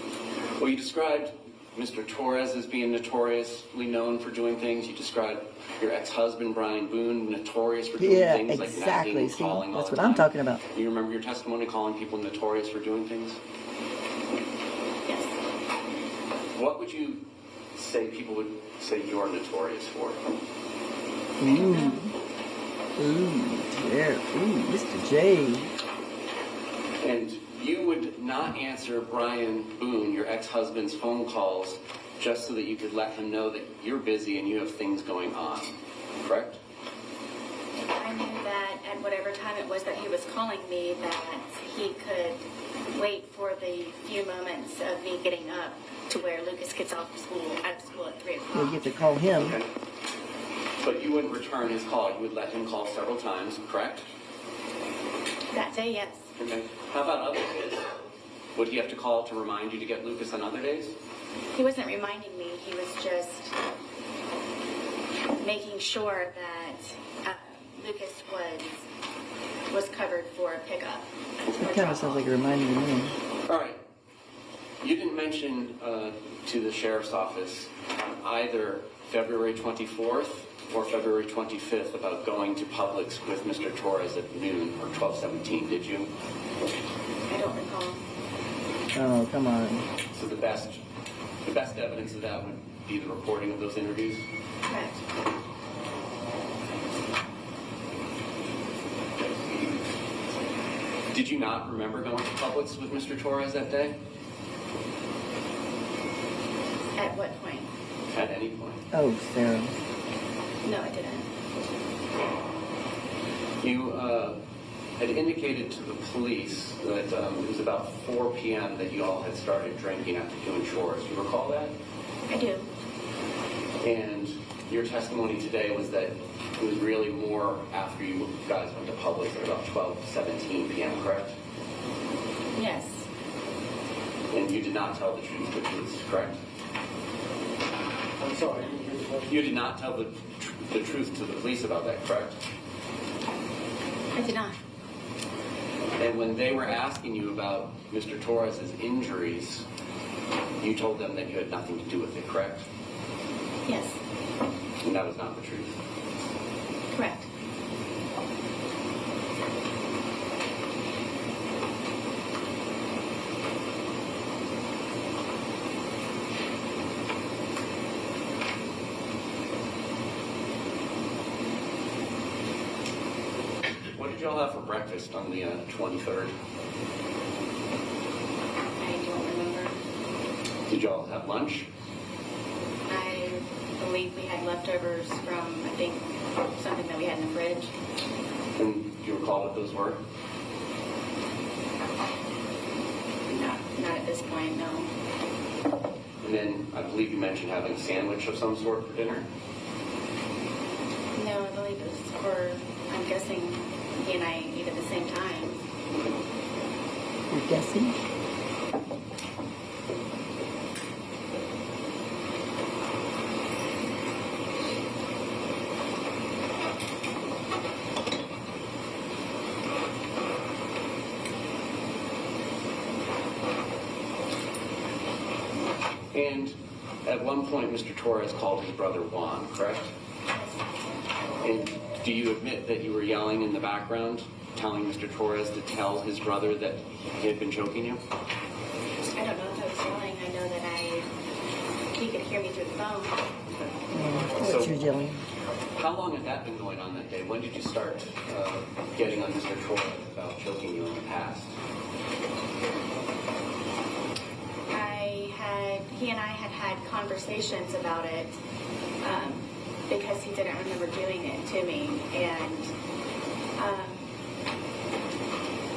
Well, you described Mr. Torres as being notoriously known for doing things. You described your ex-husband, Brian Boone, notorious for doing Yeah, things like nagging exactly. and See, calling all that's the what time. I'm talking about. You remember your testimony calling people notorious for doing things? Yes. What would you say people would say you're notorious for? Ooh, yeah. Ooh, Mr. J. And you would not answer Brian Boone, your ex-husband's phone calls just so that you could let him know that you're busy and you have things going on, correct? I knew that at whatever time it was that he was calling me, that he could wait for the few moments of me getting up to where Lucas gets out of school at 3 Yeah, o'clock. you get to call him. Okay. But you wouldn't return his call. You would let him call several times, correct? That day, yes. Okay. How about other days? Would he have to call to remind you to get Lucas on other days? He wasn't reminding me. He was just making sure that Lucas was covered for a pickup. That kind of sounds like a reminder to me. All right. You didn't mention to the sheriff's office on either February 24th or February 25th about going to Publix with Mr. Torres at noon or 12:17, did you? I don't don't recall. Oh, come on. So the best evidence of that would be the recording of those interviews? Correct. Did you not remember going to Publix with Mr. Torres that day? At what point? At any point? Oh, Sarah. No, I didn't. You had indicated to the police that it was about 4 p.m. that you all had started drinking after doing chores. Do you recall that? I do. And your testimony today was that it was really more after you guys went to Publix at about 12:17 p.m., correct? Yes. And you did not tell the truth to the police, correct? I'm sorry, I didn't hear the question. You did not tell the truth to the police about that, correct? I did not. And when they were asking you about Mr. Torres' injuries, you told them that you had nothing to do with it, correct? Yes. And that was not the truth. Correct. What did y'all have for breakfast on the 23rd? I don't remember. Did y'all have lunch? I believe we had leftovers from, I think, something that we had in the fridge. And do you recall what those were? Not at this point, no. And then I believe you mentioned having a sandwich of some sort for dinner. No, I believe it was for, I'm guessing he and I ate at the same time. You're guessing? And at one point, Mr. Torres called his brother Juan, correct? And do you admit that you were yelling in the background, telling Mr. Torres to tell his brother that he had been choking you? I don't know if I was yelling. I know that he could hear me through the phone. So- What you're yelling? How long had that been going on that day? When did you start getting on Mr. Torres about choking you in the past? He and I had conversations about it because he didn't remember doing it to me. And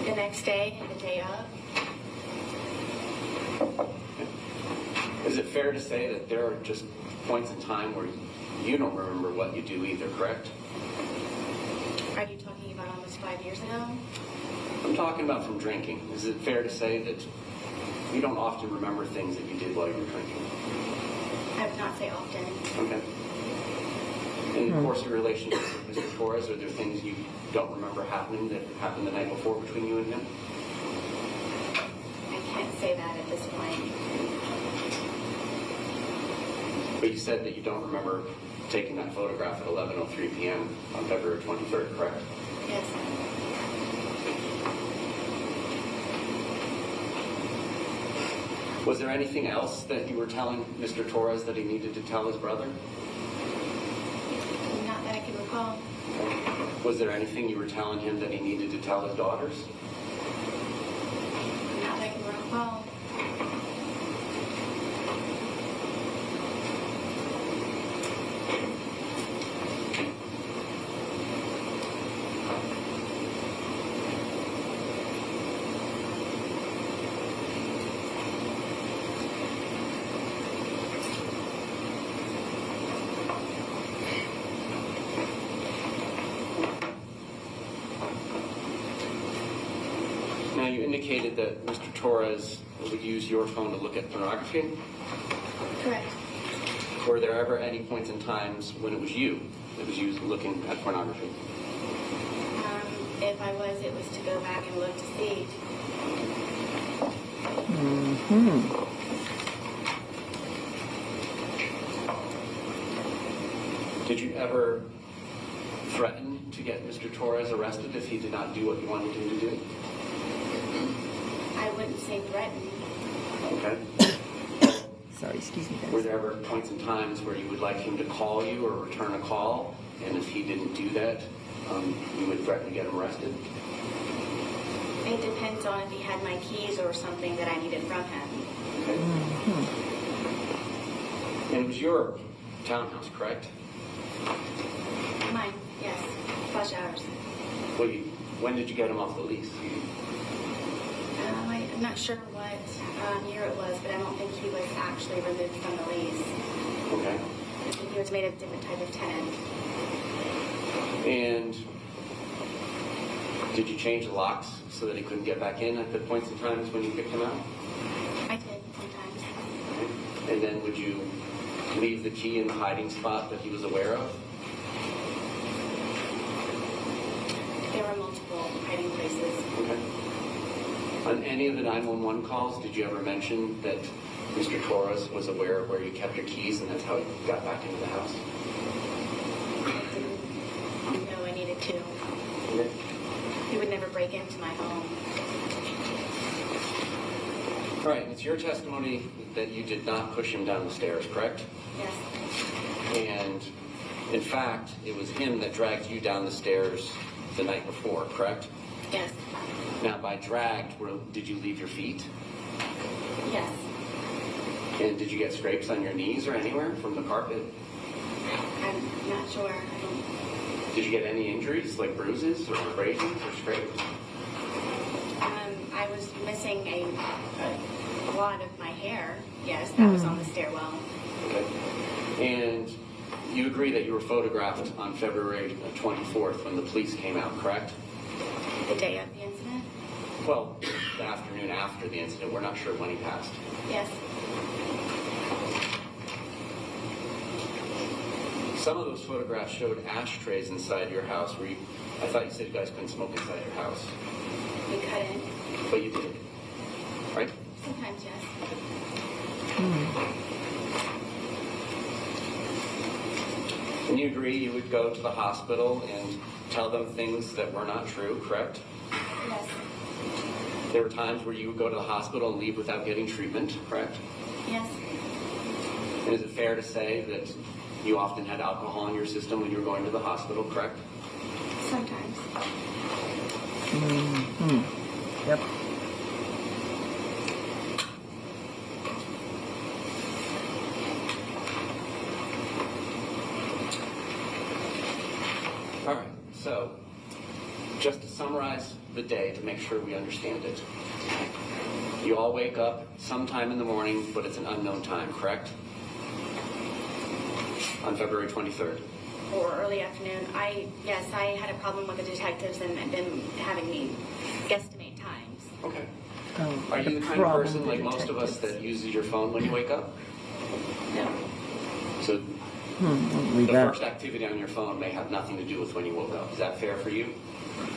the next day and the day of. Is it fair to say that there are just points in time where you don't remember what you do either, correct? Are you talking about almost 5 years ago? I'm talking about from drinking. Is it fair to say that you don't often remember things that you did while you were drinking? I would not say often. Okay. In the course of your relationship with Mr. Torres, are there things you don't remember happening that happened the night before between you and him? I can't say that at this point. But you said that you don't remember taking that photograph at 11:03 p.m. on February 23rd, correct? Yes. Was there anything else that you were telling Mr. Torres that he needed to tell his brother? Not that I can recall. Was there anything you were telling him that he needed to tell his daughters? Not that I can recall. Now, you indicated that Mr. Torres would use your phone to look at pornography. Correct. Were there ever any points in times when it was you that was used looking at pornography? If I was, it was to go back and look to see. Did you ever threaten to get Mr. Torres arrested if he did not do what you wanted him to do? I say threatened. Okay. Sorry, excuse me, Were guys. there ever points and times where you would like him to call you or return a call, and if he didn't do that, you would threaten to get him arrested? It depends on if he had my keys or something that I needed from him. Okay. And it was your townhouse, correct? Mine, yes. Flush hours. Well, when did you get him off the lease? I'm not sure what year it was, but I don't think he was actually removed from the lease. Okay. I think he was made a different type of tenant. And did you change the locks so that he couldn't get back in at the points and times when you kicked him out? I did sometimes. Okay. And then would you leave the key in the hiding spot that he was aware of? There were multiple hiding places. Okay. On any of the 911 calls, did you ever mention that Mr. Torres was aware of where you kept your keys and that's how he got back into the house? I didn't know I needed to. Okay. He would never break into my home. All right, it's your testimony that you did not push him down the stairs, correct? Yes. And in fact, it was him that dragged you down the stairs the night before, correct? Yes. Now, by dragged, did you leave your feet? Yes. And did you get scrapes on your knees or anywhere from the carpet? I'm not sure. I don't. Did you get any injuries, like bruises or abrasions or scrapes? I was missing a wad of my hair. Yes, that was on the stairwell. Okay. And you agree that you were photographed on February 24th when the police came out, correct? The day of the incident? Well, the afternoon after the incident. We're not sure when he passed. Yes. Some of those photographs showed ashtrays inside your house. I thought you said you guys couldn't smoke inside your house. We couldn't. But you did, right? Sometimes, yes. And you agree you would go to the hospital and tell them things that were not true, correct? Yes. There were times where you would go to the hospital and leave without getting treatment, correct? Yes. And is it fair to say that you often had alcohol in your system when you were going to the hospital, correct? Sometimes. Yep. All right, so just to summarize the day to make sure we understand it. You all wake up sometime in the morning, but it's an unknown time, correct? On February 23rd. Or early afternoon. Yes, I had a problem with the detectives and them having me guesstimate times. Okay. Oh, Are you the kind of problem person, with like most of us, detectives. that uses your phone when you wake up? No. So Don't believe the that. first activity on your phone may have nothing to do with when you woke up. Is that fair for you?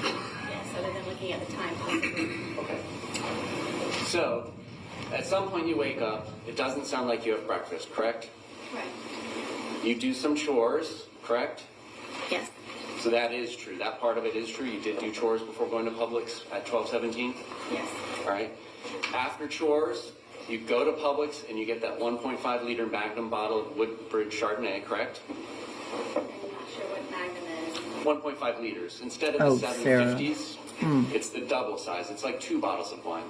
Yes, other than looking at the time possibly. Okay. So, at some point you wake up, it doesn't sound like you have breakfast, correct? Right. You do some chores, correct? Yes. So that is true. That part of it is true. You did do chores before going to Publix at 12:17? Yes. All right. After chores, you go to Publix and you get that 1.5 liter Magnum bottle of Woodbridge Chardonnay, correct? I'm not sure what Magnum is. 1.5 liters. Instead of Oh, the Sarah. 750s, it's the double size. It's like 2 bottles of wine.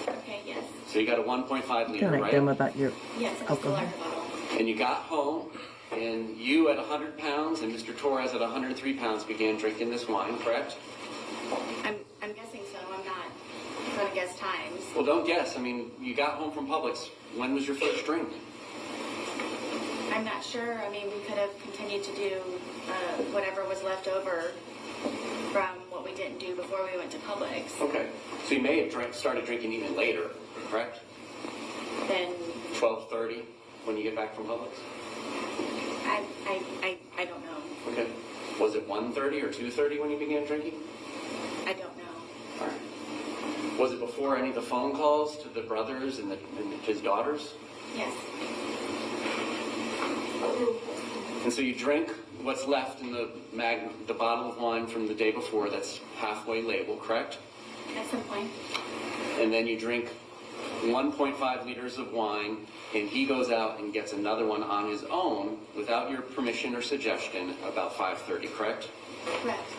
Okay, yes. So you got a 1.5 liter, Don't act right? dumb about your Yes, it's the alcohol. larger bottle. And you got home, and you at 100 pounds and Mr. Torres at 103 pounds began drinking this wine, correct? I'm guessing so. I'm not going to guess times. Well, don't guess. I mean, you got home from Publix. When was your first drink? I'm not sure. I mean, we could have continued to do whatever was left over from what we didn't do before we went to Publix. Okay. So you may have started drinking even later, correct? Then 12:30 when you get back from Publix? I don't know. Okay. Was it 1:30 or 2:30 when you began drinking? I don't know. All right. Was it before any of the phone calls to the brothers and his daughters? Yes. And so you drink what's left in the bottle of wine from the day before that's halfway labeled, correct? At some point. and then you drink 1.5 liters of wine, and he goes out and gets another one on his own without your permission or suggestion about 5:30, correct? Correct.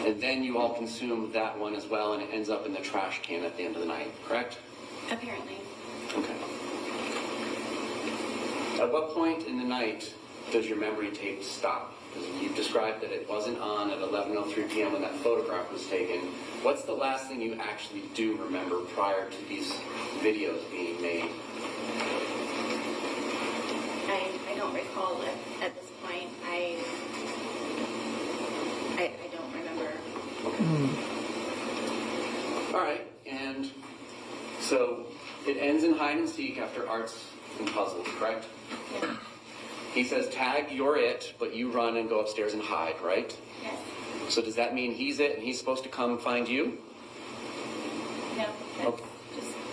And then you all consume that one as well, and it ends up in the trash can at the end of the night, correct? Apparently. Okay. At what point in the night does your memory tape stop? Because you described that it wasn't on at 11:03 p.m. when that photograph was taken. What's the last thing you actually do remember prior to these videos being made? I don't recall at this point. I don't remember. All right, and so it ends in hide and seek after arts and puzzles, correct? Yeah. He says, tag, you're it, but you run and go upstairs and hide, right? Yes. So does that mean he's it and he's supposed to come find you? No. That's Okay.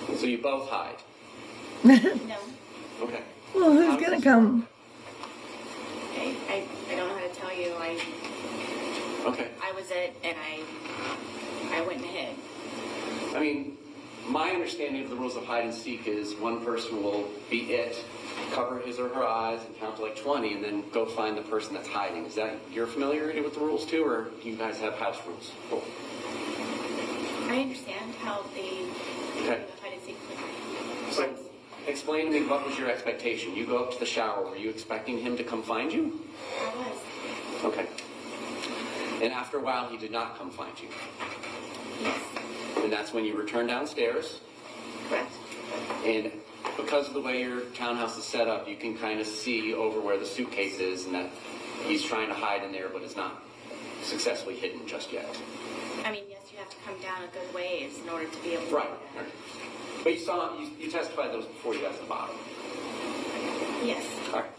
just So you both hide? no. Okay. Well, How who's does gonna this come? I don't know how to tell you. Okay. I was it, and I went and hid. I mean, my understanding of the rules of hide and seek is one person will be it, cover his or her eyes, and count to like 20, and then go find the person that's hiding. Is that your familiarity with the rules too, or do you guys have house rules? Cool. I understand how the Okay. hide and seek So, works. explain to me, what was your expectation? You go up to the shower. Were you expecting him to come find you? I was. Okay. And after a while, he did not come find you. Yes. And that's when you return downstairs. Correct. And because of the way your townhouse is set up, you can kind of see over where the suitcase is, and that he's trying to hide in there, but it's not successfully hidden just yet. I mean, yes, you have to come down a good ways in order to be able to. Right. But you testified those before you got to the bottom. Yes. All right.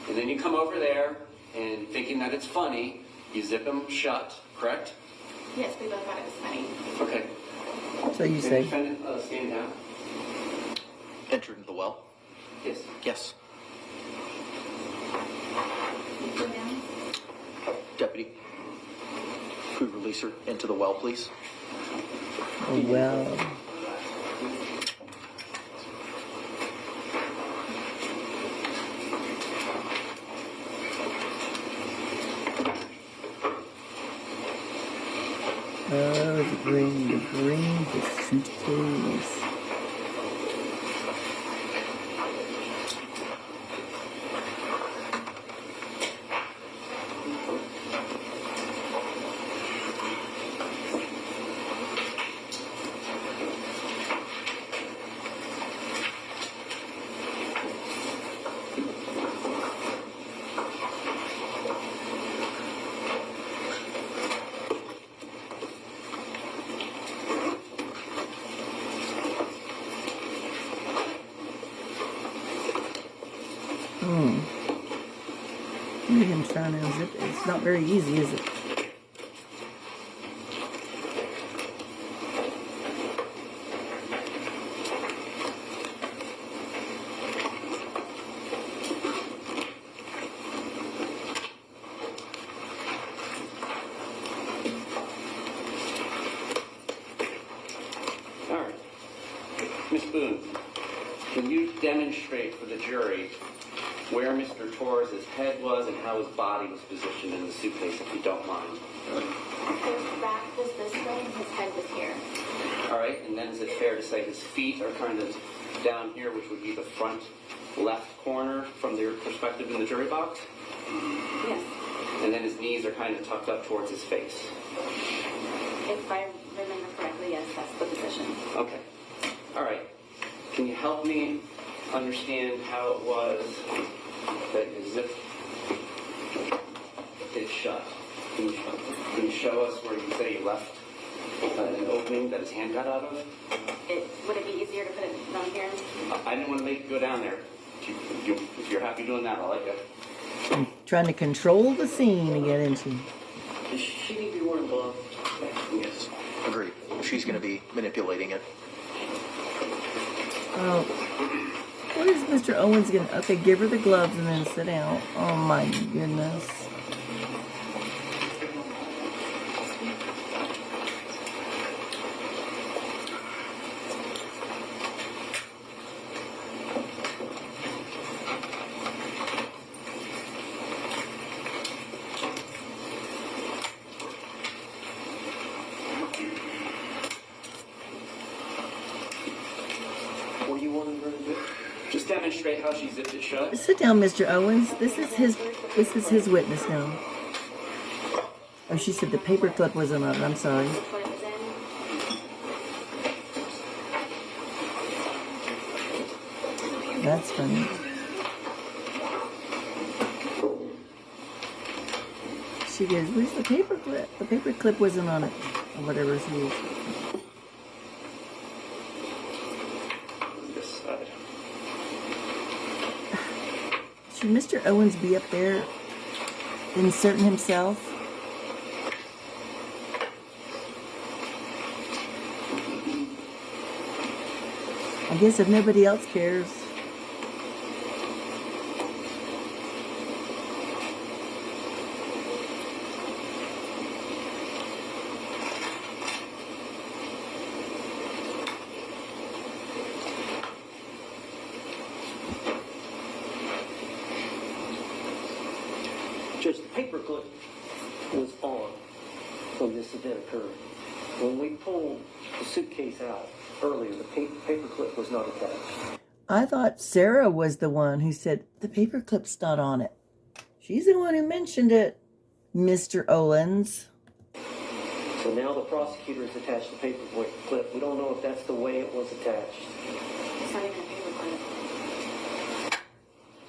And then you come over there, and thinking that it's funny, you zip him shut, correct? Yes, we both thought it was funny. Okay. So you Can the say, defendant stand down? Entered into the well? Yes. Yes. Go down. Deputy, could we release her into the well, please? oh, well, bring the suitcase. Look at him trying to unzip it. It's not very easy, is it? All right. Miss Boone, can you demonstrate for the jury where Mr. Torres' head was and how his body was positioned in the suitcase, if you don't mind? His back was this way and his head was here. All right, and then is it fair to say his feet are kind of down here, which would be the front left corner from their perspective in the jury box? Yes. And then his knees are kind of tucked up towards his face. If I remember correctly, yes, that's the position. Okay. All right. Can you help me understand how it was that you zipped it shut? Can you show us where you say you left an opening that his hand got out of? Would it be easier to put it down here? I didn't want to make you go down there. If you're happy doing that, I'll let you. I'm trying to control the scene to get into. Does she need to be wearing gloves? Yes. Agreed. She's going to be manipulating it. Oh, what is Mr. Owens gonna? Okay, give her the gloves and then sit down. Oh my goodness. demonstrate how she zipped it shut? Sit down, Mr. Owens. This is his witness now. Oh, she said the paper clip wasn't on it. I'm sorry. What it was in. That's funny. She goes, where's the paper clip? The paper clip wasn't on it. Or whatever she used. This side. Should Mr. Owens be up there inserting himself? I guess if nobody else cares. Just the paperclip was on when this event occurred. When we pulled the suitcase out earlier, the paperclip was not attached. I thought Sarah was the one who said the paper clip's not on it. She's the one who mentioned it, Mr. Owens. So now the prosecutor has attached the paper clip. We don't know if that's the way it was attached. It's not even a paper clip.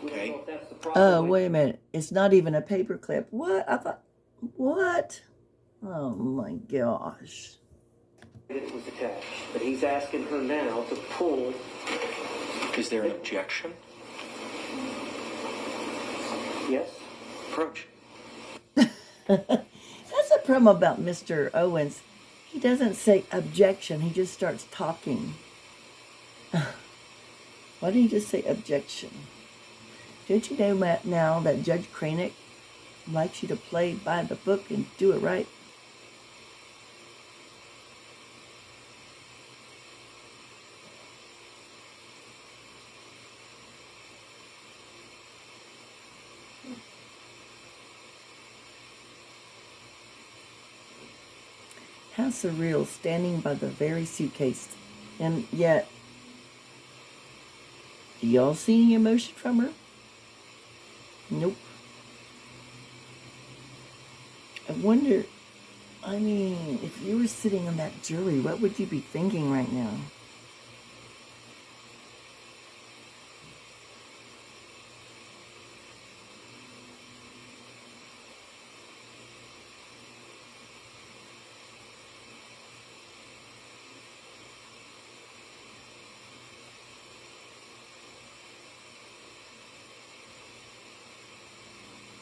We don't Okay. know if that's the proper Oh, way. wait a minute. It's not even a paper clip. What? I thought, what? Oh my gosh. That it was attached. But he's asking her now to pull. Is there an objection? Yes? Approach. That's a problem about Mr. Owens. He doesn't say objection. He just starts talking. Why didn't he just say objection? Don't you know now that Judge Cranick likes you to play by the book and do it right? How surreal, standing by the very suitcase. And yet, do y'all see any emotion from her? Nope. I wonder, I mean, if you were sitting on that jury, what would you be thinking right now?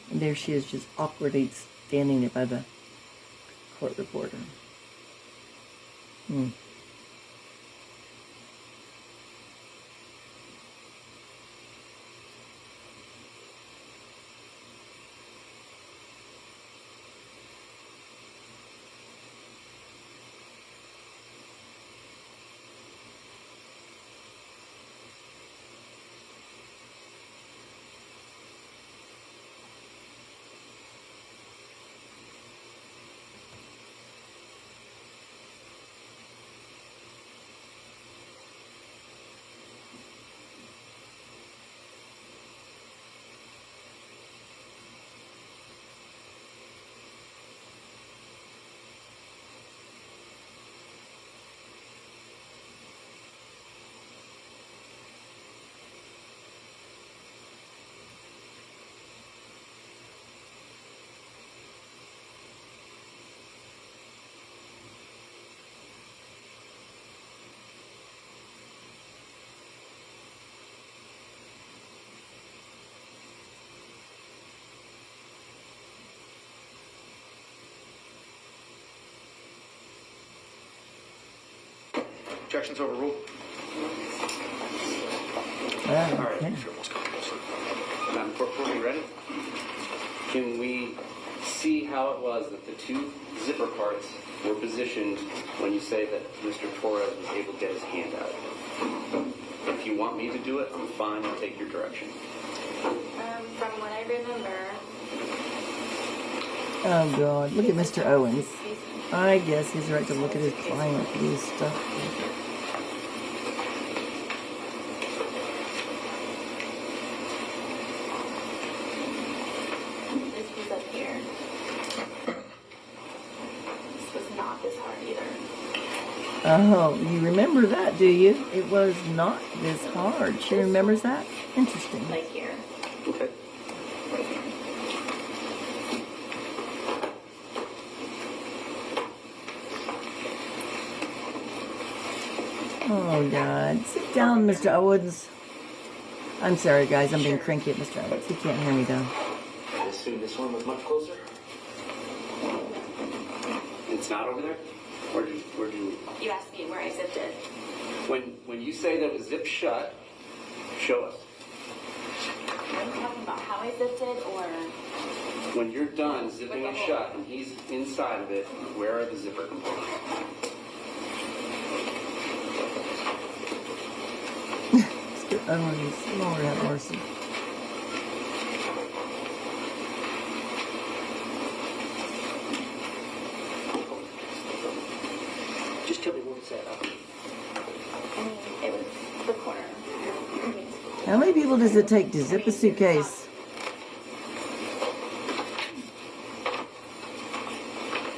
And there she is, just awkwardly standing there by the court reporter. Objections overruled. Ah, All right. okay. If you're most comfortable, sir. Madam Clerk, are you ready? Can we see how it was that the two zipper parts were positioned when you say that Mr. Torres was able to get his hand out? If you want me to do it, I'm fine. I'll take your direction. From what I remember, Oh, God. Look at Mr. Owens. I guess he's right to look at his client for this stuff. here. This was not this hard either. Oh, you remember that, do you? It was not this hard. She remembers that? Interesting. Like here. Okay. Right here. Oh, God. Sit down, Mr. Owens. I'm sorry, guys. I'm being cranky at Mr. Owens. He can't hear me, though. I assume this one was much closer. It's not over there? Where do you... You asked me where I zipped it. When you say that it was zipped shut, show us. Are you talking about how I zipped it, or? When you're done zipping it shut and he's inside of it, where are the zipper components? Mr. Owens, Lord have mercy. Just tell me what it's at. I mean, it was the corner. How many people does it take to zip a suitcase?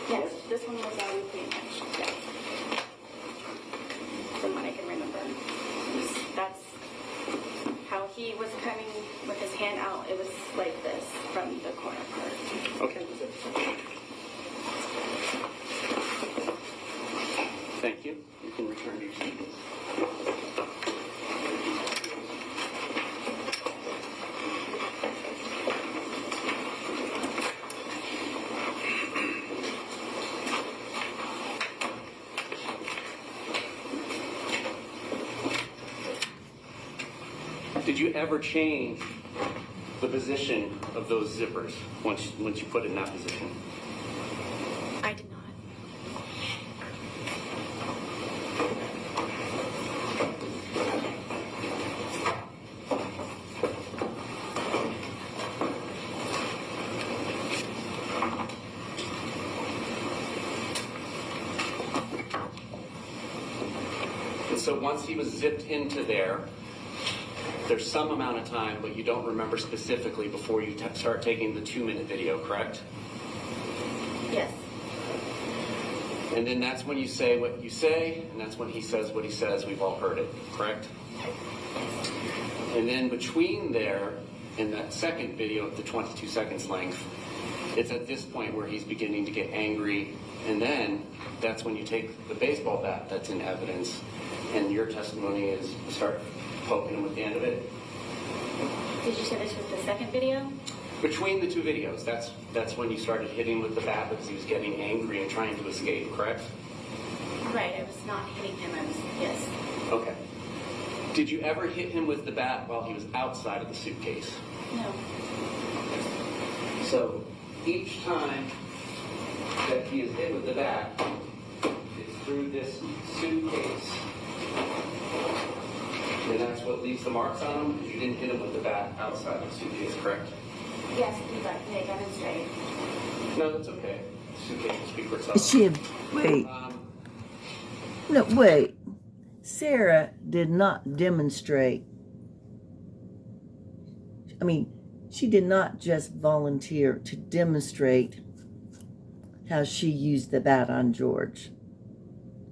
Yes, this one was already pretty much, yeah. From what I can remember. That's how he was coming with his hand out. It was like this from the corner part. Okay. Thank you. You can return to your seat. Did you ever change the position of those zippers once you put it in that position? I did not. And so once he was zipped into there, there's some amount of time, but you don't remember specifically before you start taking the 2-minute video, correct? Yes. And then that's when you say what you say, and that's when he says what he says. We've all heard it, correct? And then between there and that second video of the 22 seconds length, it's at this point where he's beginning to get angry, and then that's when you take the baseball bat that's in evidence, and your testimony is start poking him with the end of it. Did you say this was the second video? Between the two videos, that's when you started hitting with the bat because he was getting angry and trying to escape, correct? Right, I was not hitting him. I was, yes. Okay. Did you ever hit him with the bat while he was outside of the suitcase? No. So each time that he is hit with the bat, it's through this suitcase. And that's what leaves the marks on him, because you didn't hit him with the bat outside of the suitcase, correct? Yes, please, I can demonstrate. No, that's okay. The suitcase will speak for itself. She, wait. No, wait. Sarah did not demonstrate. I mean, she did not just volunteer to demonstrate how she used the bat on George.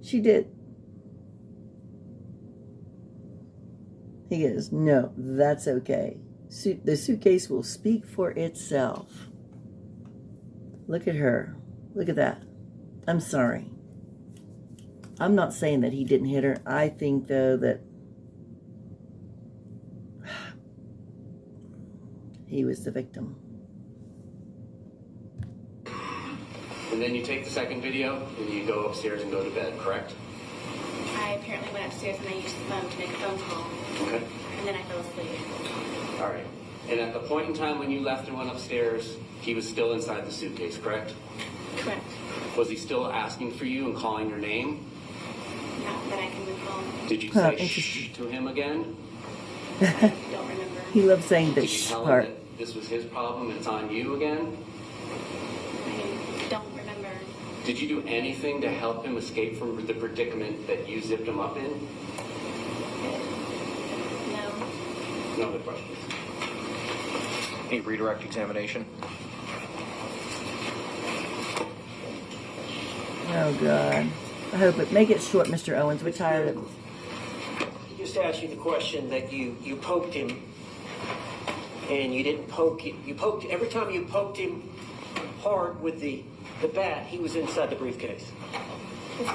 She did. He goes, no, that's okay. The suitcase will speak for itself. Look at her. Look at that. I'm sorry. I'm not saying that he didn't hit her. I think, though, that he was the victim. And then you take the second video, and you go upstairs and go to bed, correct? I apparently went upstairs and I used the phone to make a phone call. Okay. And then I fell asleep. All right. And at the point in time when you left and went upstairs, he was still inside the suitcase, correct? Correct. Was he still asking for you and calling your name? Not that I can recall. Did you say shh to him again? I don't remember. He loves saying the Did you shh tell him part. that this was his problem and it's on you again? I don't remember. Did you do anything to help him escape from the predicament that you zipped him up in? No. No other questions. A redirect examination. Oh, God. I hope it. Make it short, Mr. Owens. We're tired of it. He just asked you the question that you poked him, and you didn't poke him. You poked, every time you poked him hard with the bat, he was inside the briefcase.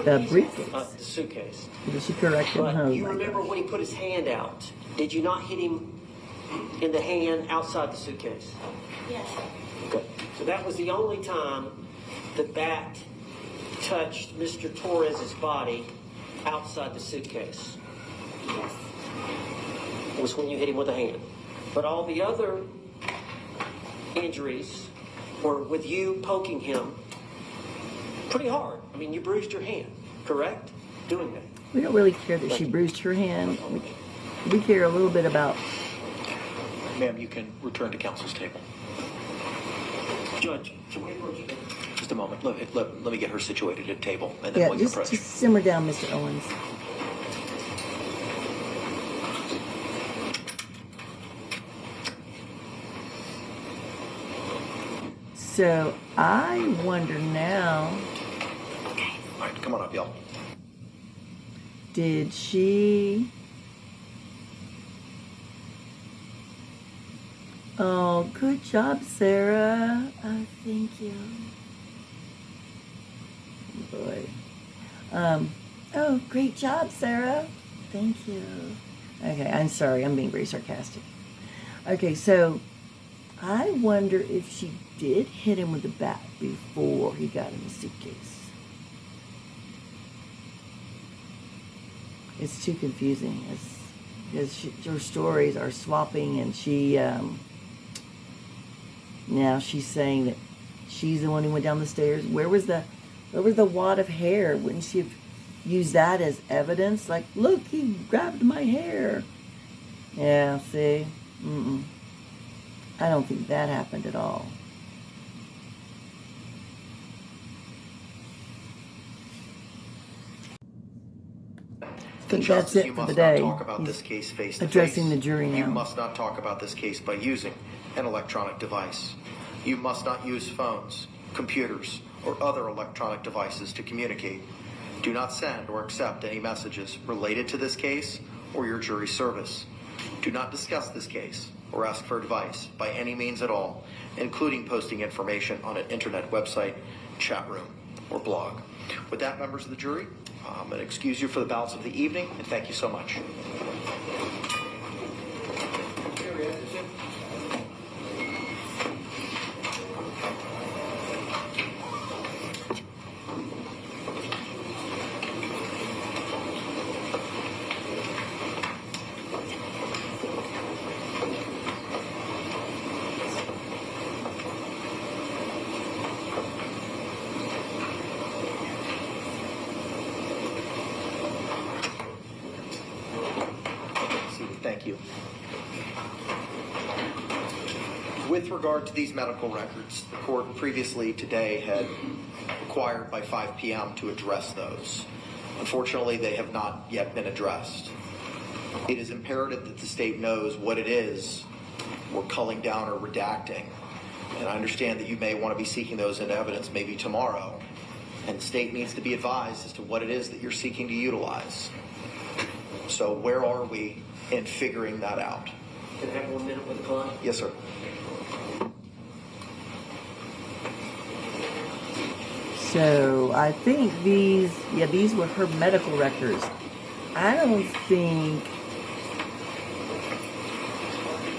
The briefcase. The suitcase. Did she correct him? But Oh, you my remember gosh. when he put his hand out, did you not hit him in the hand outside the suitcase? Yes. Okay. So that was the only time the bat touched Mr. Torres's body outside the suitcase. Yes. Was when you hit him with a hand. But all the other injuries were with you poking him pretty hard. I mean, you bruised your hand, correct? Doing that. We don't really care that she bruised her hand. We care a little bit about. Ma'am, you can return to counsel's table. Judge, can we approach you? Just a moment. Let me get her situated at table, and then Yeah, we'll just approach. simmer down, Mr. Owens. So I wonder now, All right, come on up, y'all. did she? Oh, good job, Sarah. Oh, thank you. Boy. Oh, great job, Sarah. Thank you. Okay, I'm sorry. I'm being very sarcastic. Okay, so I wonder if she did hit him with the bat before he got in the suitcase. It's too confusing. Because her stories are swapping, and she now she's saying that she's the one who went down the stairs. Where was the wad of hair? Wouldn't she have used that as evidence? Like, look, he grabbed my hair. Yeah, see? I don't think that happened at all. I think that's Justice, it you for the must day. not talk about He's this case face to addressing face. the jury now. You must not talk about this case by using an electronic device. You must not use phones, computers, or other electronic devices to communicate. Do not send or accept any messages related to this case or your jury service. Do not discuss this case or ask for advice by any means at all, including posting information on an internet website, chat room, or blog. With that, members of the jury, I'm going to excuse you for the balance of the evening, and thank you so much. Thank you. With regard to these medical records, the court previously today had required by 5 p.m. to address those. Unfortunately, they have not yet been addressed. It is imperative that the state knows what it is we're culling down or redacting. And I understand that you may want to be seeking those into evidence maybe tomorrow. And the state needs to be advised as to what it is that you're seeking to utilize. So where are we in figuring that out? Can I have 1 minute with the client? Yes, sir. So I think these were her medical records. I don't think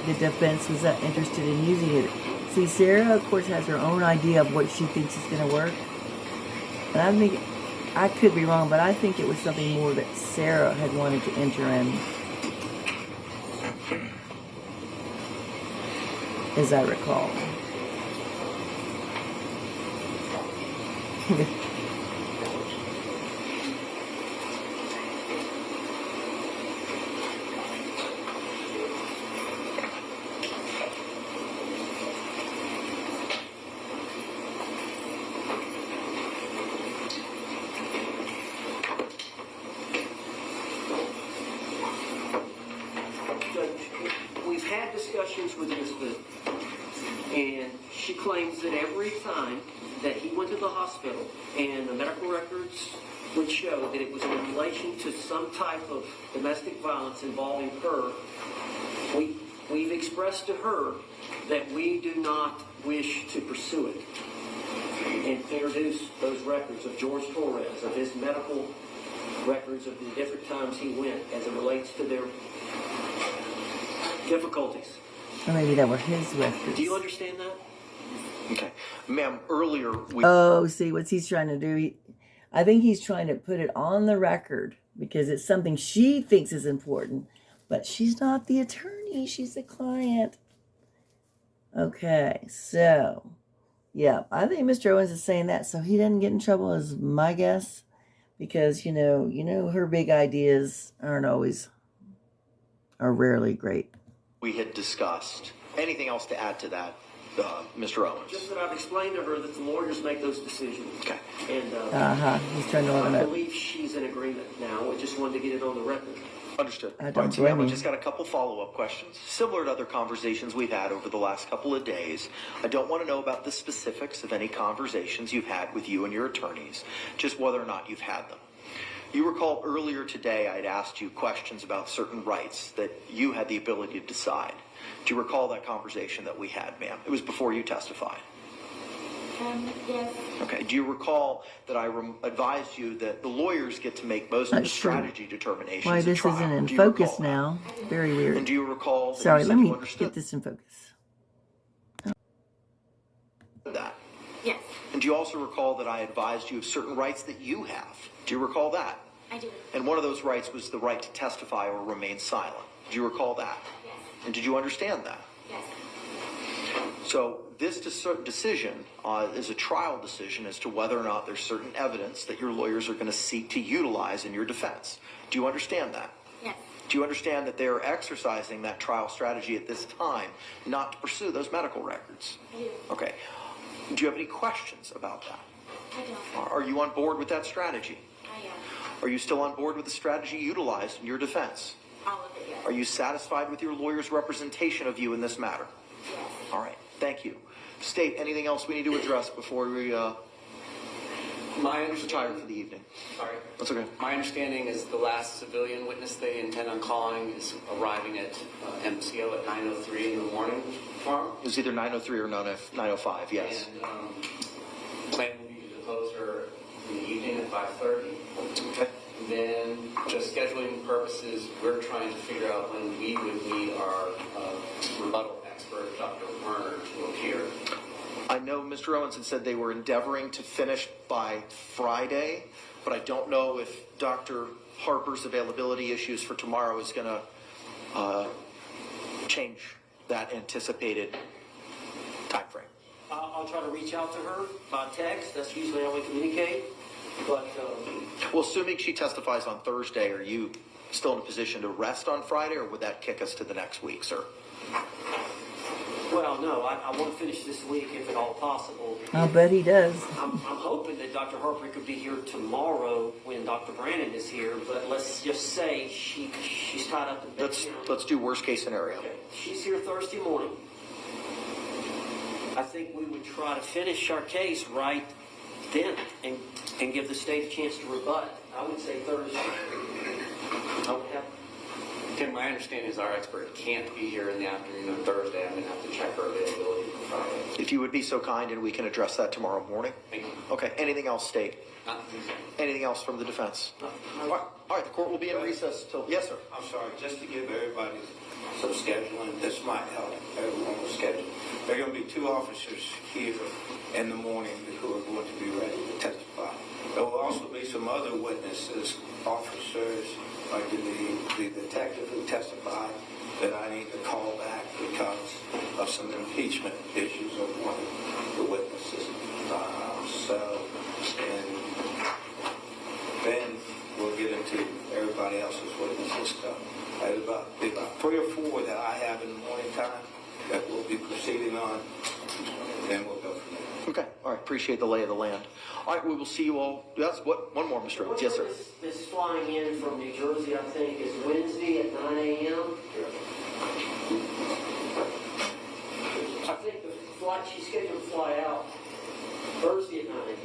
the defense was that interested in using it. See, Sarah, of course, has her own idea of what she thinks is going to work. And I think, I could be wrong, but I think it was something more that Sarah had wanted to enter in, as I recall. Judge, we've had discussions with Elizabeth, and She claims that every time that he went to the hospital and the medical records would show that it was in relation to some type of domestic violence involving her, we've expressed to her that we do not wish to pursue it and introduce those records of George Torres, of his medical records of the different times he went as it relates to their difficulties. Or maybe that were his records. Do you understand that? Okay. Ma'am, earlier we... Oh, see, what's he's trying to do? I think he's trying to put it on the record because it's something she thinks is important, but she's not the attorney. She's the client. Okay, so, yeah, I think Mr. Owens is saying that so he doesn't get in trouble is my guess, because, you know, her big ideas are rarely great. We had discussed. Anything else to add to that, Mr. Owens? Just that I've explained to her that the lawyers make those decisions. Okay. And He's trying to let her I know. believe she's in agreement now. I just wanted to get it on the record. Understood. I don't All right, so ma'am, blame I you. just got a couple follow-up questions, similar to other conversations we've had over the last couple of days. I don't want to know about the specifics of any conversations you've had with you and your attorneys, just whether or not you've had them. You recall earlier today I'd asked you questions about certain rights that you had the ability to decide. Do you recall that conversation that we had, ma'am? It was before you testified. Yes. Okay. Do you recall that I advised you that the lawyers get to make most of Not the sure strategy determinations why at this trial? isn't in Do you focus recall that? now. Very weird. And do you recall that Sorry, you let said me you understood get this in focus. that? Yes, And do you also recall that I advised you of certain rights that you have? Do you recall that? I do. And one of those rights was the right to testify or remain silent. Do you recall that? Yes. And did you understand that? Yes. So this decision is a trial decision as to whether or not there's certain evidence that your lawyers are going to seek to utilize in your defense. Do you understand that? Yes. Do you understand that they are exercising that trial strategy at this time not to pursue those medical records? I do. Okay. Do you have any questions about that? I don't. Are you on board with that strategy? I am. Are you still on board with the strategy utilized in your defense? All of it, yes. Are you satisfied with your lawyer's representation of you in this matter? Yes. All right. Thank you. State, anything else we need to address before we My retire understanding, for the evening? sorry. That's okay. My understanding is the last civilian witness they intend on calling is arriving at MCO at 9:03 in the morning tomorrow. It was either 9:03 or 9:05, yes. And plan will be to depose her in the evening at 5:30. Okay. Then, just scheduling purposes, we're trying to figure out when we would need our rebuttal expert, Dr. Werner, to appear. I know Mr. Owens had said they were endeavoring to finish by Friday, but I don't know if Dr. Harper's availability issues for tomorrow is going to change that anticipated time frame. I'll try to reach out to her by text. That's usually how we communicate. But Well, assuming she testifies on Thursday, are you still in a position to rest on Friday, or would that kick us to the next week, sir? well, no, I want to finish this week if at all possible. I'll bet he does. I'm hoping that Dr. Harper could be here tomorrow when Dr. Brandon is here. But let's just say she's tied up in Let's do worst case scenario. Okay. She's here Thursday morning. I think we would try to finish our case right then and give the state a chance to rebut. I would say Thursday. I would have. Tim, my understanding is our expert can't be here in the afternoon on Thursday. I'm going to have to check her availability for Friday. If you would be so kind, and we can address that tomorrow morning. Thank you. Okay. Anything else, State? Not Anything else from the defense? All right. The court will be in recess till. Yes, sir. I'm sorry, just to give everybody some scheduling, this might help everyone with scheduling. There are going to be 2 officers here in the morning who are going to be ready to testify. There will also be some other witnesses, officers, like the detective who testified, that I need to call back because of some impeachment issues of one of the witnesses. And then we'll get into everybody else's witnesses stuff. There's about 3 or 4 that I have in the morning time that we'll be proceeding on, and we'll go from there. Okay. All right. Appreciate the lay of the land. All right. We will see you all. That's what. One more, Mr. Owens. Yes, sir. This flying in from New Jersey, I think, is Wednesday at 9 a.m. I think the she's scheduled to fly out Thursday at 9 a.m.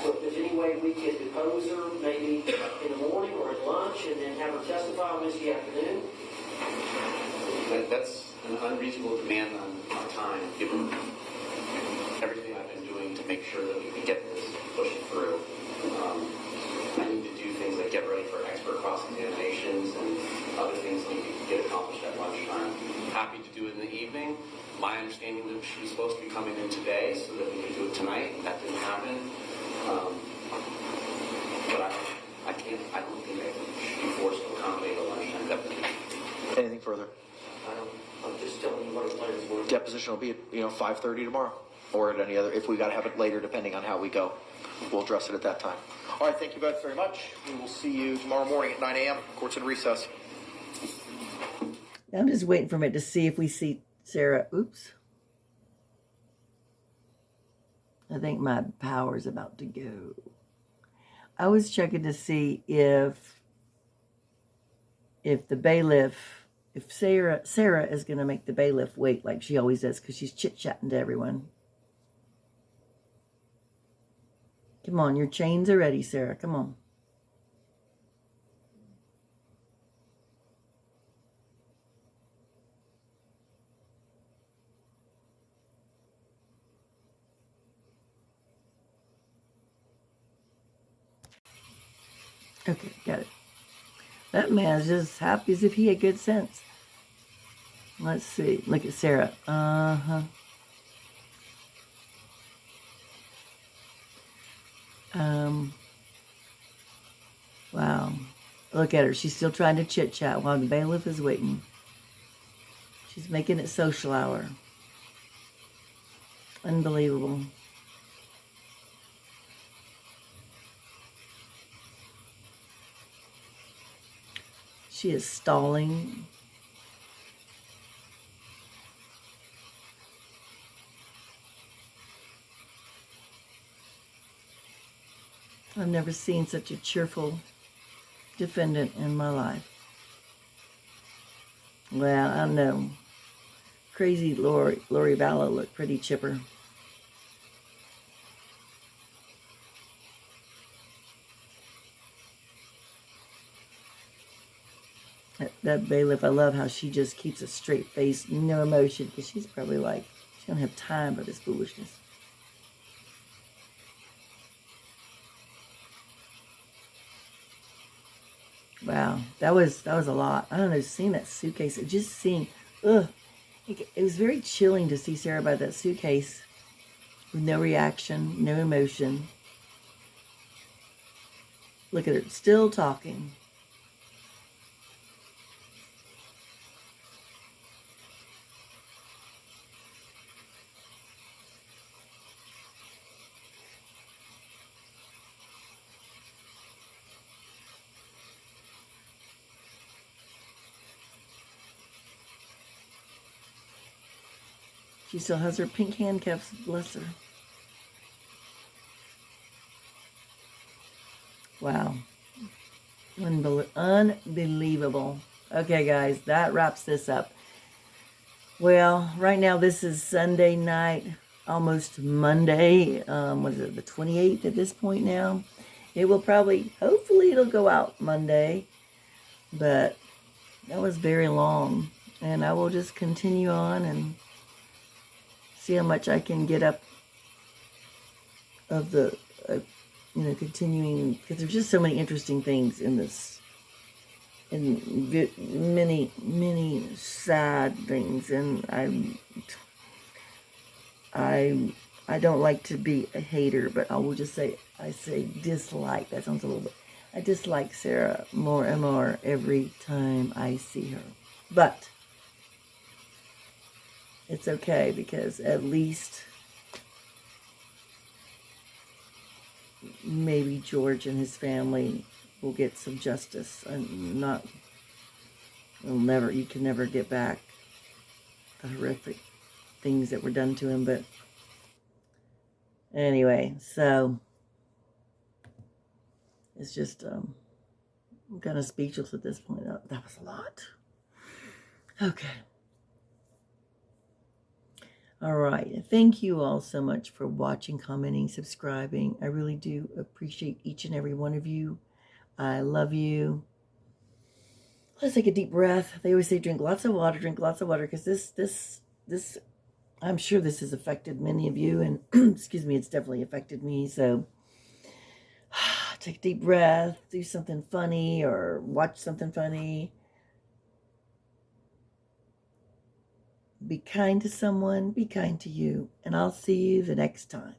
So if there's any way we can depose her, maybe in the morning or at lunch, and then have her testify Wednesday afternoon. That's an unreasonable demand on our time, given everything I've been doing to make sure that we can get this pushed through. I need to do things like get ready for expert cross-examinations and other things need to get accomplished at lunchtime. Happy to do it in the evening. My understanding was she was supposed to be coming in today so that we could do it tonight. That didn't happen. But I don't think I should be forced to accommodate a lunchtime deposition. Anything further? I'm just telling you what the plans were. Deposition will be at 5:30 tomorrow, or at any other. If we got to have it later, depending on how we go, we'll address it at that time. All right. Thank you both very much. We will see you tomorrow morning at 9 a.m. Court's in recess. I'm just waiting for a minute to see if we see Sarah. Oops. I think my power's about to go. I was checking to see if the bailiff, if Sarah is going to make the bailiff wait like she always does because she's chit-chatting to everyone. Come on, your chains are ready, Sarah. Come on. Okay, got it. That man's just happy as if he had good sense. Let's see. Look at Sarah. Wow. Look at her. She's still trying to chit-chat while the bailiff is waiting. She's making it social hour. Unbelievable. She is stalling. I've never seen such a cheerful defendant in my life. Well, I don't know. Crazy Lori Vallow looked pretty chipper. That bailiff, I love how she just keeps a straight face, no emotion, because she's probably like, she don't have time for this foolishness. Wow, that was a lot. I don't know, seeing that suitcase, it just seemed, it was very chilling to see Sarah by that suitcase with no reaction, no emotion. Look at her, still talking. She still has her pink handcuffs, bless her. Wow. Unbelievable. Okay, guys, that wraps this up. Well, right now this is Sunday night, almost Monday. What is it, the 28th at this point now? It will probably, hopefully it'll go out Monday, but that was very long. And I will just continue on and see how much I can get up of the, continuing, because there's just so many interesting things in this, and many, many sad things, and I don't like to be a hater, but I will just say, I say dislike, that sounds a little bit, I dislike Sarah more and more every time I see her, but it's okay, because at least maybe George and his family will get some justice, and you can never get back the horrific things that were done to him. But anyway, so it's just I'm kind of speechless at this point. That was a lot. Okay. All right. Thank you all so much for watching, commenting, subscribing. I really do appreciate each and every one of you. I love you. Let's take a deep breath. They always say drink lots of water, because this, I'm sure this has affected many of you, and excuse me, it's definitely affected me. So take a deep breath, do something funny or watch something funny. Be kind to someone, be kind to you, and I'll see you the next time.